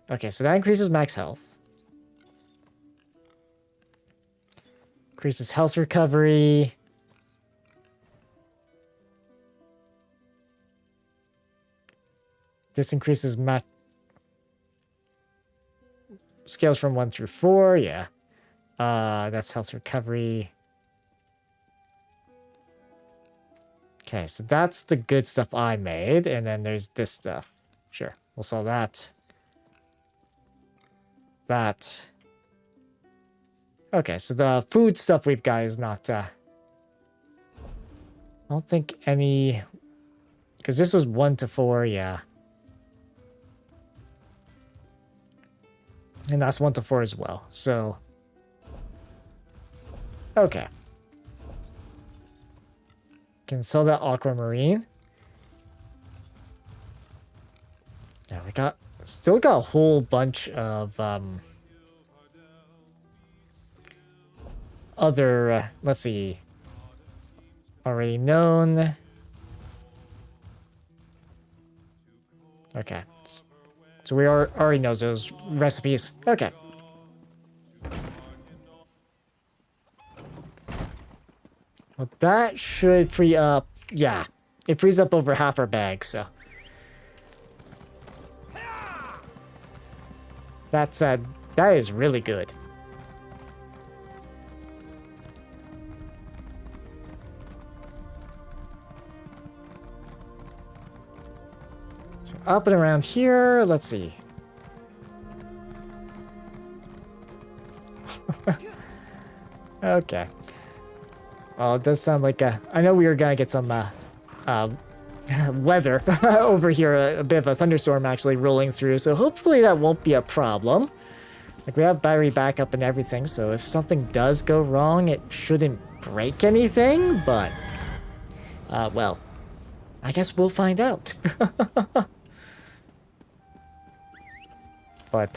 Okay, so that increases max health. Increases health recovery. This increases scales from 1 through 4, yeah. That's health recovery. Okay, so that's the good stuff I made, and then there's this stuff. Sure, we'll sell that. That. Okay, so the food stuff we've got is not, I don't think any... Because this was 1 to 4, yeah. And that's 1 to 4 as well, so... Okay. Can sell that aquamarine. Yeah, we still got a whole bunch of other let's see, already known. Okay, so we already knows those recipes. Okay. Well, that should free up... Yeah, it frees up over half our bag, so... That is really good. So up and around here, let's see. Okay. Well, it does sound like I know we were gonna get some weather over here, a bit of a thunderstorm actually rolling through, so hopefully that won't be a problem. Like, we have battery backup and everything, so if something does go wrong, it shouldn't break anything, but well, I guess we'll find out. But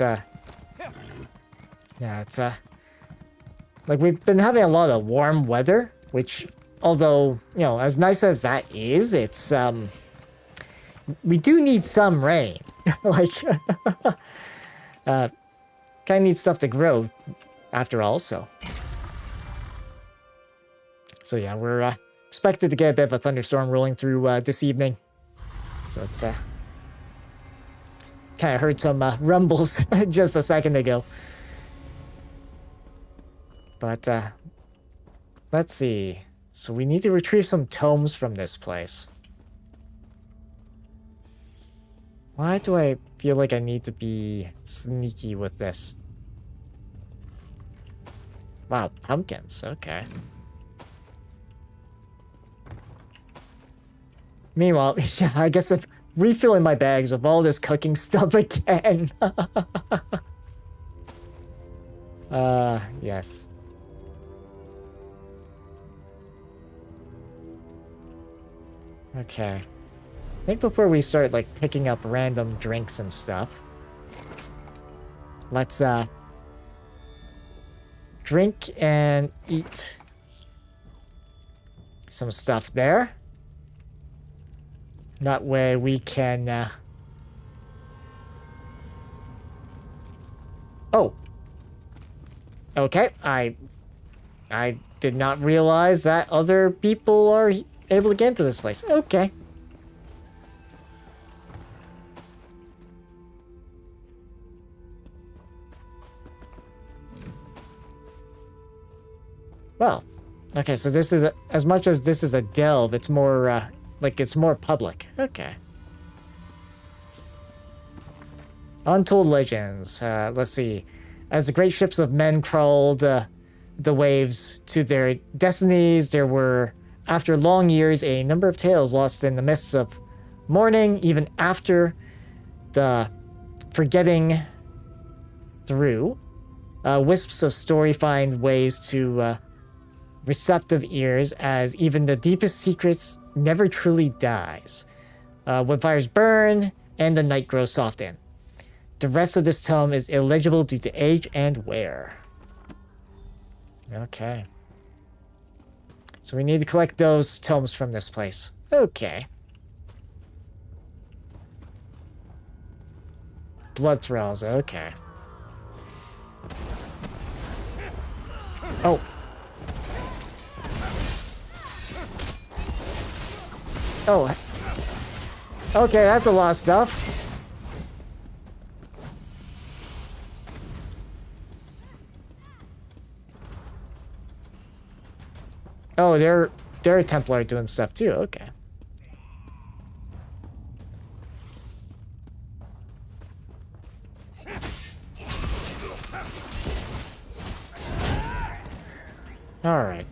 yeah, it's like, we've been having a lot of warm weather, which, although, you know, as nice as that is, it's, we do need some rain. Like, kind of need stuff to grow, after all, so. So yeah, we're expected to get a bit of a thunderstorm rolling through this evening. So it's, kind of heard some rumbles just a second ago. But, let's see. So we need to retrieve some tomes from this place. Why do I feel like I need to be sneaky with this? Wow, pumpkins, okay. Meanwhile, yeah, I guess I'm refilling my bags with all this cooking stuff again. Yes. Okay. I think before we start, like, picking up random drinks and stuff, let's, drink and eat some stuff there. That way we can, Oh! Okay, I did not realize that other people are able to get into this place. Okay. Well, okay, so this is, as much as this is a delve, it's more, like, it's more public. Okay. Untold legends. Let's see. As the great ships of men crawled the waves to their destinies, there were, after long years, a number of tales lost in the mists of mourning, even after the forgetting through. Wisps of story find ways to receptive ears, as even the deepest secrets never truly dies. When fires burn and the night grows soft in. The rest of this tome is illegible due to age and wear. Okay. So we need to collect those tomes from this place. Okay. blood thrills. Okay. Oh. Oh. Okay, that's a lot of stuff. Oh, they're a Templar doing stuff too. Okay. All right.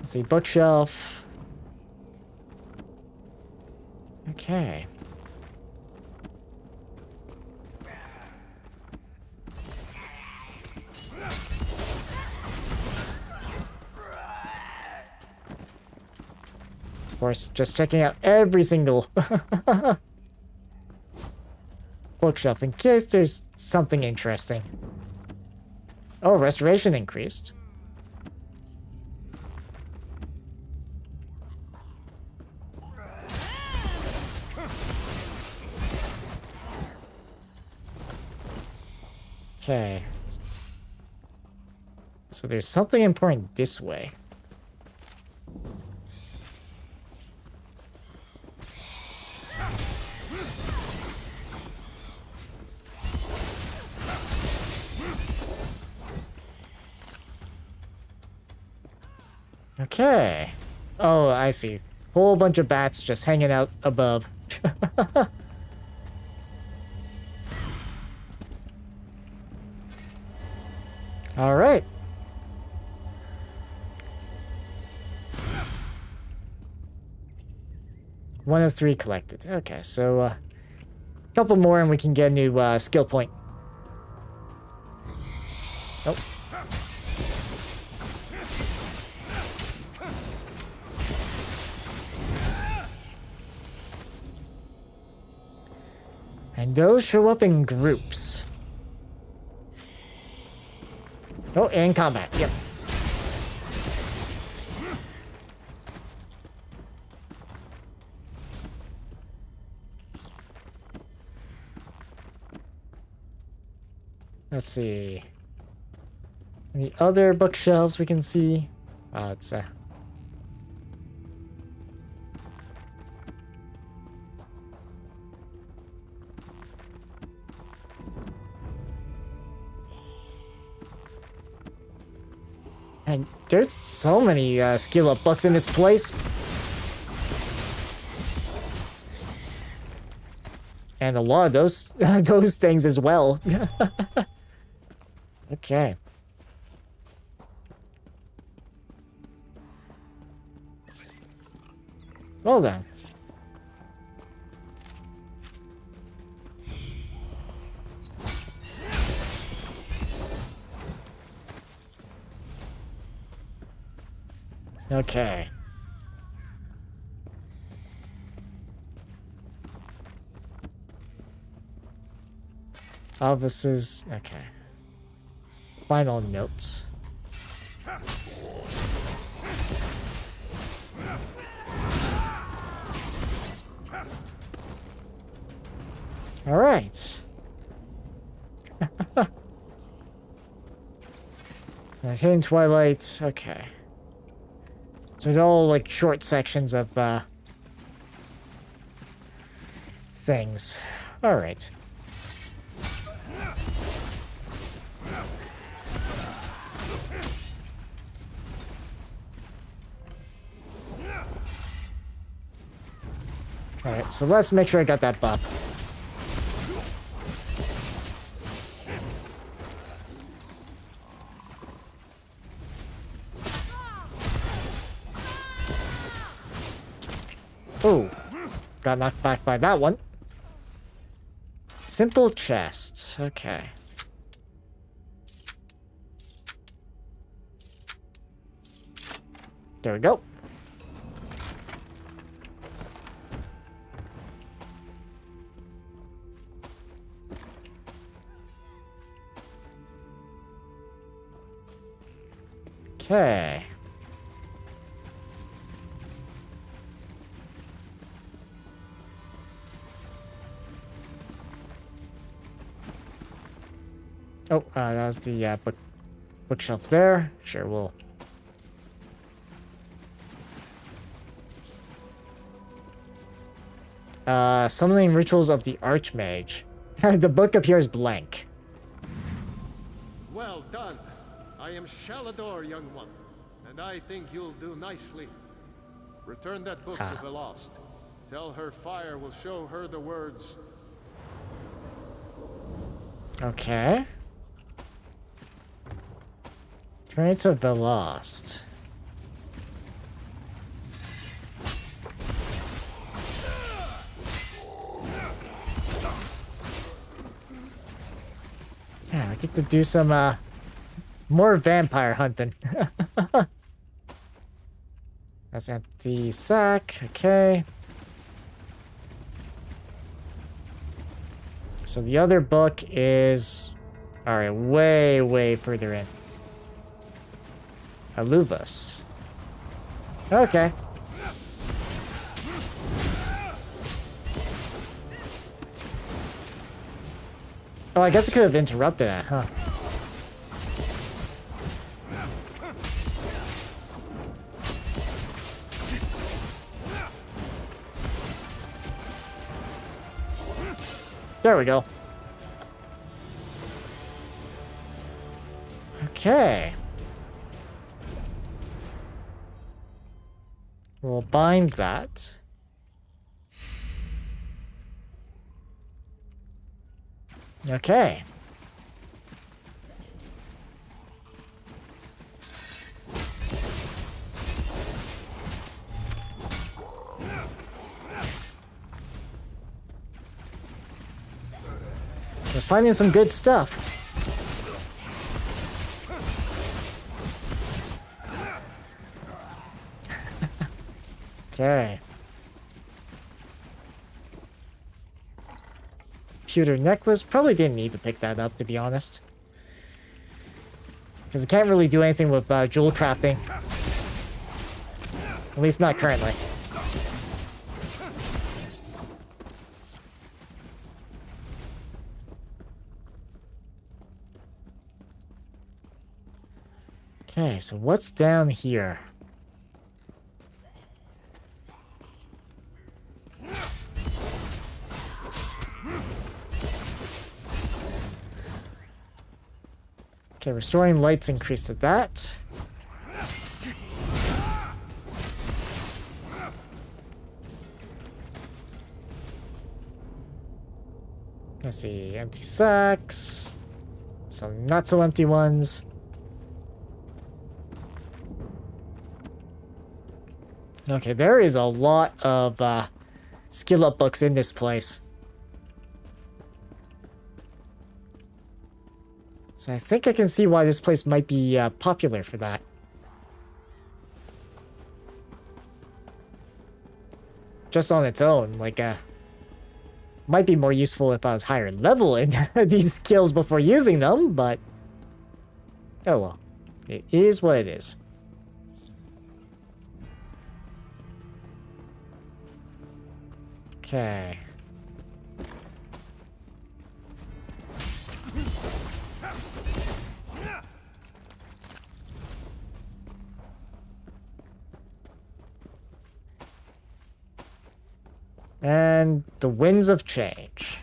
Let's see, bookshelf. Okay. Of course, just checking out every single bookshelf in case there's something interesting. Oh, restoration increased. Okay. So there's something important this way. Okay. Oh, I see. Whole bunch of bats just hanging out above. All right. One of 3 collected. Okay, so a couple more and we can get a new skill point. Nope. And those show up in groups. Oh, in combat. Yep. Let's see. Any other bookshelves we can see? It's and there's so many skill up books in this place. And a lot of those those things as well. Okay. Well then. Okay. Offices. Okay. Final notes. All right. Hidden Twilight. Okay. So it's all like short sections of things. All right. All right. So let's make sure I got that buff. Oh, got knocked back by that one. Simple chests. Okay. There we go. Okay. Oh, that was the bookshelf there. Sure, we'll... Summoning Rituals of the Archmage. The book appears blank. Well done. I am Shalador, young one, and I think you'll do nicely. Return that book to Velost. Tell her fire will show her the words. Okay. Turn it to Velost. Yeah, I get to do some more vampire hunting. That's empty sack. Okay. So the other book is... Alright, way further in. Alubus. Okay. Oh, I guess I could have interrupted that, huh? There we go. Okay. We'll bind that. Okay. We're finding some good stuff. Okay. Pewter necklace. Probably didn't need to pick that up, to be honest. Because I can't really do anything with jewel crafting. At least not currently. Okay, so what's down here? Okay, restoring light's increased to that. Let's see, empty sacks. Some not so empty ones. Okay, there is a lot of skill up books in this place. So I think I can see why this place might be popular for that. Just on its own, like, might be more useful if I was higher level in these skills before using them, but... Oh well. It is what it is. Okay. And the Winds of Change.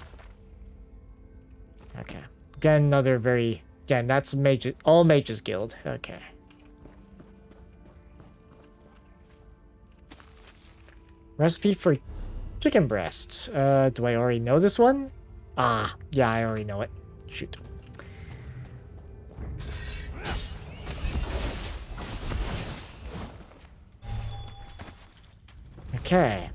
Okay. Again, another very... Again, that's mage, all Mages Guild. Okay. Recipe for chicken breast. Do I already know this one? Ah, yeah, I already know it. Shoot. Okay.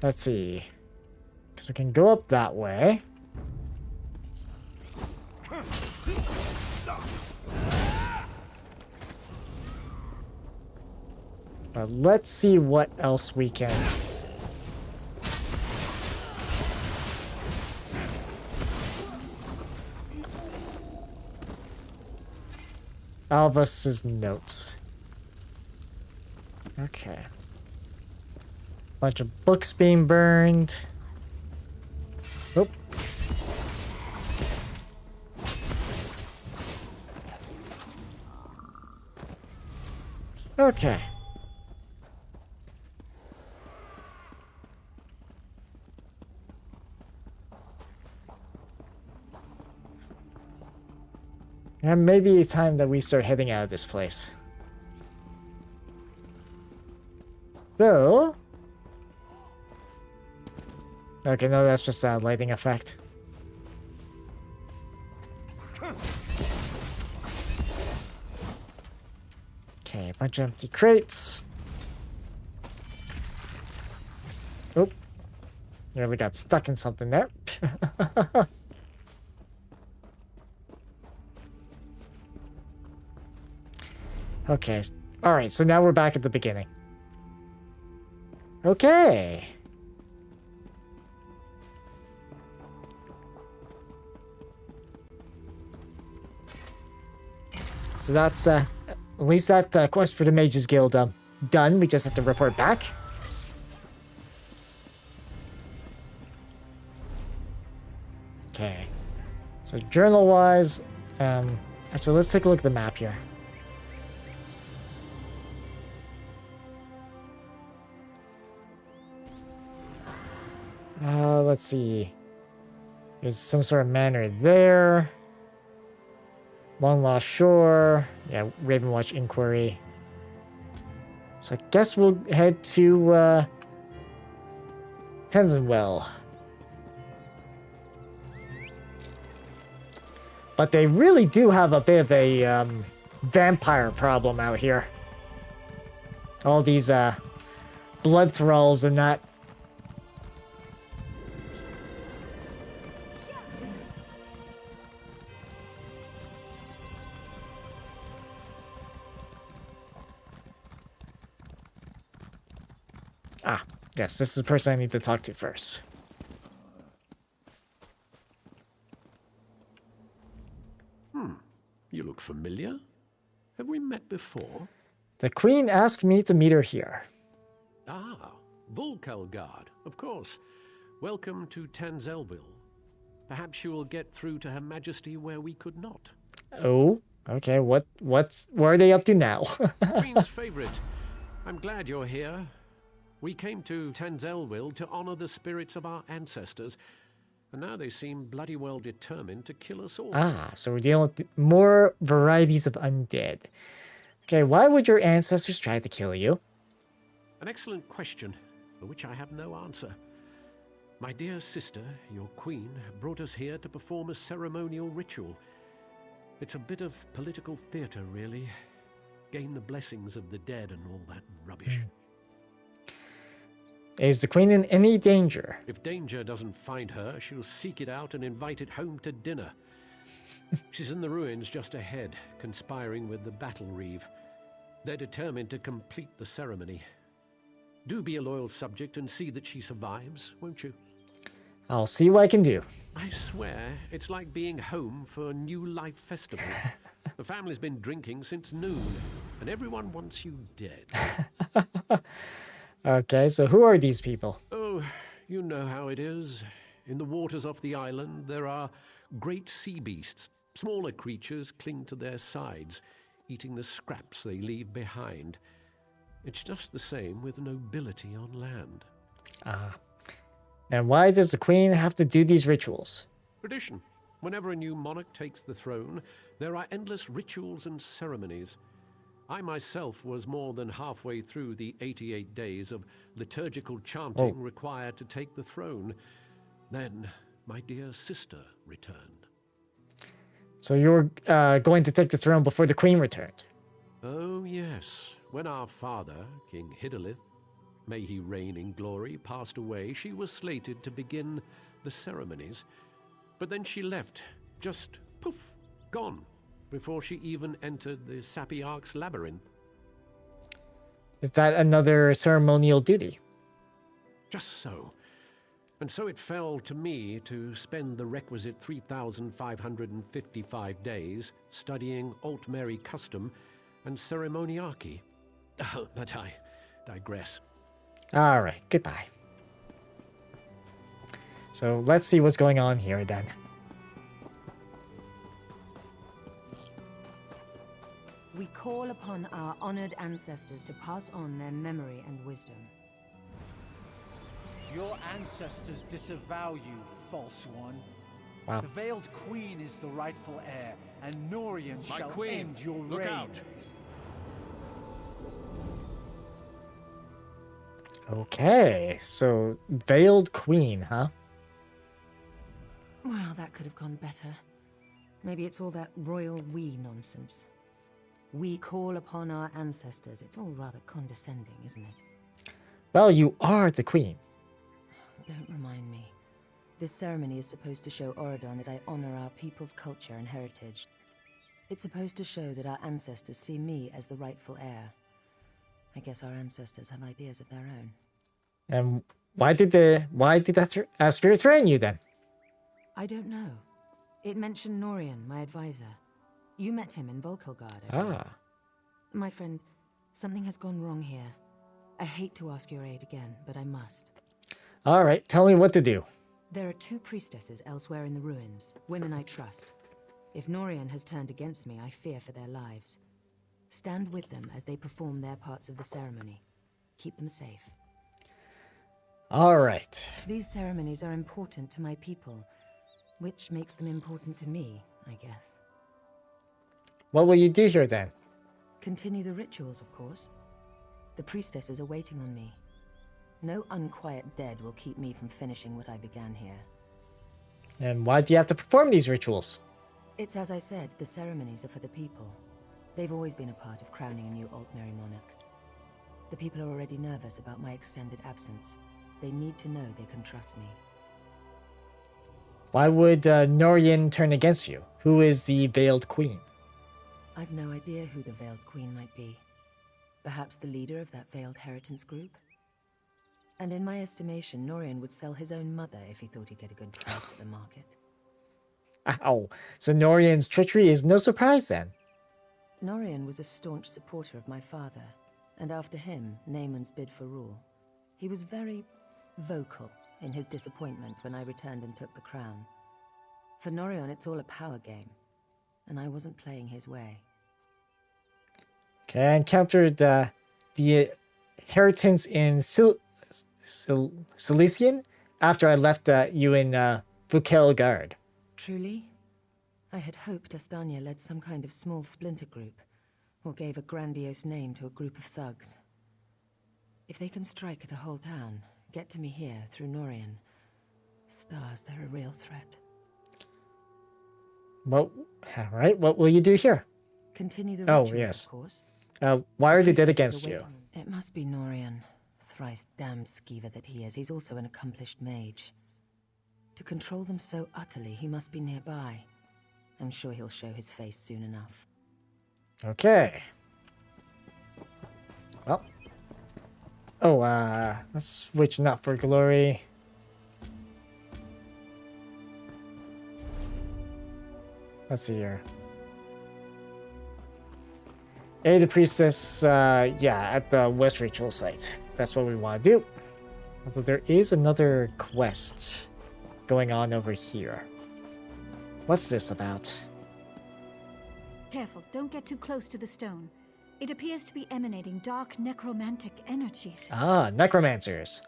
Let's see. Because we can go up that way. But let's see what else we can... Albus's notes. Okay. Bunch of books being burned. Oop. Okay. And maybe it's time that we start heading out of this place. Though... Okay, no, that's just a lighting effect. Okay, a bunch of empty crates. Oop. Nearly got stuck in something there. Okay, alright, so now we're back at the beginning. Okay. So that's, at least that quest for the Mages Guild done. We just have to report back. Okay. So journal-wise, actually, let's take a look at the map here. Let's see. There's some sort of manor there. Long Lost Shore. Yeah, Ravenwatch Inquiry. So I guess we'll head to, Tensenwell. But they really do have a bit of a, vampire problem out here. All these, blood thralls and that. Ah, yes, this is the person I need to talk to first. You look familiar. Have we met before? The Queen asked me to meet her here. Ah, Volkelgard, of course. Welcome to Tanzelville. Perhaps you will get through to Her Majesty where we could not. Oh, okay. What are they up to now? Queen's favorite. I'm glad you're here. We came to Tanzelville to honor the spirits of our ancestors, and now they seem bloody well determined to kill us all. Ah, so we're dealing with more varieties of undead. Okay, why would your ancestors try to kill you? An excellent question, for which I have no answer. My dear sister, your queen, brought us here to perform a ceremonial ritual. It's a bit of political theater, really. Gain the blessings of the dead and all that rubbish. Is the Queen in any danger? If danger doesn't find her, she'll seek it out and invite it home to dinner. She's in the ruins just ahead, conspiring with the Battle Reeve. They're determined to complete the ceremony. Do be a loyal subject and see that she survives, won't you? I'll see what I can do. I swear, it's like being home for a New Life festival. The family's been drinking since noon, and everyone wants you dead. Okay, so who are these people? Oh, you know how it is. In the waters off the island, there are great sea beasts. Smaller creatures cling to their sides, eating the scraps they leave behind. It's just the same with nobility on land. Ah. And why does the Queen have to do these rituals? Tradition. Whenever a new monarch takes the throne, there are endless rituals and ceremonies. I myself was more than halfway through the 88 days of liturgical chanting required to take the throne. Then my dear sister returned. So you're going to take the throne before the Queen returned? Oh, yes. When our father, King Hidalith, may he reign in glory, passed away, she was slated to begin the ceremonies. But then she left, just poof, gone, before she even entered the Sapiarch's labyrinth. Is that another ceremonial duty? Just so. And so it fell to me to spend the requisite 3,555 days studying Altmeri custom and ceremoniarchy. But I digress. Alright, goodbye. So let's see what's going on here then. We call upon our honored ancestors to pass on their memory and wisdom. Your ancestors disavow you, false one. Wow. The Veiled Queen is the rightful heir, and Norian My shall queen, end your look reign. out. Okay, so Veiled Queen, huh? Well, that could have gone better. Maybe it's all that royal we nonsense. We call upon our ancestors. It's all rather condescending, isn't it? Well, you are the queen. Don't remind me. This ceremony is supposed to show Oradon that I honor our people's culture and heritage. It's supposed to show that our ancestors see me as the rightful heir. I guess our ancestors have ideas of their own. And why did that spirit threaten you then? I don't know. It mentioned Norian, my advisor. You met him in Volkelgard. Ah. My friend, something has gone wrong here. I hate to ask your aid again, but I must. Alright, tell me what to do. There are 2 priestesses elsewhere in the ruins, women I trust. If Norian has turned against me, I fear for their lives. Stand with them as they perform their parts of the ceremony. Keep them safe. Alright. These ceremonies are important to my people, which makes them important to me, I guess. What will you do here then? Continue the rituals, of course. The priestesses are waiting on me. No unquiet dead will keep me from finishing what I began here. And why do you have to perform these rituals? It's as I said, the ceremonies are for the people. They've always been a part of crowning a new Altmeri monarch. The people are already nervous about my extended absence. They need to know they can trust me. Why would Norian turn against you? Who is the Veiled Queen? I've no idea who the Veiled Queen might be. Perhaps the leader of that Veiled Heritance group? And in my estimation, Norian would sell his own mother if he thought he'd get a good price at the market. Ow. So Norian's treachery is no surprise then. Norian was a staunch supporter of my father, and after him, Naaman's bid for rule. He was very vocal in his disappointment when I returned and took the crown. For Norian, it's all a power game, and I wasn't playing his way. Okay, I encountered the inheritance in Silesian after I left you in Vukelgard. Truly? I had hoped Astania led some kind of small splinter group, or gave a grandiose name to a group of thugs. If they can strike at a whole town, get to me here through Norian, stars, they're a real threat. Well, alright, what will you do here? Continue the rituals, of course. Why are they dead against you? It must be Norian. Thrice damned skeever that he is. He's also an accomplished mage. To control them so utterly, he must be nearby. I'm sure he'll show his face soon enough. Okay. Well. Oh, let's switch not for glory. Let's see here. Aid the priestess, yeah, at the West Ritual site. That's what we want to do. Although there is another quest going on over here. What's this about? Careful, don't get too close to the stone. It appears to be emanating dark necromantic energies. Ah, necromancers.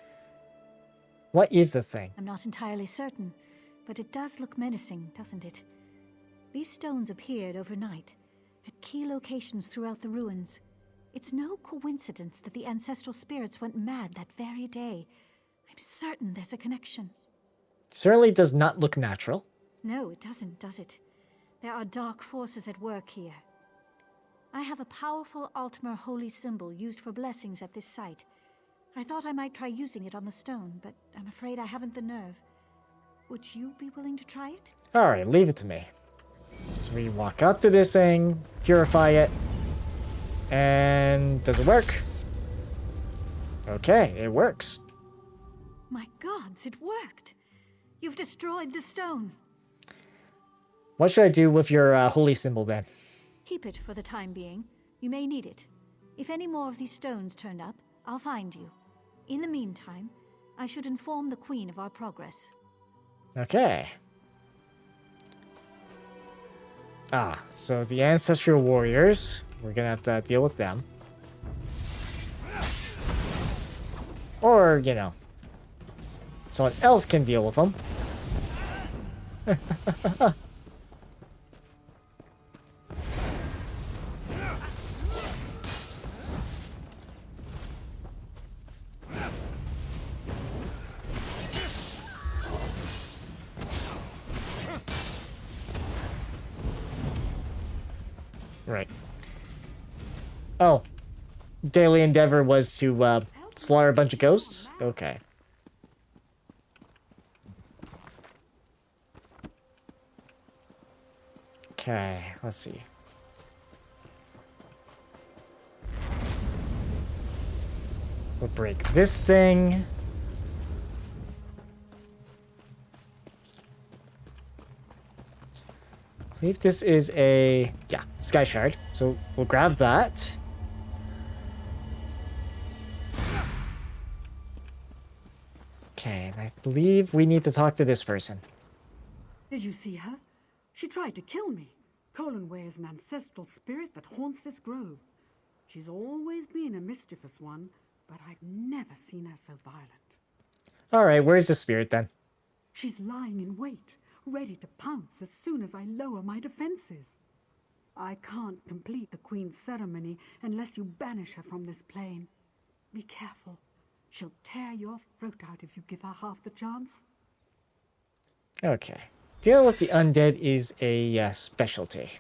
What is the thing? I'm not entirely certain, but it does look menacing, doesn't it? These stones appeared overnight, at key locations throughout the ruins. It's no coincidence that the ancestral spirits went mad that very day. I'm certain there's a connection. Certainly does not look natural. No, it doesn't, does it? There are dark forces at work here. I have a powerful Altmer holy symbol used for blessings at this site. I thought I might try using it on the stone, but I'm afraid I haven't the nerve. Would you be willing to try it? Alright, leave it to me. So we walk up to this thing, purify it, and does it work? Okay, it works. My gods, it worked! You've destroyed the stone. What should I do with your holy symbol then? Keep it for the time being. You may need it. If any more of these stones turn up, I'll find you. In the meantime, I should inform the Queen of our progress. Okay. So the ancestral warriors, we're gonna have to deal with them. Or, you know, someone else can deal with them. Right. Oh. Daily endeavor was to slaughter a bunch of ghosts? Okay. Okay, let's see. We'll break this thing. I believe this is a, yeah, Sky Shard. So we'll grab that. Okay, and I believe we need to talk to this person. Did you see her? She tried to kill me. Colinway is an ancestral spirit that haunts this grove. She's always been a mischievous one, but I've never seen her so violent. Alright, where's the spirit then? She's lying in wait, ready to pounce as soon as I lower my defenses. I can't complete the Queen's ceremony unless you banish her from this plane. Be careful. She'll tear your throat out if you give her half the chance. Okay. Dealing with the undead is a specialty.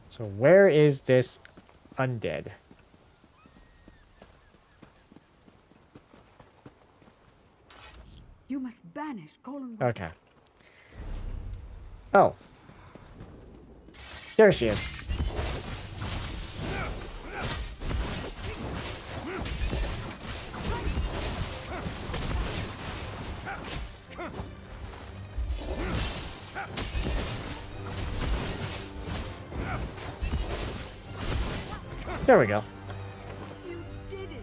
So where is this undead? You must banish Colin. Okay. Oh. There she is. There we go. You did it!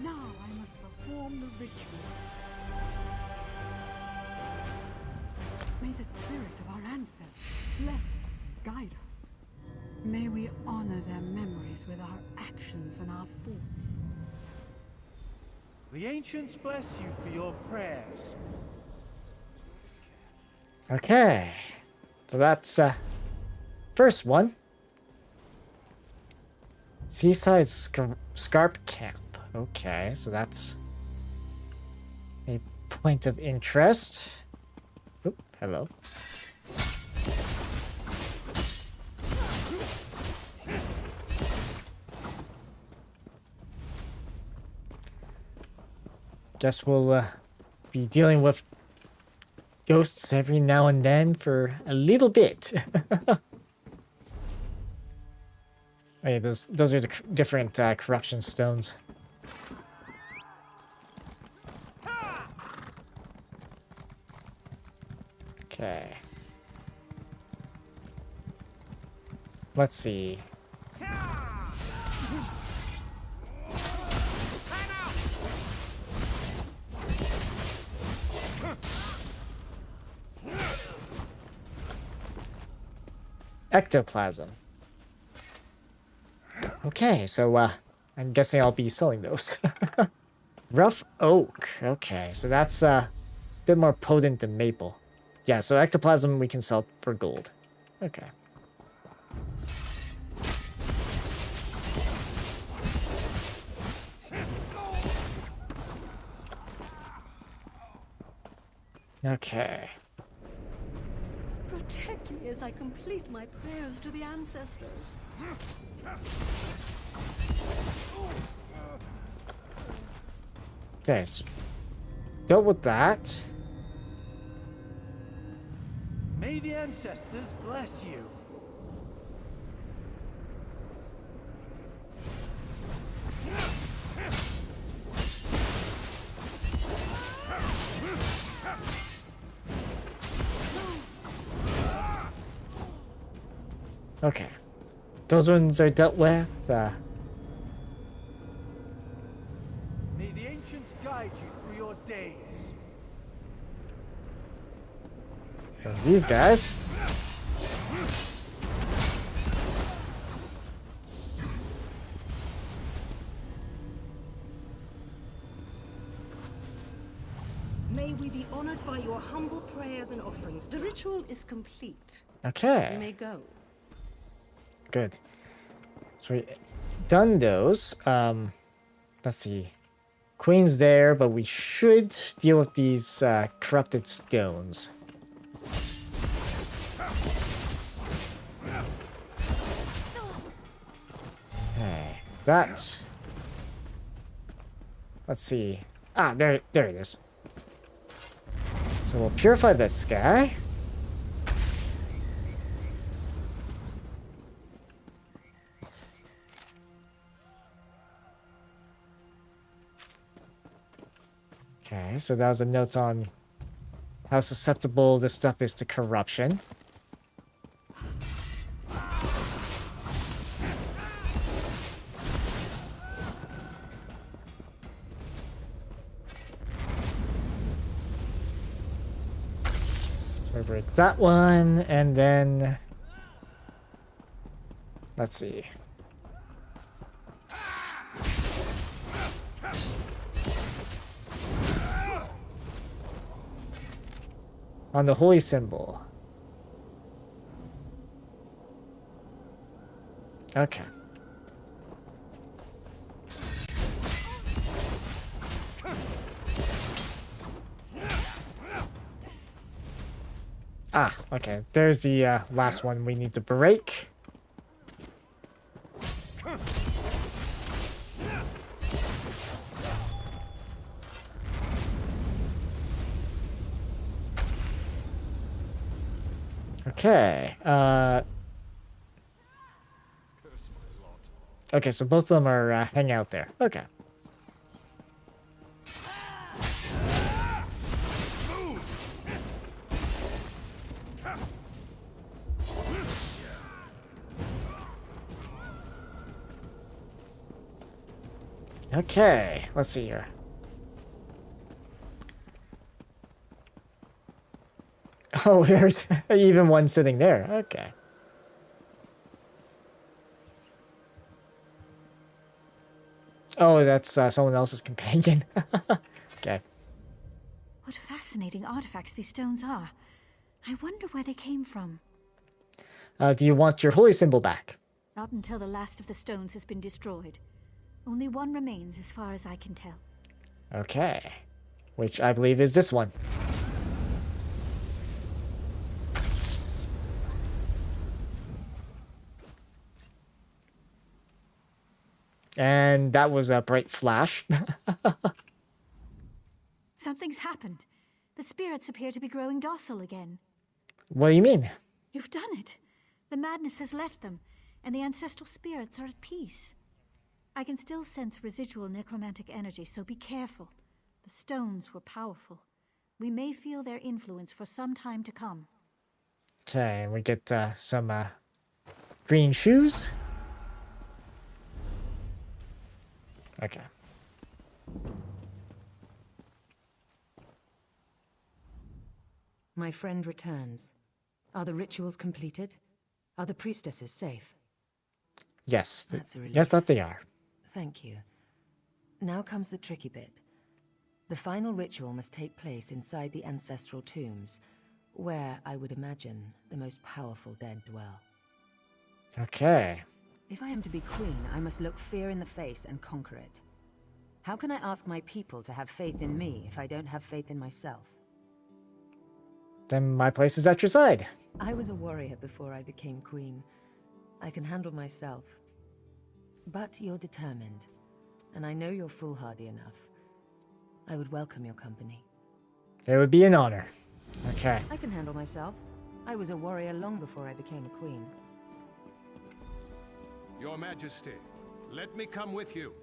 Now I must perform the ritual. May the spirit of our ancestors bless us and guide us. May we honor their memories with our actions and our thoughts. The ancients bless you for your prayers. Okay. So that's first one. Seaside Scarp Camp. Okay, so that's a point of interest. Oop, hello. Guess we'll be dealing with ghosts every now and then for a little bit. Oh yeah, those are the different corruption stones. Okay. Let's see. Ectoplasm. Okay, so I'm guessing I'll be selling those. Rough oak. Okay, so that's a bit more potent than maple. Yeah, so ectoplasm we can sell for gold. Okay. Okay. Protect me as I complete my prayers to the ancestors. Okay, so dealt with that. May the ancestors bless you. Okay. Those ones are dealt with. May the guide you through your days. These guys. May we be honored by your humble prayers and offerings. The ritual is complete. Okay. You may go. Good. So we done those. Let's see. Queen's there, but we should deal with these corrupted stones. Okay, that. Let's see. Ah, there it is. So we'll purify this guy. Okay, so that was a note on how susceptible this stuff is to corruption. So we break that one, and then let's see. On the holy symbol. Okay. Ah, okay. There's the last one we need to break. Okay. Okay, so both of them are hanging out there. Okay. Okay, let's see here. Oh, there's even one sitting there. Okay. Oh, that's someone else's companion. Okay. What fascinating artifacts these stones are. I wonder where they came from. Do you want your holy symbol back? Not until the last of the stones has been destroyed. Only one remains as far as I can tell. Okay. Which I believe is this one. And that was a bright flash. Something's happened. The spirits appear to be growing docile again. What do you mean? You've done it. The madness has left them, and the ancestral spirits are at peace. I can still sense residual necromantic energy, so be careful. The stones were powerful. We may feel their influence for some time to come. Okay, and we get some green shoes. Okay. My friend returns. Are the rituals completed? Are the priestesses safe? Yes. That's a relief. Yes, that they are. Thank you. Now comes the tricky bit. The final ritual must take place inside the ancestral tombs, where, I would imagine, the most powerful dead dwell. Okay. If I am to be queen, I must look fear in the face and conquer it. How can I ask my people to have faith in me if I don't have faith in myself? Then my place is at your side. I was a warrior before I became queen. I can handle myself. But you're determined, and I know you're foolhardy enough. I would welcome your company. It would be an honor. Okay. I can handle myself. I was a warrior long before I became a queen. Your Majesty, let me come with you.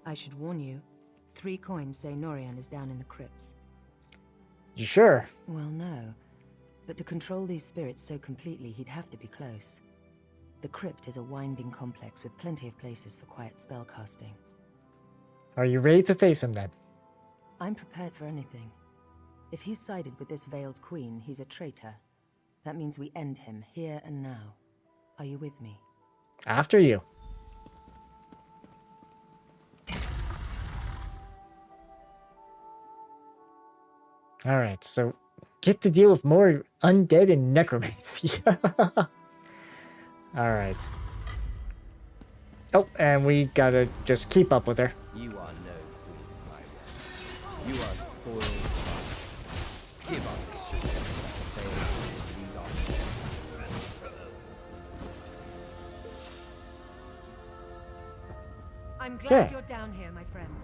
I should warn you, 3 coins say Norian is down in the crypts. You sure? Well, no. But to control these spirits so completely, he'd have to be close. The crypt is a winding complex with plenty of places for quiet spellcasting. Are you ready to face him then? I'm prepared for anything. If he's sided with this veiled queen, he's a traitor. That means we end him here and now. Are you with me? After you. Alright, so get to deal with more undead and necromancy. Alright. Oh, and we gotta just keep up with her. You are no queen, my lord. You are spoiled. Give up this shit. Lead on. I'm glad you're down here, my friend.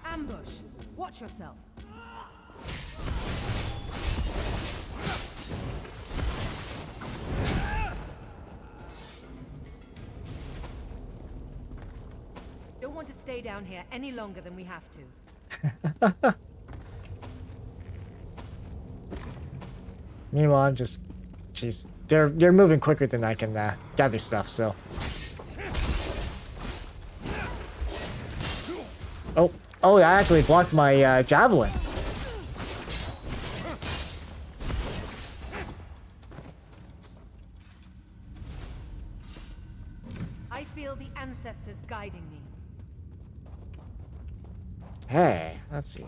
Ambush! Watch yourself. Don't want to stay down here any longer than we have to. Meanwhile, I'm just... Jeez. They're moving quicker than I can gather stuff, so... Oh, I actually blocked my javelin. I feel the ancestors guiding me. Hey, let's see.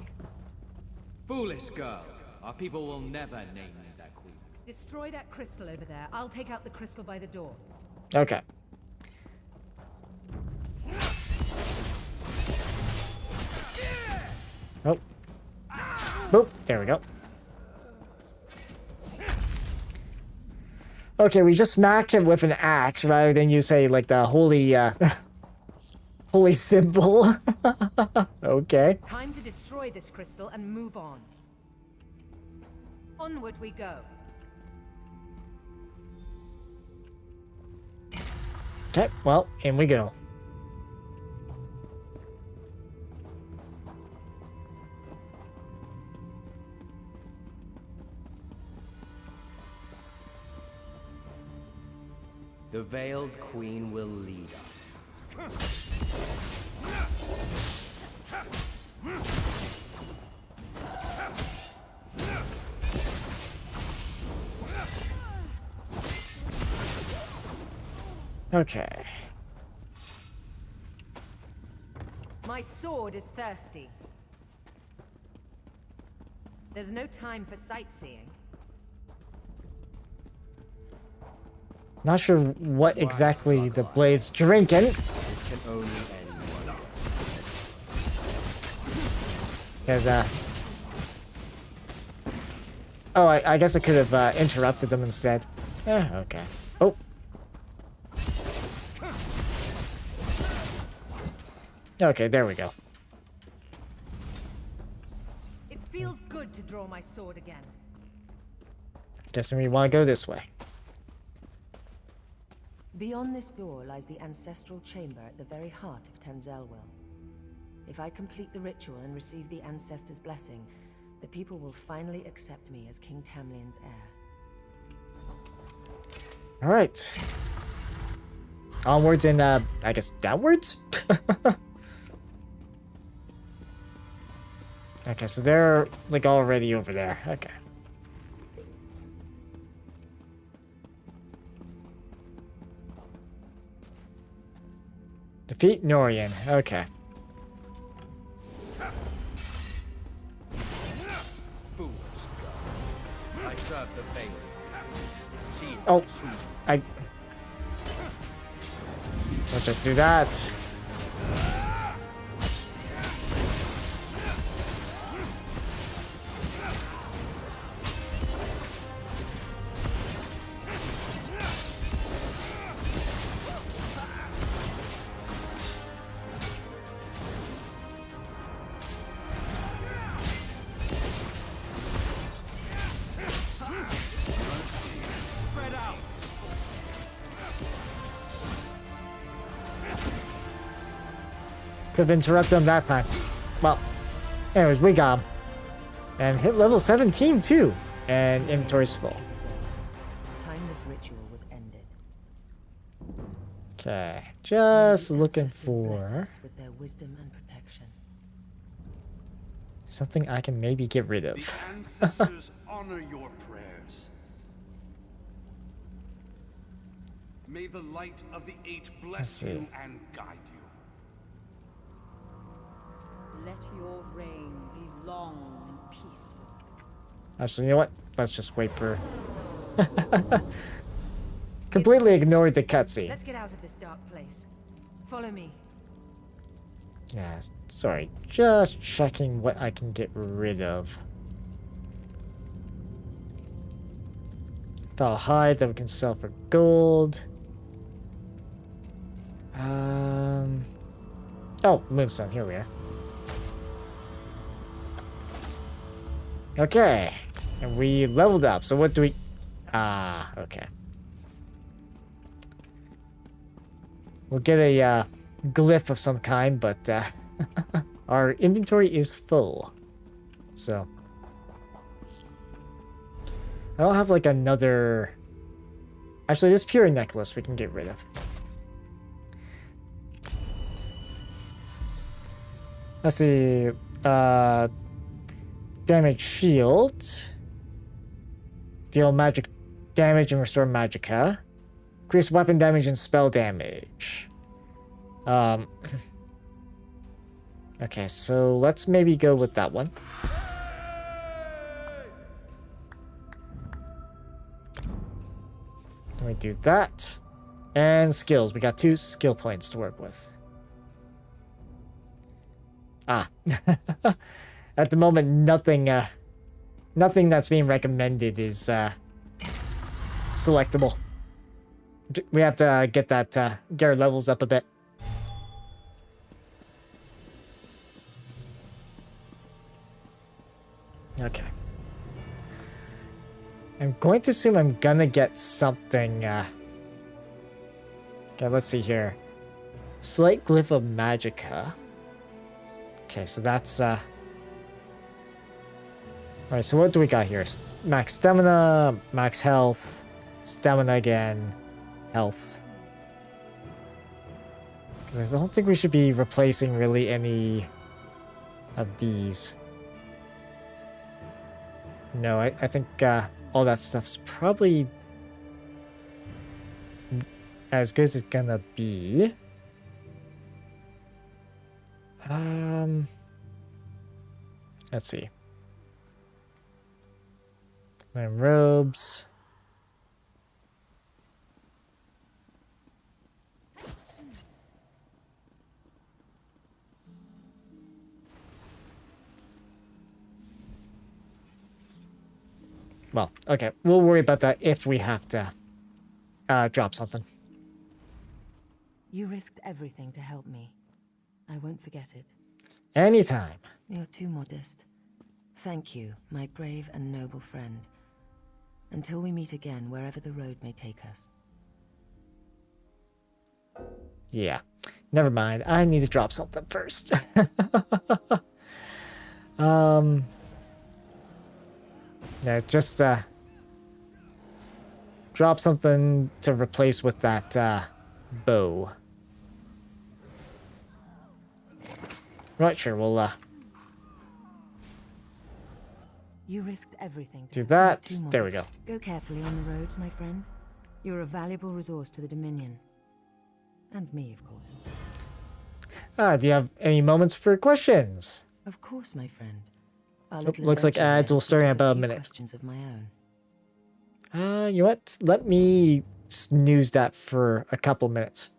Foolish girl. Our people will never name you that queen. Destroy that crystal over there. I'll take out the crystal by the door. Okay. Oh. Boop. There we go. Okay, we just smack him with an axe rather than you say like the holy holy symbol. Okay. Time to destroy this crystal and move on. Onward we go. Okay, well, in we go. The Veiled Queen will lead us. Okay. My sword is thirsty. There's no time for sightseeing. Not sure what exactly the blade's drinking. It can only end one way. Because, oh, I guess I could have interrupted them instead. Okay. Oh. Okay, there we go. It feels good to draw my sword again. Guessing we want to go this way. Beyond this door lies the ancestral chamber at the very heart of Tenzelwil. If I complete the ritual and receive the ancestors' blessing, the people will finally accept me as King Tamlin's heir. Alright. Onwards and, I guess downwards? Okay, so they're, like, already over there. Okay. Defeat Norian. Okay. Foolish girl. I serve the Veiled. She's Oh, let's just do that. Could have interrupted him that time. Well, Anyways, we got him. And hit level 17 too. And inventory's full. Timeless ritual was ended. Okay, just looking for with their wisdom and protection. something I can maybe get rid of. The ancestors honor your prayers. May the light of the Eight bless you and guide you. Let your reign be long and peaceful. Actually, you know what? Let's just wait for... Completely ignored the cutscene. Let's get out of this dark place. Follow me. Yeah, sorry. Just checking what I can get rid of. Foul hide that we can sell for gold. Oh, moonstone. Here we are. Okay. And we leveled up. So what do we... Ah, okay. We'll get a glyph of some kind, but our inventory is full. So... I don't have like another... Actually, this pure necklace we can get rid of. Let's see. Damage shield. Deal magic damage and restore magicka. Increase weapon damage and spell damage. Okay, so let's maybe go with that one. Let me do that. And skills. We got 2 skill points to work with. Ah. At the moment, nothing that's being recommended is selectable. We have to get that get our levels up a bit. Okay. I'm going to assume I'm gonna get something. Okay, let's see here. Slight glyph of magicka. Okay, so that's Alright, so what do we got here? Max stamina, max health, stamina again, health. Because I don't think we should be replacing really any of these. No, I think all that stuff's probably as good as it's gonna be. Let's see. My robes. Well, okay. We'll worry about that if we have to drop something. You risked everything to help me. I won't forget it. Anytime. You're too modest. Thank you, my brave and noble friend. Until we meet again, wherever the road may take us. Yeah. Never mind. I need to drop something first. Yeah, just drop something to replace with that bow. Right, sure, we'll You risked everything do that. There we go. Go carefully on the roads, my friend. You're a valuable resource to the Dominion. And me, of course. Do you have any moments for questions? Of course, my friend. Looks like ads will start in about a minute. Questions of my own. You know what? Let me snooze that for a couple minutes.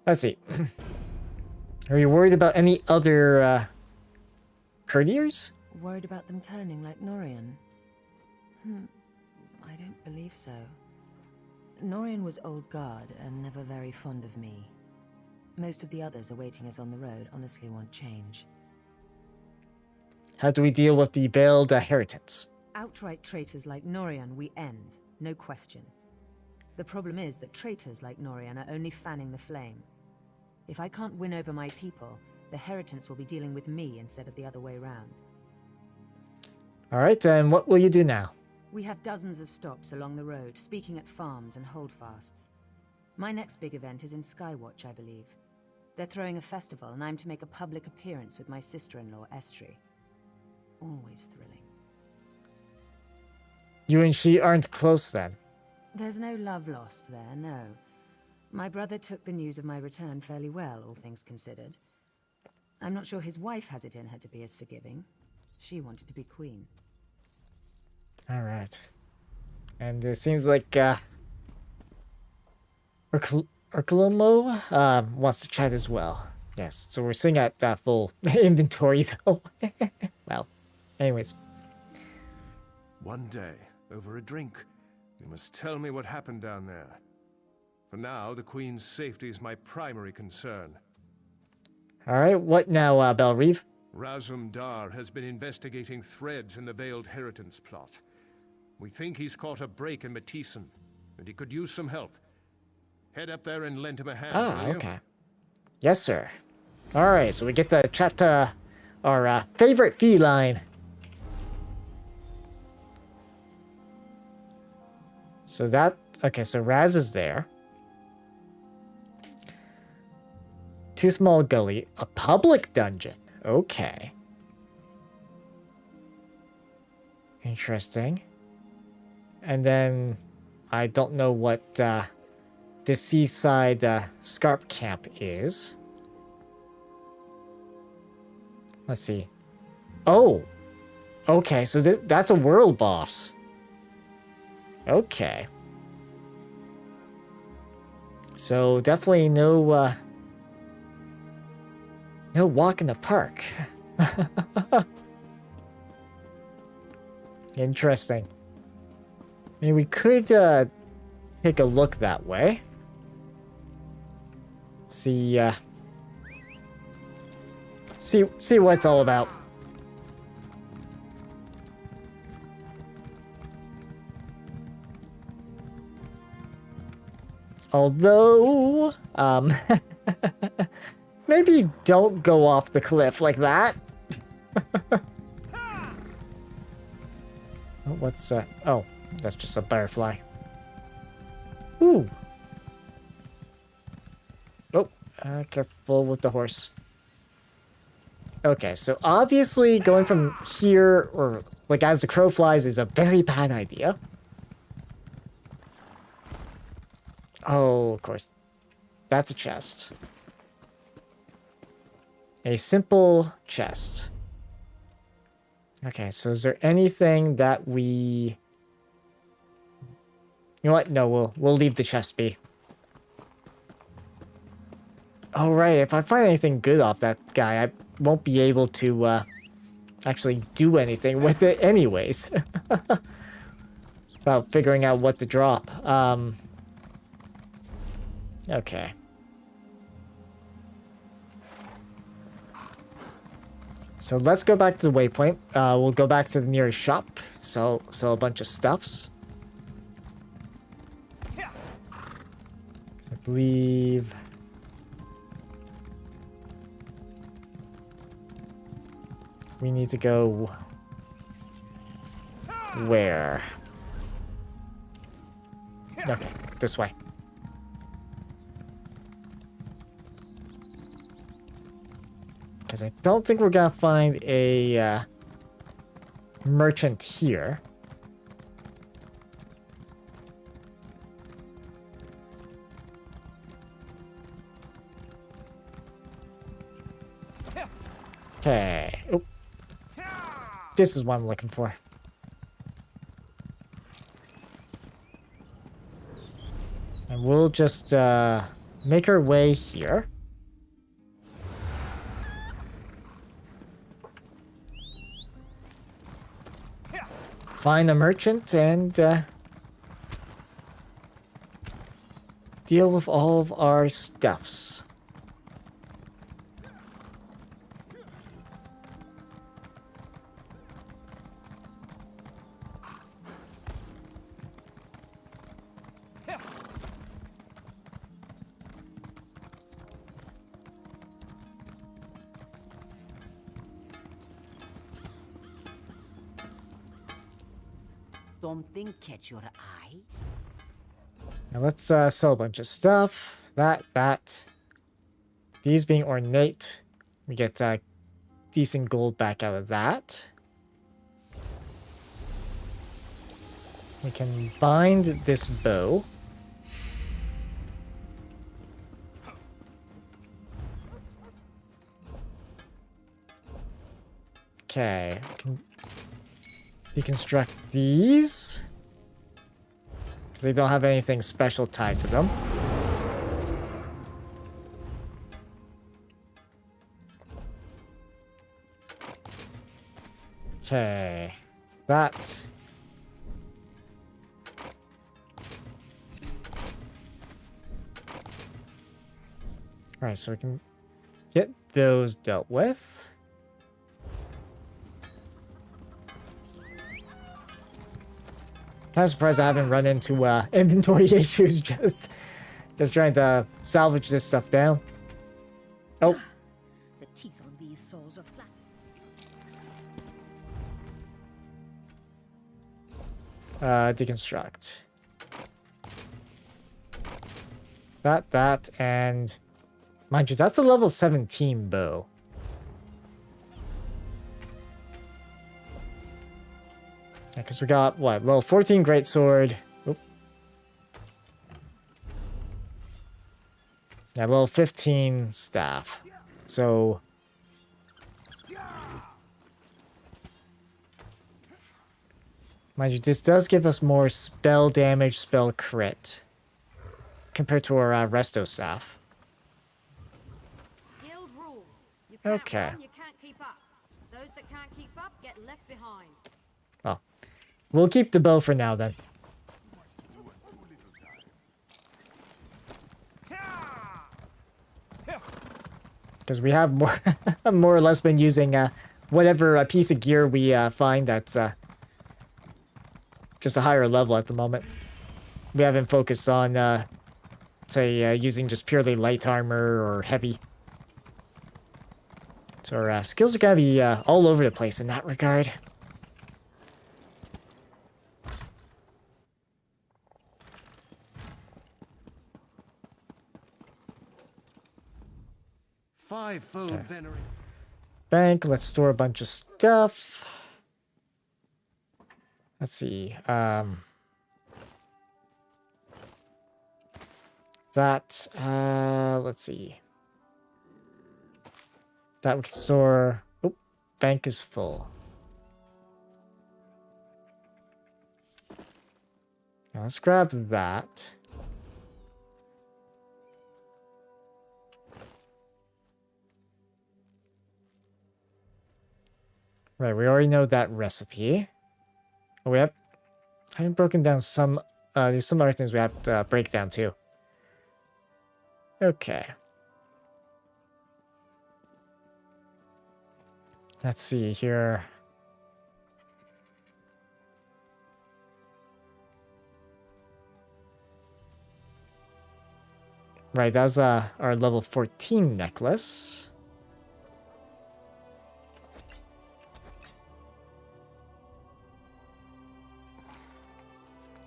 Let's see. Are you worried about any other courtiers? Worried about them turning like Norian? I don't believe so. Norian was old guard and never very fond of me. Most of the others awaiting us on the road honestly want change. How do we deal with the veiled inheritance? Outright traitors like Norian we end, no question. The problem is that traitors like Norian are only fanning the flame. If I can't win over my people, The Heritants will be dealing with me instead of the other way round. Alright, and what will you do now? We have dozens of stops along the road, speaking at farms and holdfasts. My next big event is in Skywatch, I believe. They're throwing a festival, and I'm to make a public appearance with my sister-in-law, Estri. Always thrilling. You and she aren't close then? There's no love lost there, no. My brother took the news of my return fairly well, all things considered. I'm not sure his wife has it in her to be as forgiving. She wanted to be queen. Alright. And it seems like, Urkalomo wants to chat as well. Yes, so we're seeing at full inventory though. Well, anyways. One day, over a drink, you must tell me what happened down there. For now, the Queen's safety is my primary concern. Alright, what now, Belrive? Razum Dar has been investigating threads in the Veiled Heritance plot. We think he's caught a break in Matissan, and he could use some help. Head up there and lend him a hand, will you? Okay. Yes, sir. Alright, so we get to chat to our favorite feline. So that... Okay, so Raz is there. Too small gully. A public dungeon. Okay. Interesting. And then... I don't know what the seaside scarp camp is. Let's see. Oh! Okay, so that's a world boss. Okay. So definitely no no walk in the park. Interesting. I mean, we could take a look that way. See what it's all about. Although, maybe don't go off the cliff like that. What's, oh, that's just a butterfly. Ooh. Oh, careful with the horse. Okay, so obviously going from here, or like as the crow flies, is a very bad idea. Oh, of course. That's a chest. A simple chest. Okay, so is there anything that we... You know what? No, we'll leave the chest be. Oh, right. If I find anything good off that guy, I won't be able to actually do anything with it anyways. About figuring out what to drop. Okay. So let's go back to the waypoint. We'll go back to the nearest shop. Sell a bunch of stuffs. So I believe... we need to go... where? Okay, this way. Because I don't think we're gonna find a merchant here. Okay. Oh. This is what I'm looking for. And we'll just make our way here. Find a merchant and deal with all of our stuffs. something catch your eye? Now let's sell a bunch of stuff. That. These being ornate, we get decent gold back out of that. We can bind this bow. Okay, we can deconstruct these. Because they don't have anything special tied to them. Okay, that. Alright, so we can get those dealt with. Kind of surprised I haven't run into inventory issues just trying to salvage this stuff down. Oh. The teeth on these saws are flat. Deconstruct. That, and mind you, that's a level 17 bow. Yeah, because we got, what, level 14 greatsword. Oop. Yeah, level 15 staff. So... mind you, this does give us more spell damage, spell crit. Compared to our resto staff. Guild rule. You can't Okay. run, you can't keep up. Those that can't keep up get left behind. Well, we'll keep the bow for now then. Because we have more or less been using whatever piece of gear we find that's just a higher level at the moment. We haven't focused on say using just purely light armor or heavy. So our skills are gonna be all over the place in that regard. Fivefold venerate. Bank, let's store a bunch of stuff. Let's see. Let's see. That we can store. Oh, bank is full. Now let's grab that. Right, we already know that recipe. Oh, I haven't broken down some, there's some other things we have to break down too. Okay. Let's see here. Right, that was our level 14 necklace.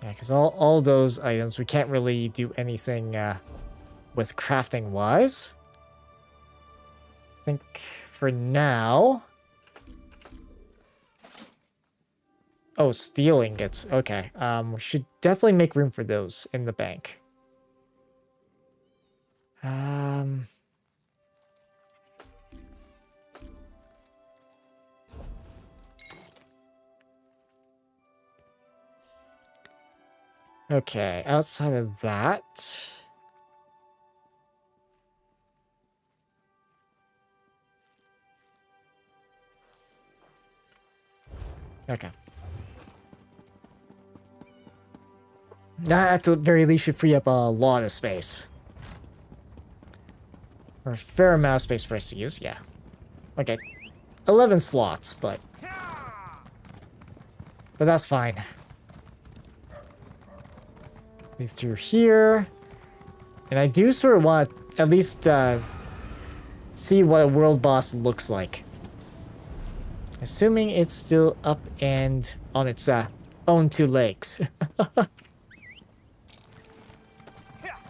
Yeah, because all those items, we can't really do anything with crafting-wise. I think for now... Oh, steel ingots. Okay. We should definitely make room for those in the bank. Okay, outside of that... Okay. That, at the very least, should free up a lot of space. Or a fair amount of space for us to use, yeah. Okay. 11 slots, but that's fine. Leave through here. And I do sort of want to at least see what a world boss looks like. Assuming it's still up and on its own two legs.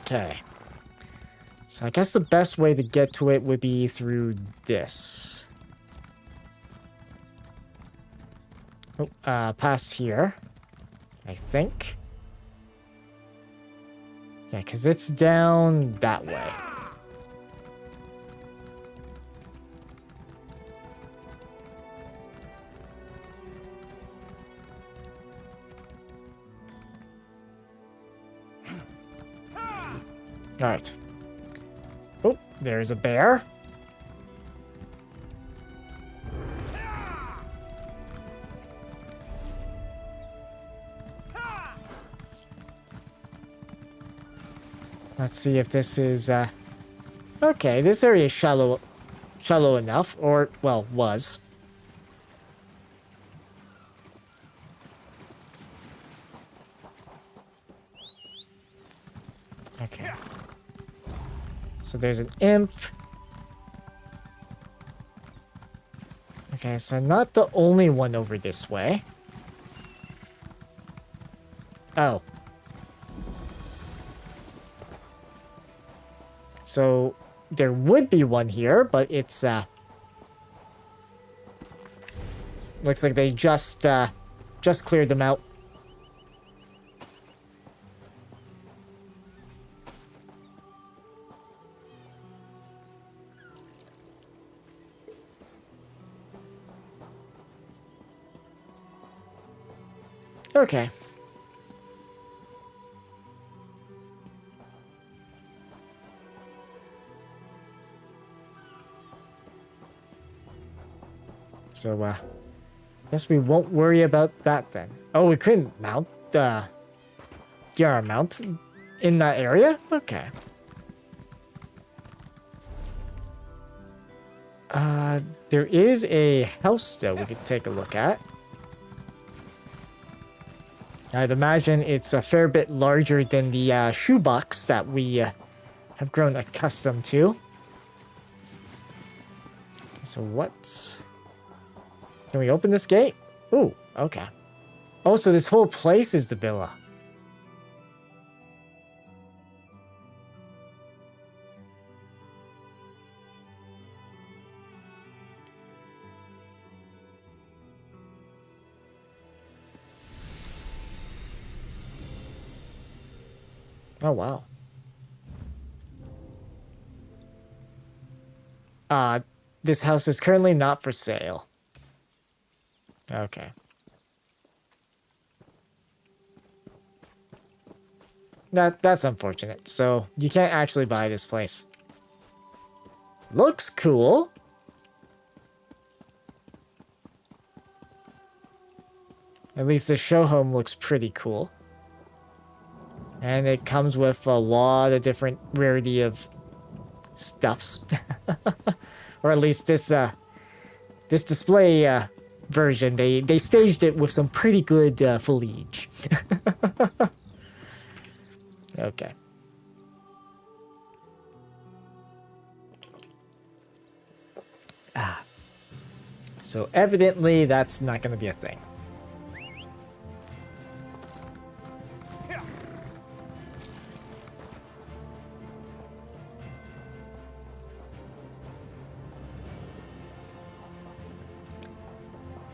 Okay. So I guess the best way to get to it would be through this. Oh, past here, I think. Yeah, because it's down that way. Alright. Oh, there's a bear. Let's see if this is, okay, this area is shallow enough, or, well, was. Okay. So there's an imp. Okay, so not the only one over this way. Oh. So there would be one here, but it's looks like they just cleared them out. Okay. So, guess we won't worry about that then. Oh, we couldn't mount, get our mount in that area? Okay. There is a house, though, we could take a look at. I'd imagine it's a fair bit larger than the shoebox that we have grown accustomed to. So what's... Can we open this gate? Ooh, okay. Oh, so this whole place is the villa. Oh, wow. This house is currently not for sale. Okay. That's unfortunate. So, you can't actually buy this place. Looks cool. At least the show home looks pretty cool. And it comes with a lot of different rarity of stuffs. Or at least this this display version, they staged it with some pretty good foliage. Okay. So evidently that's not going to be a thing.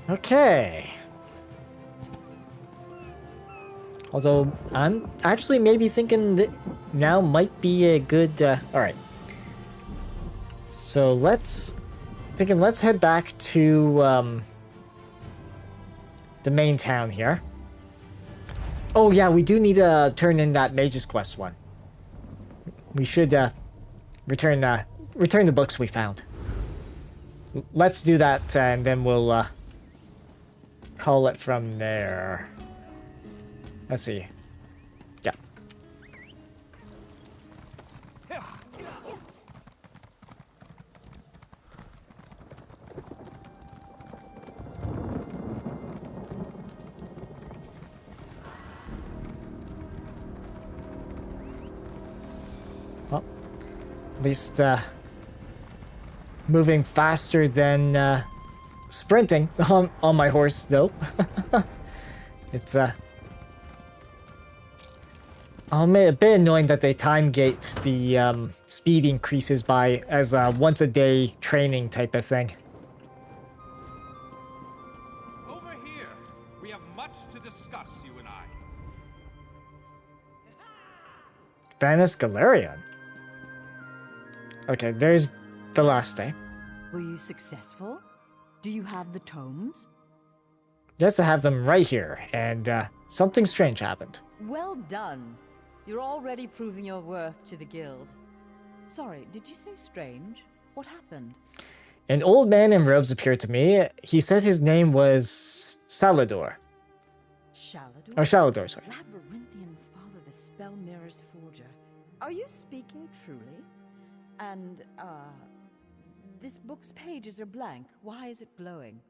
Okay. Although, I'm actually maybe thinking that now might be a good... Alright. So, let's head back to, the main town here. Oh yeah, we do need to turn in that Mage's Quest one. We should, return the books we found. Let's do that, and then we'll, call it from there. Let's see. Yeah. Well, at least moving faster than sprinting on my horse, though. It's oh man, a bit annoying that they time gate the speed increases by as a once a day training type of thing. Over here, we have much to discuss, you and I. Vanis Galarian. Okay, there's Velaste. Were you successful? Do you have the tomes? Yes, I have them right here, and something strange happened. Well done. You're already proving your worth to the guild. Sorry, did you say strange? What happened? An old man in robes appeared to me. He said his name was Salador. Shalador? Or Shalador, sorry. Labyrinthian's father, the Spell Mirror's forger. Are you speaking truly? And, this book's pages are blank. Why is it glowing?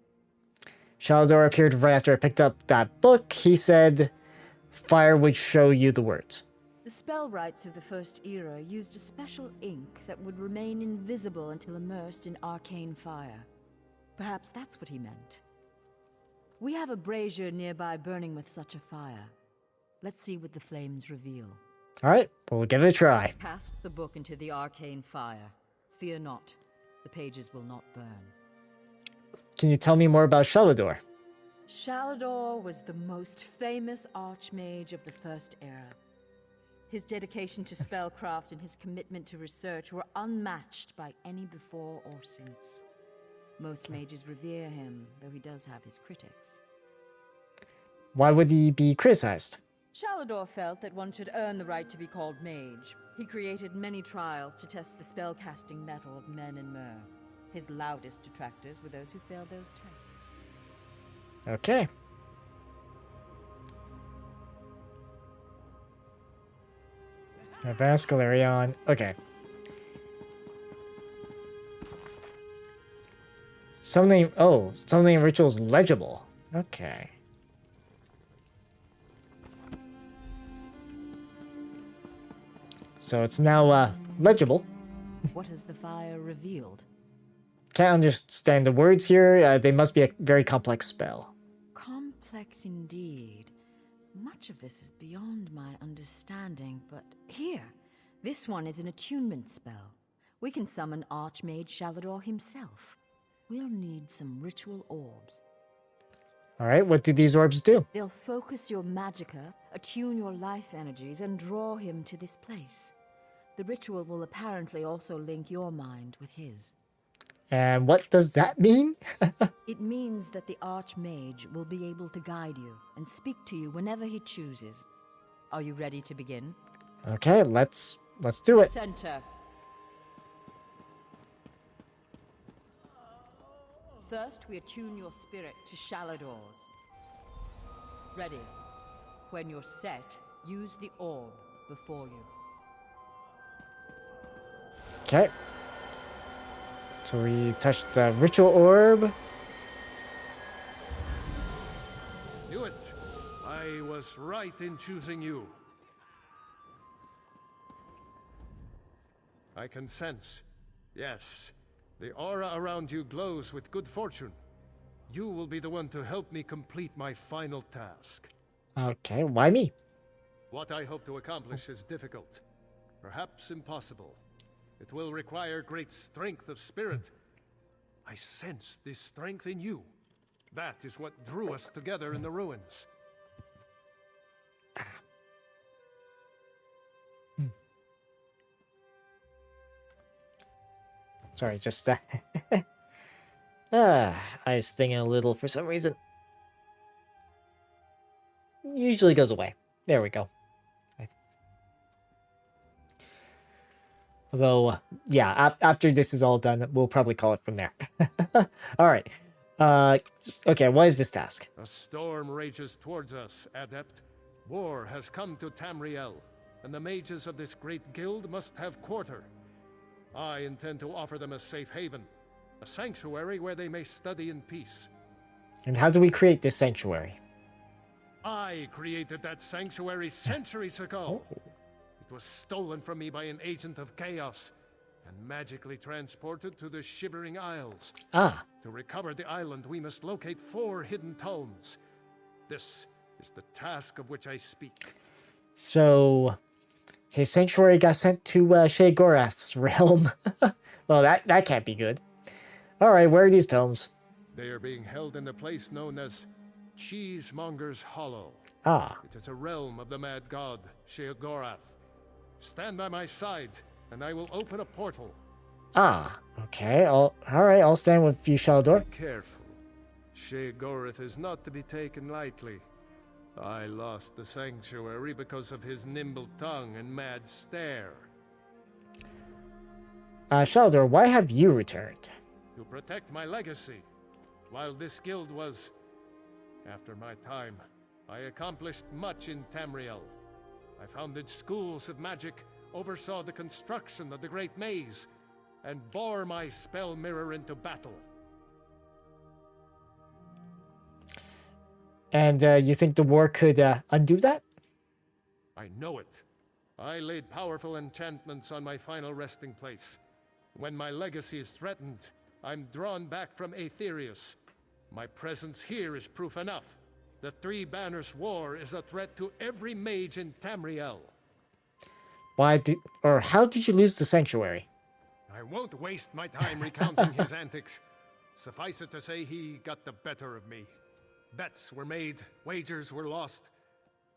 Shalador appeared right after I picked up that book. He said fire would show you the words. The spellwrights of the First Era used a special ink that would remain invisible until immersed in arcane fire. Perhaps that's what he meant. We have a brazier nearby burning with such a fire. Let's see what the flames reveal. Alright, we'll give it a try. Cast the book into the arcane fire. Fear not, the pages will not burn. Can you tell me more about Shalador? Shalador was the most famous archmage of the First Era. His dedication to spellcraft and his commitment to research were unmatched by any before or since. Most mages revere him, though he does have his critics. Why would he be criticized? Shalador felt that one should earn the right to be called mage. He created many trials to test the spellcasting mettle of men and mer. His loudest detractors were those who failed those tests. Okay. Advanced Galarian. Okay. Something. Oh, something rituals legible. Okay. So it's now legible. What has the fire revealed? Can't understand the words here. They must be a very complex spell. Complex indeed. Much of this is beyond my understanding, but here, this one is an attunement spell. We can summon Archmage Shalador himself. We'll need some ritual orbs. Alright, what do these orbs do? They'll focus your magicka, attune your life energies, and draw him to this place. The ritual will apparently also link your mind with his. And what does that mean? It means that the Archmage will be able to guide you and speak to you whenever he chooses. Are you ready to begin? Okay, let's do it. Center. First, we attune your spirit to Shalador's. Ready. When you're set, use the orb before you. Okay. So we touched the ritual orb. Knew it. I was right in choosing you. I can sense. Yes. The aura around you glows with good fortune. You will be the one to help me complete my final task. Okay, why me? What I hope to accomplish is difficult. Perhaps impossible. It will require great strength of spirit. I sense this strength in you. That is what drew us together in the ruins. Sorry, just I was stinging a little for some reason. Usually goes away. There we go. Although, yeah, after this is all done, we'll probably call it from there. All right. Okay, what is this task? A storm rages towards us, Adept. War has come to Tamriel, and the mages of this great guild must have quarter. I intend to offer them a safe haven, a sanctuary where they may study in peace. And how do we create this sanctuary? I created that sanctuary centuries ago. It was stolen from me by an agent of chaos and magically transported to the Shivering Isles. Ah. To recover the island, we must locate 4 hidden tomes. This is the task of which I speak. So, his sanctuary got sent to Sheogorath's realm. Well, that can't be good. Alright, where are these tomes? They are being held in the place known as Cheesemonger's Hollow. Ah. It is a realm of the mad god, Sheogorath. Stand by my side, and I will open a portal. Ah, okay. Alright, I'll stand with you, Shalador. Be careful. Sheogorath is not to be taken lightly. I lost the sanctuary because of his nimble tongue and mad stare. Shalador, why have you returned? To protect my legacy. While this guild was... After my time, I accomplished much in Tamriel. I founded schools of magic, oversaw the construction of the Great Maze, and bore my spell mirror into battle. And you think the war could undo that? I know it. I laid powerful enchantments on my final resting place. When my legacy is threatened, I'm drawn back from Aetherius. My presence here is proof enough. The Three Banners War is a threat to every mage in Tamriel. How did you lose the sanctuary? I won't waste my time recounting his antics. Suffice it to say, he got the better of me. Bets were made, wagers were lost,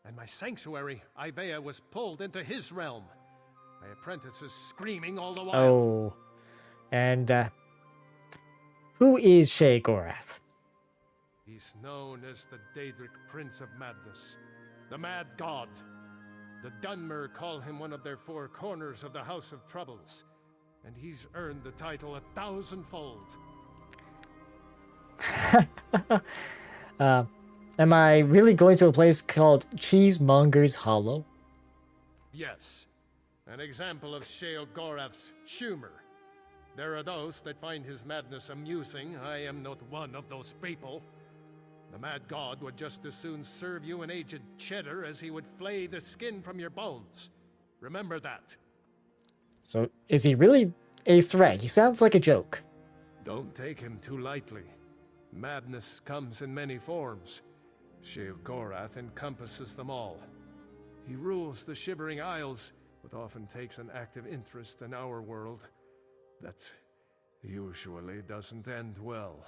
and my sanctuary, Ivea, was pulled into his realm. My apprentices screaming all the while. Oh. And, who is Sheogorath? He's known as the Daedric Prince of Madness, the Mad God. The Dunmer call him one of their four corners of the House of Troubles, and he's earned the title 1,000-fold. Am I really going to a place called Cheesemonger's Hollow? Yes, an example of Sheogorath's humor. There are those that find his madness amusing. I am not one of those people. The Mad God would just as soon serve you an aged cheddar as he would flay the skin from your bones. Remember that. So, is he really a threat? He sounds like a joke. Don't take him too lightly. Madness comes in many forms. Sheogorath encompasses them all. He rules the Shivering Isles, but often takes an active interest in our world. That usually doesn't end well.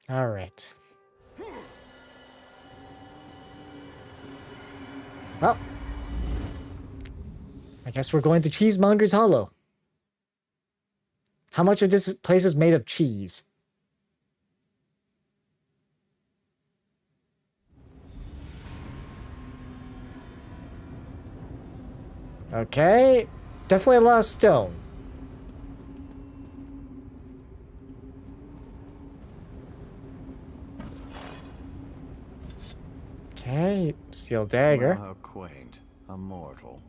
Alright. Well, I guess we're going to Cheesemonger's Hollow. How much of this place is made of cheese? Okay, definitely a lot of stone. Okay, steel dagger. How quaint, a mortal.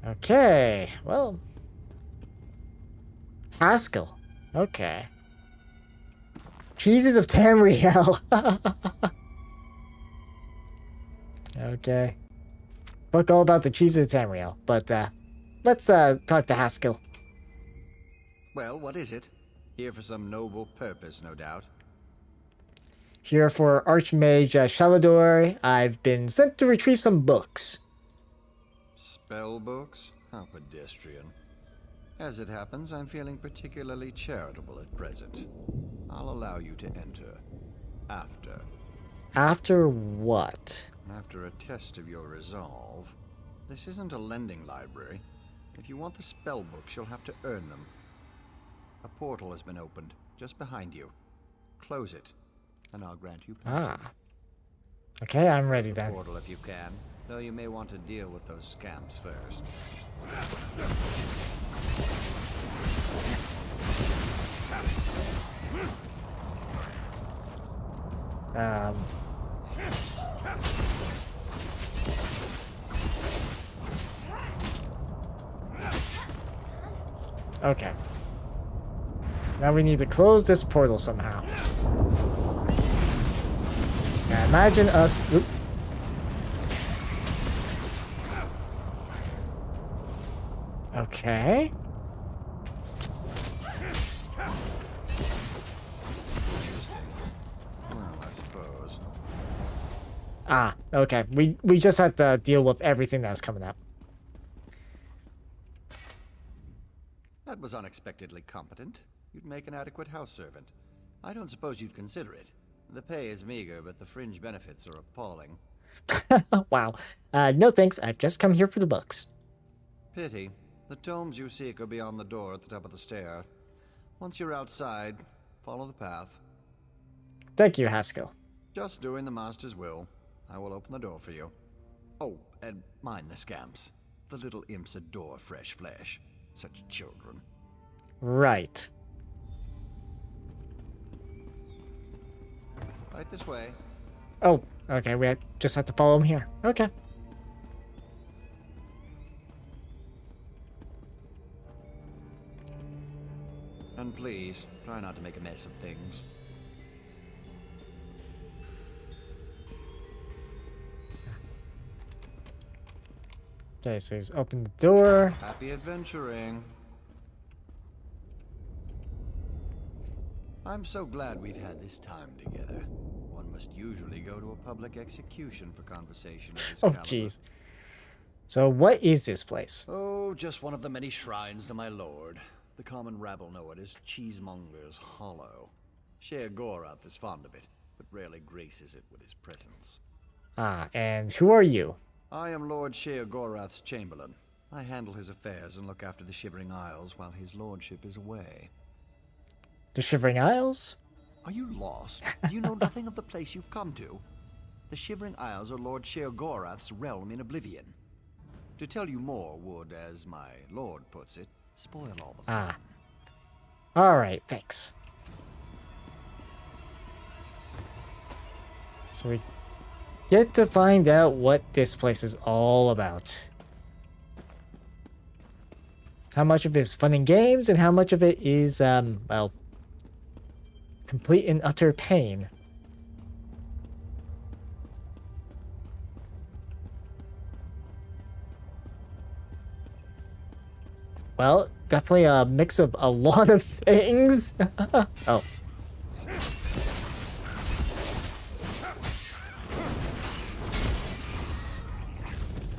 Okay, well. Haskell. Okay. Cheeses of Tamriel. Okay. Book all about the cheeses of Tamriel. But, let's, talk to Haskell. Well, what is it? Here for some noble purpose, no doubt. Here for Archmage Shalador. I've been sent to retrieve some books. Spell books? How pedestrian. As it happens, I'm feeling particularly charitable at present. I'll allow you to enter. After. After what? After a test of your resolve. This isn't a lending library. If you want the spell books, you'll have to earn them. A portal has been opened, just behind you. Close it, and I'll grant you passage. Ah. Okay, I'm ready then. Portal if you can, though you may want to deal with those scamps first. Okay. Now we need to close this portal somehow. Now imagine us... Oop. Okay. Ah, okay. We just had to deal with everything that was coming up. That was unexpectedly competent. You'd make an adequate house servant. I don't suppose you'd consider it. The pay is meager, but the fringe benefits are appalling. Wow. No thanks. I've just come here for the books. Pity. The tomes you seek are beyond the door at the top of the stair. Once you're outside, follow the path. Thank you, Haskell. Just doing the master's will. I will open the door for you. Oh, and mind the scamps. The little imps adore fresh flesh. Such children. Right. Right this way. Oh, okay. We just have to follow him here. Okay. And please, try not to make a mess of things. Okay, so he's opened the door. Happy adventuring. I'm so glad we've had this time together. One must usually go to a public execution for conversation of this Oh, caliber. jeez. So what is this place? Oh, just one of the many shrines to my lord. The common rabble know it as Cheesemonger's Hollow. Sher Gorath is fond of it, but rarely graces it with his presence. Ah, and who are you? I am Lord Sher Gorath's chamberlain. I handle his affairs and look after the Shivering Isles while his lordship is away. The Shivering Isles? Are you lost? Do you know nothing of the place you've come to? The Shivering Isles are Lord Sher Gorath's realm in oblivion. To tell you more would, as my lord puts it, spoil all the fun. Ah. Alright, thanks. So we get to find out what this place is all about. How much of it is fun and games, and how much of it is, well, complete and utter pain. Well, definitely a mix of a lot of things. Oh.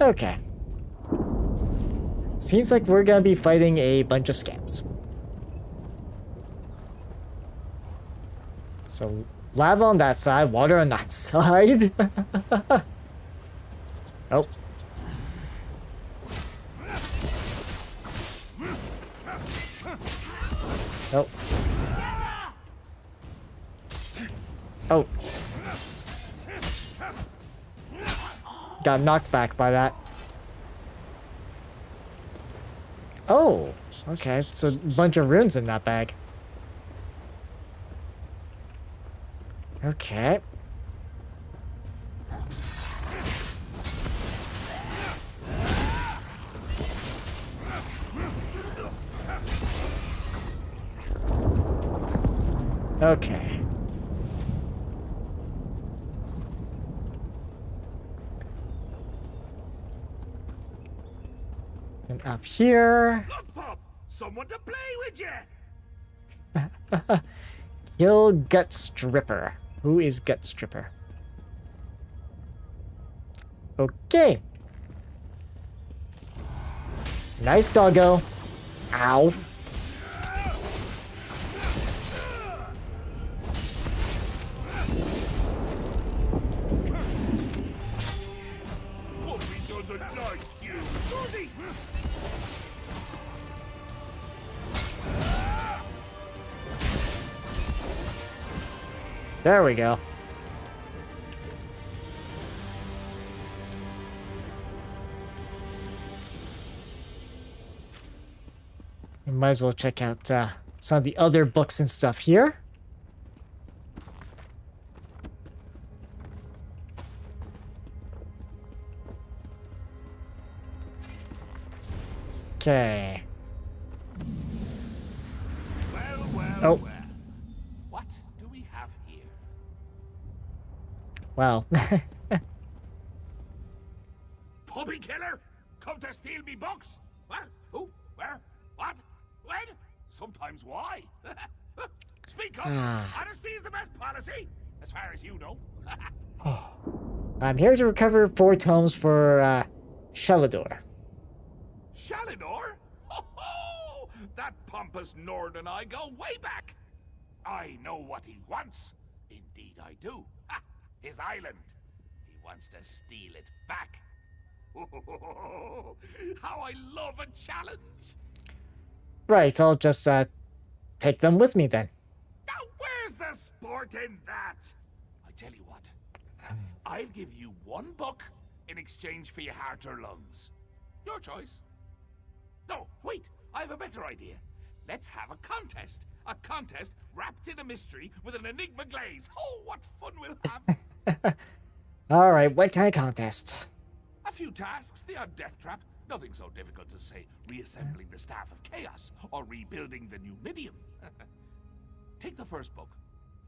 Okay. Seems like we're gonna be fighting a bunch of scamps. So, lava on that side, water on that side. Oh. Oh. Oh. Got knocked back by that. Oh, okay. So a bunch of runes in that bag. Okay. Okay. And up here. Look, Pop! Someone to play with you! Kill Gut Stripper. Who is Gut Stripper? Okay. Nice doggo. Ow. Puppy doesn't like you! Susie! There we go. We might as well check out some of the other books and stuff here. Okay. Oh. What do we have here? Well. Puppy killer? Come to steal me books? What? Who? Where? What? When? Sometimes why? Speak up! Honesty is the best policy, as far as you know. I'm here to recover 4 tomes for, Shalador. Shalidor? Ho ho! That pompous Nord and I go way back. I know what he wants. Indeed I do. Ha! His island. He wants to steal it back. How I love a challenge. Right, I'll just, take them with me then. Now where's the sport in that? I tell you what. I'll give you 1 book in exchange for your heart or lungs. Your choice. No, wait. I have a better idea. Let's have a contest. A contest wrapped in a mystery with an enigma glaze. Oh, what fun we'll have. Alright, what kind of contest? A few tasks, the odd death trap. Nothing so difficult to say reassembling the Staff of Chaos or rebuilding the new Midium. Take the first book,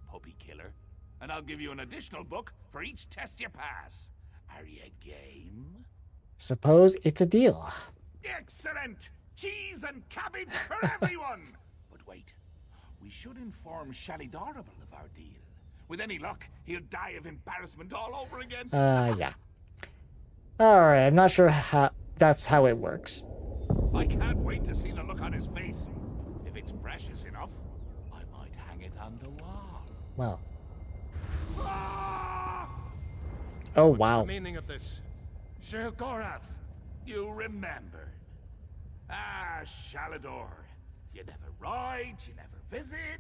Puppy Killer, and I'll give you an additional book for each test you pass. Are you game? Suppose it's a deal. Excellent! Cheese and cabbage for everyone! But wait, we should inform Shalidorable of our deal. With any luck, he'll die of embarrassment all over again. Yeah. Alright, I'm not sure how that's how it works. I can't wait to see the look on his face. If it's precious enough, I might hang it on the wall. Well. Ah! Oh, What's wow. the meaning of this? Sheogorath! You remember. Ah, Shalador. You never ride, you never visit.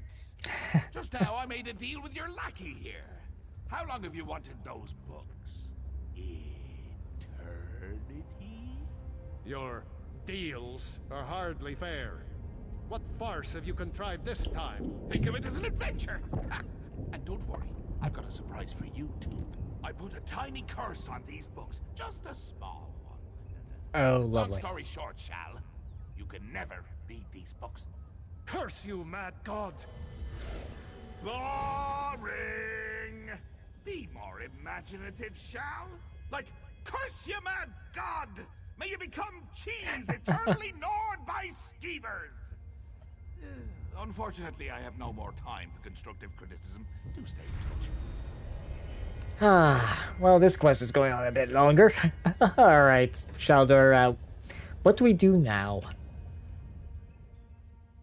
Just now I made a deal with your lackey here. How long have you wanted those books? Eternity? Your deals are hardly fair. What farce have you contrived this time? Think of it as an adventure. And don't worry, I've got a surprise for you too. I put a tiny curse on these books, just a small one. Oh, Long lovely. story short, Shal, you can never read these books. Curse you, mad god! Boring! Be more imaginative, Shal. Like, curse you, mad god! May you become cheese eternally gnawed by skeevers! Unfortunately, I have no more time for constructive criticism. Do stay in touch. Well, this quest is going on a bit longer. Alright, Shaldor, what do we do now?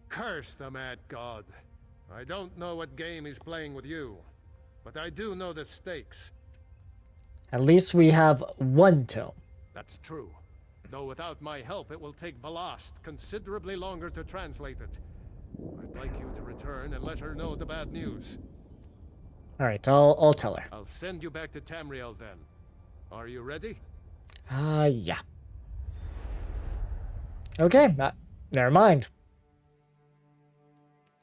Curse the mad god. I don't know what game he's playing with you, but I do know the stakes. At least we have 1 tome. That's true. Though without my help, it will take Balast considerably longer to translate it. I'd like you to return and let her know the bad news. Alright, I'll tell her. I'll send you back to Tamriel then. Are you ready? Yeah. Okay, never mind.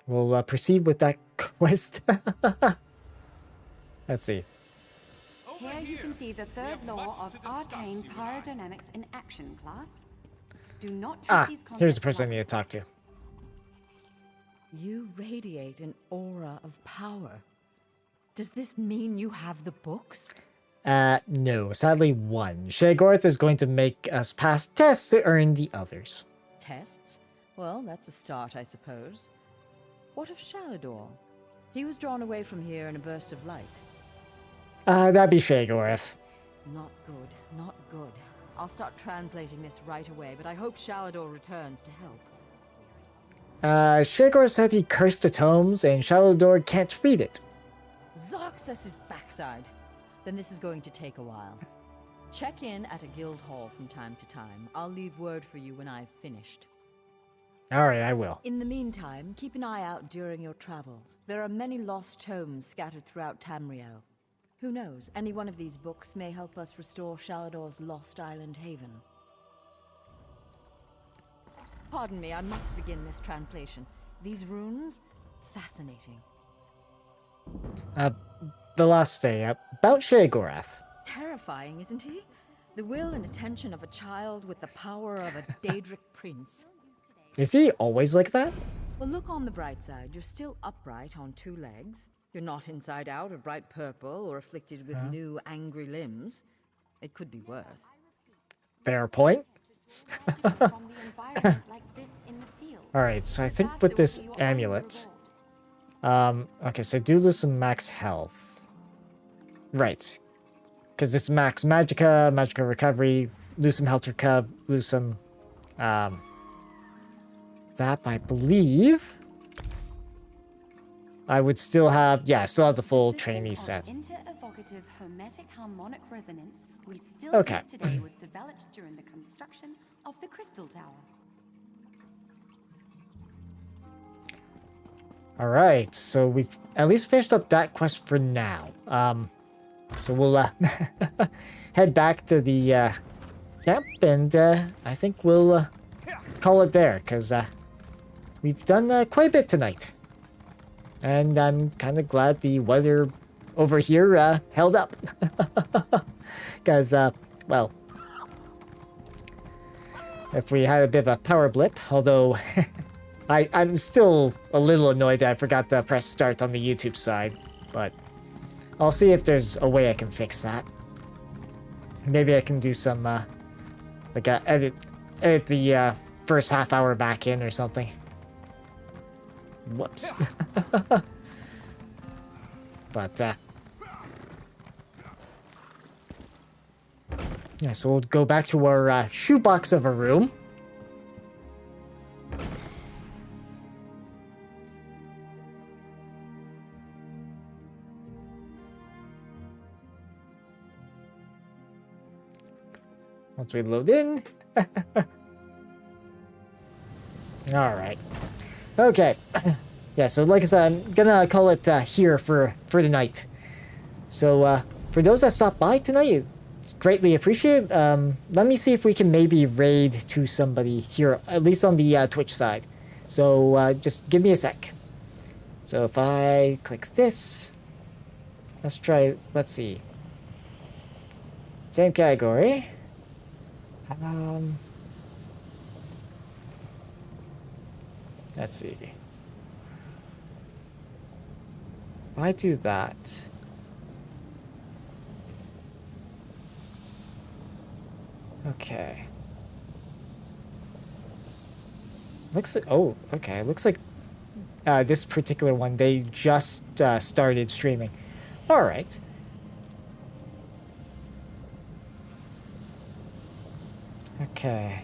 We'll proceed with that quest. Let's see. Here you can see the 3rd law of arcane pyrodynamics in action, class. Do not treat these Here's the concepts person I need to talk to. You radiate an aura of power. Does this mean you have the books? No, sadly 1. Shagorth is going to make us pass tests to earn the others. Tests? Well, that's a start, I suppose. What of Shalador? He was drawn away from here in a burst of light. That'd be Shagorth. Not good, not good. I'll start translating this right away, but I hope Shalador returns to help. Shagorth said he cursed the tomes and Shalador can't read it. Zarxus' backside. Then this is going to take a while. Check in at a guild hall from time to time. I'll leave word for you when I've finished. Alright, I will. In the meantime, keep an eye out during your travels. There are many lost tomes scattered throughout Tamriel. Who knows, any one of these books may help us restore Shalador's lost island haven. Pardon me, I must begin this translation. These runes, fascinating. Velaste, about Shagorth. Terrifying, isn't he? The will and attention of a child with the power of a Daedric prince. Is he always like that? Well, look on the bright side. You're still upright on 2 legs. You're not inside out or bright purple or afflicted with new angry limbs. It could be worse. Fair point. Alright, so I think with this amulet... okay, so do lose some max health. Right. because it's max Magicka recovery, lose some health recuv, lose some, that, I believe I would still have, still have the full trainee set. Inter-evocative hermetic harmonic resonance we still Okay. use today was developed during the construction of the Crystal Tower. All right, so we've at least finished up that quest for now. So we'll head back to the camp, and I think we'll call it there, because we've done quite a bit tonight. And I'm kind of glad the weather over here held up. Because, well, if we had a bit of a power blip, although I'm still a little annoyed that I forgot to press start on the YouTube side, but I'll see if there's a way I can fix that. Maybe I can do some, like, edit the first half hour back in or something. Whoops. But, yeah, so we'll go back to our shoebox of a room. Once we load in. Alright. Okay. Yeah, so like I said, I'm gonna call it here for the night. So, for those that stopped by tonight, it's greatly appreciated. Let me see if we can maybe raid to somebody here, at least on the Twitch side. So, just give me a sec. So if I click this, let's see. Same category. Let's see. If I do that, okay. Looks like, oh, okay. Looks like this particular one, they just started streaming. All right. Okay.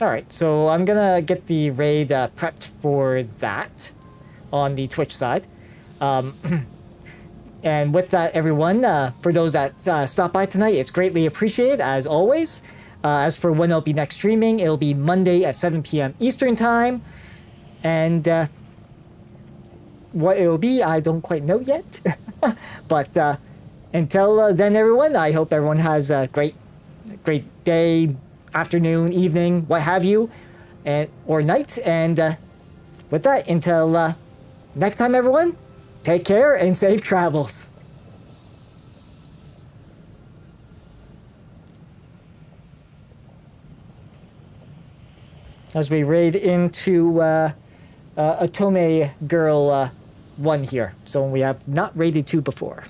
Alright, so I'm gonna get the raid prepped for that on the Twitch side. And with that, everyone, for those that stopped by tonight, it's greatly appreciated, as always. As for when I'll be next streaming, it'll be Monday at 7 p.m. Eastern Time. And what it'll be, I don't quite know yet. But until then, everyone, I hope everyone has a great day, afternoon, evening, what have you, or night. And with that, until next time, everyone, take care and safe travels. As we raid into Otome Girl 1 here, so we have not raided 2 before.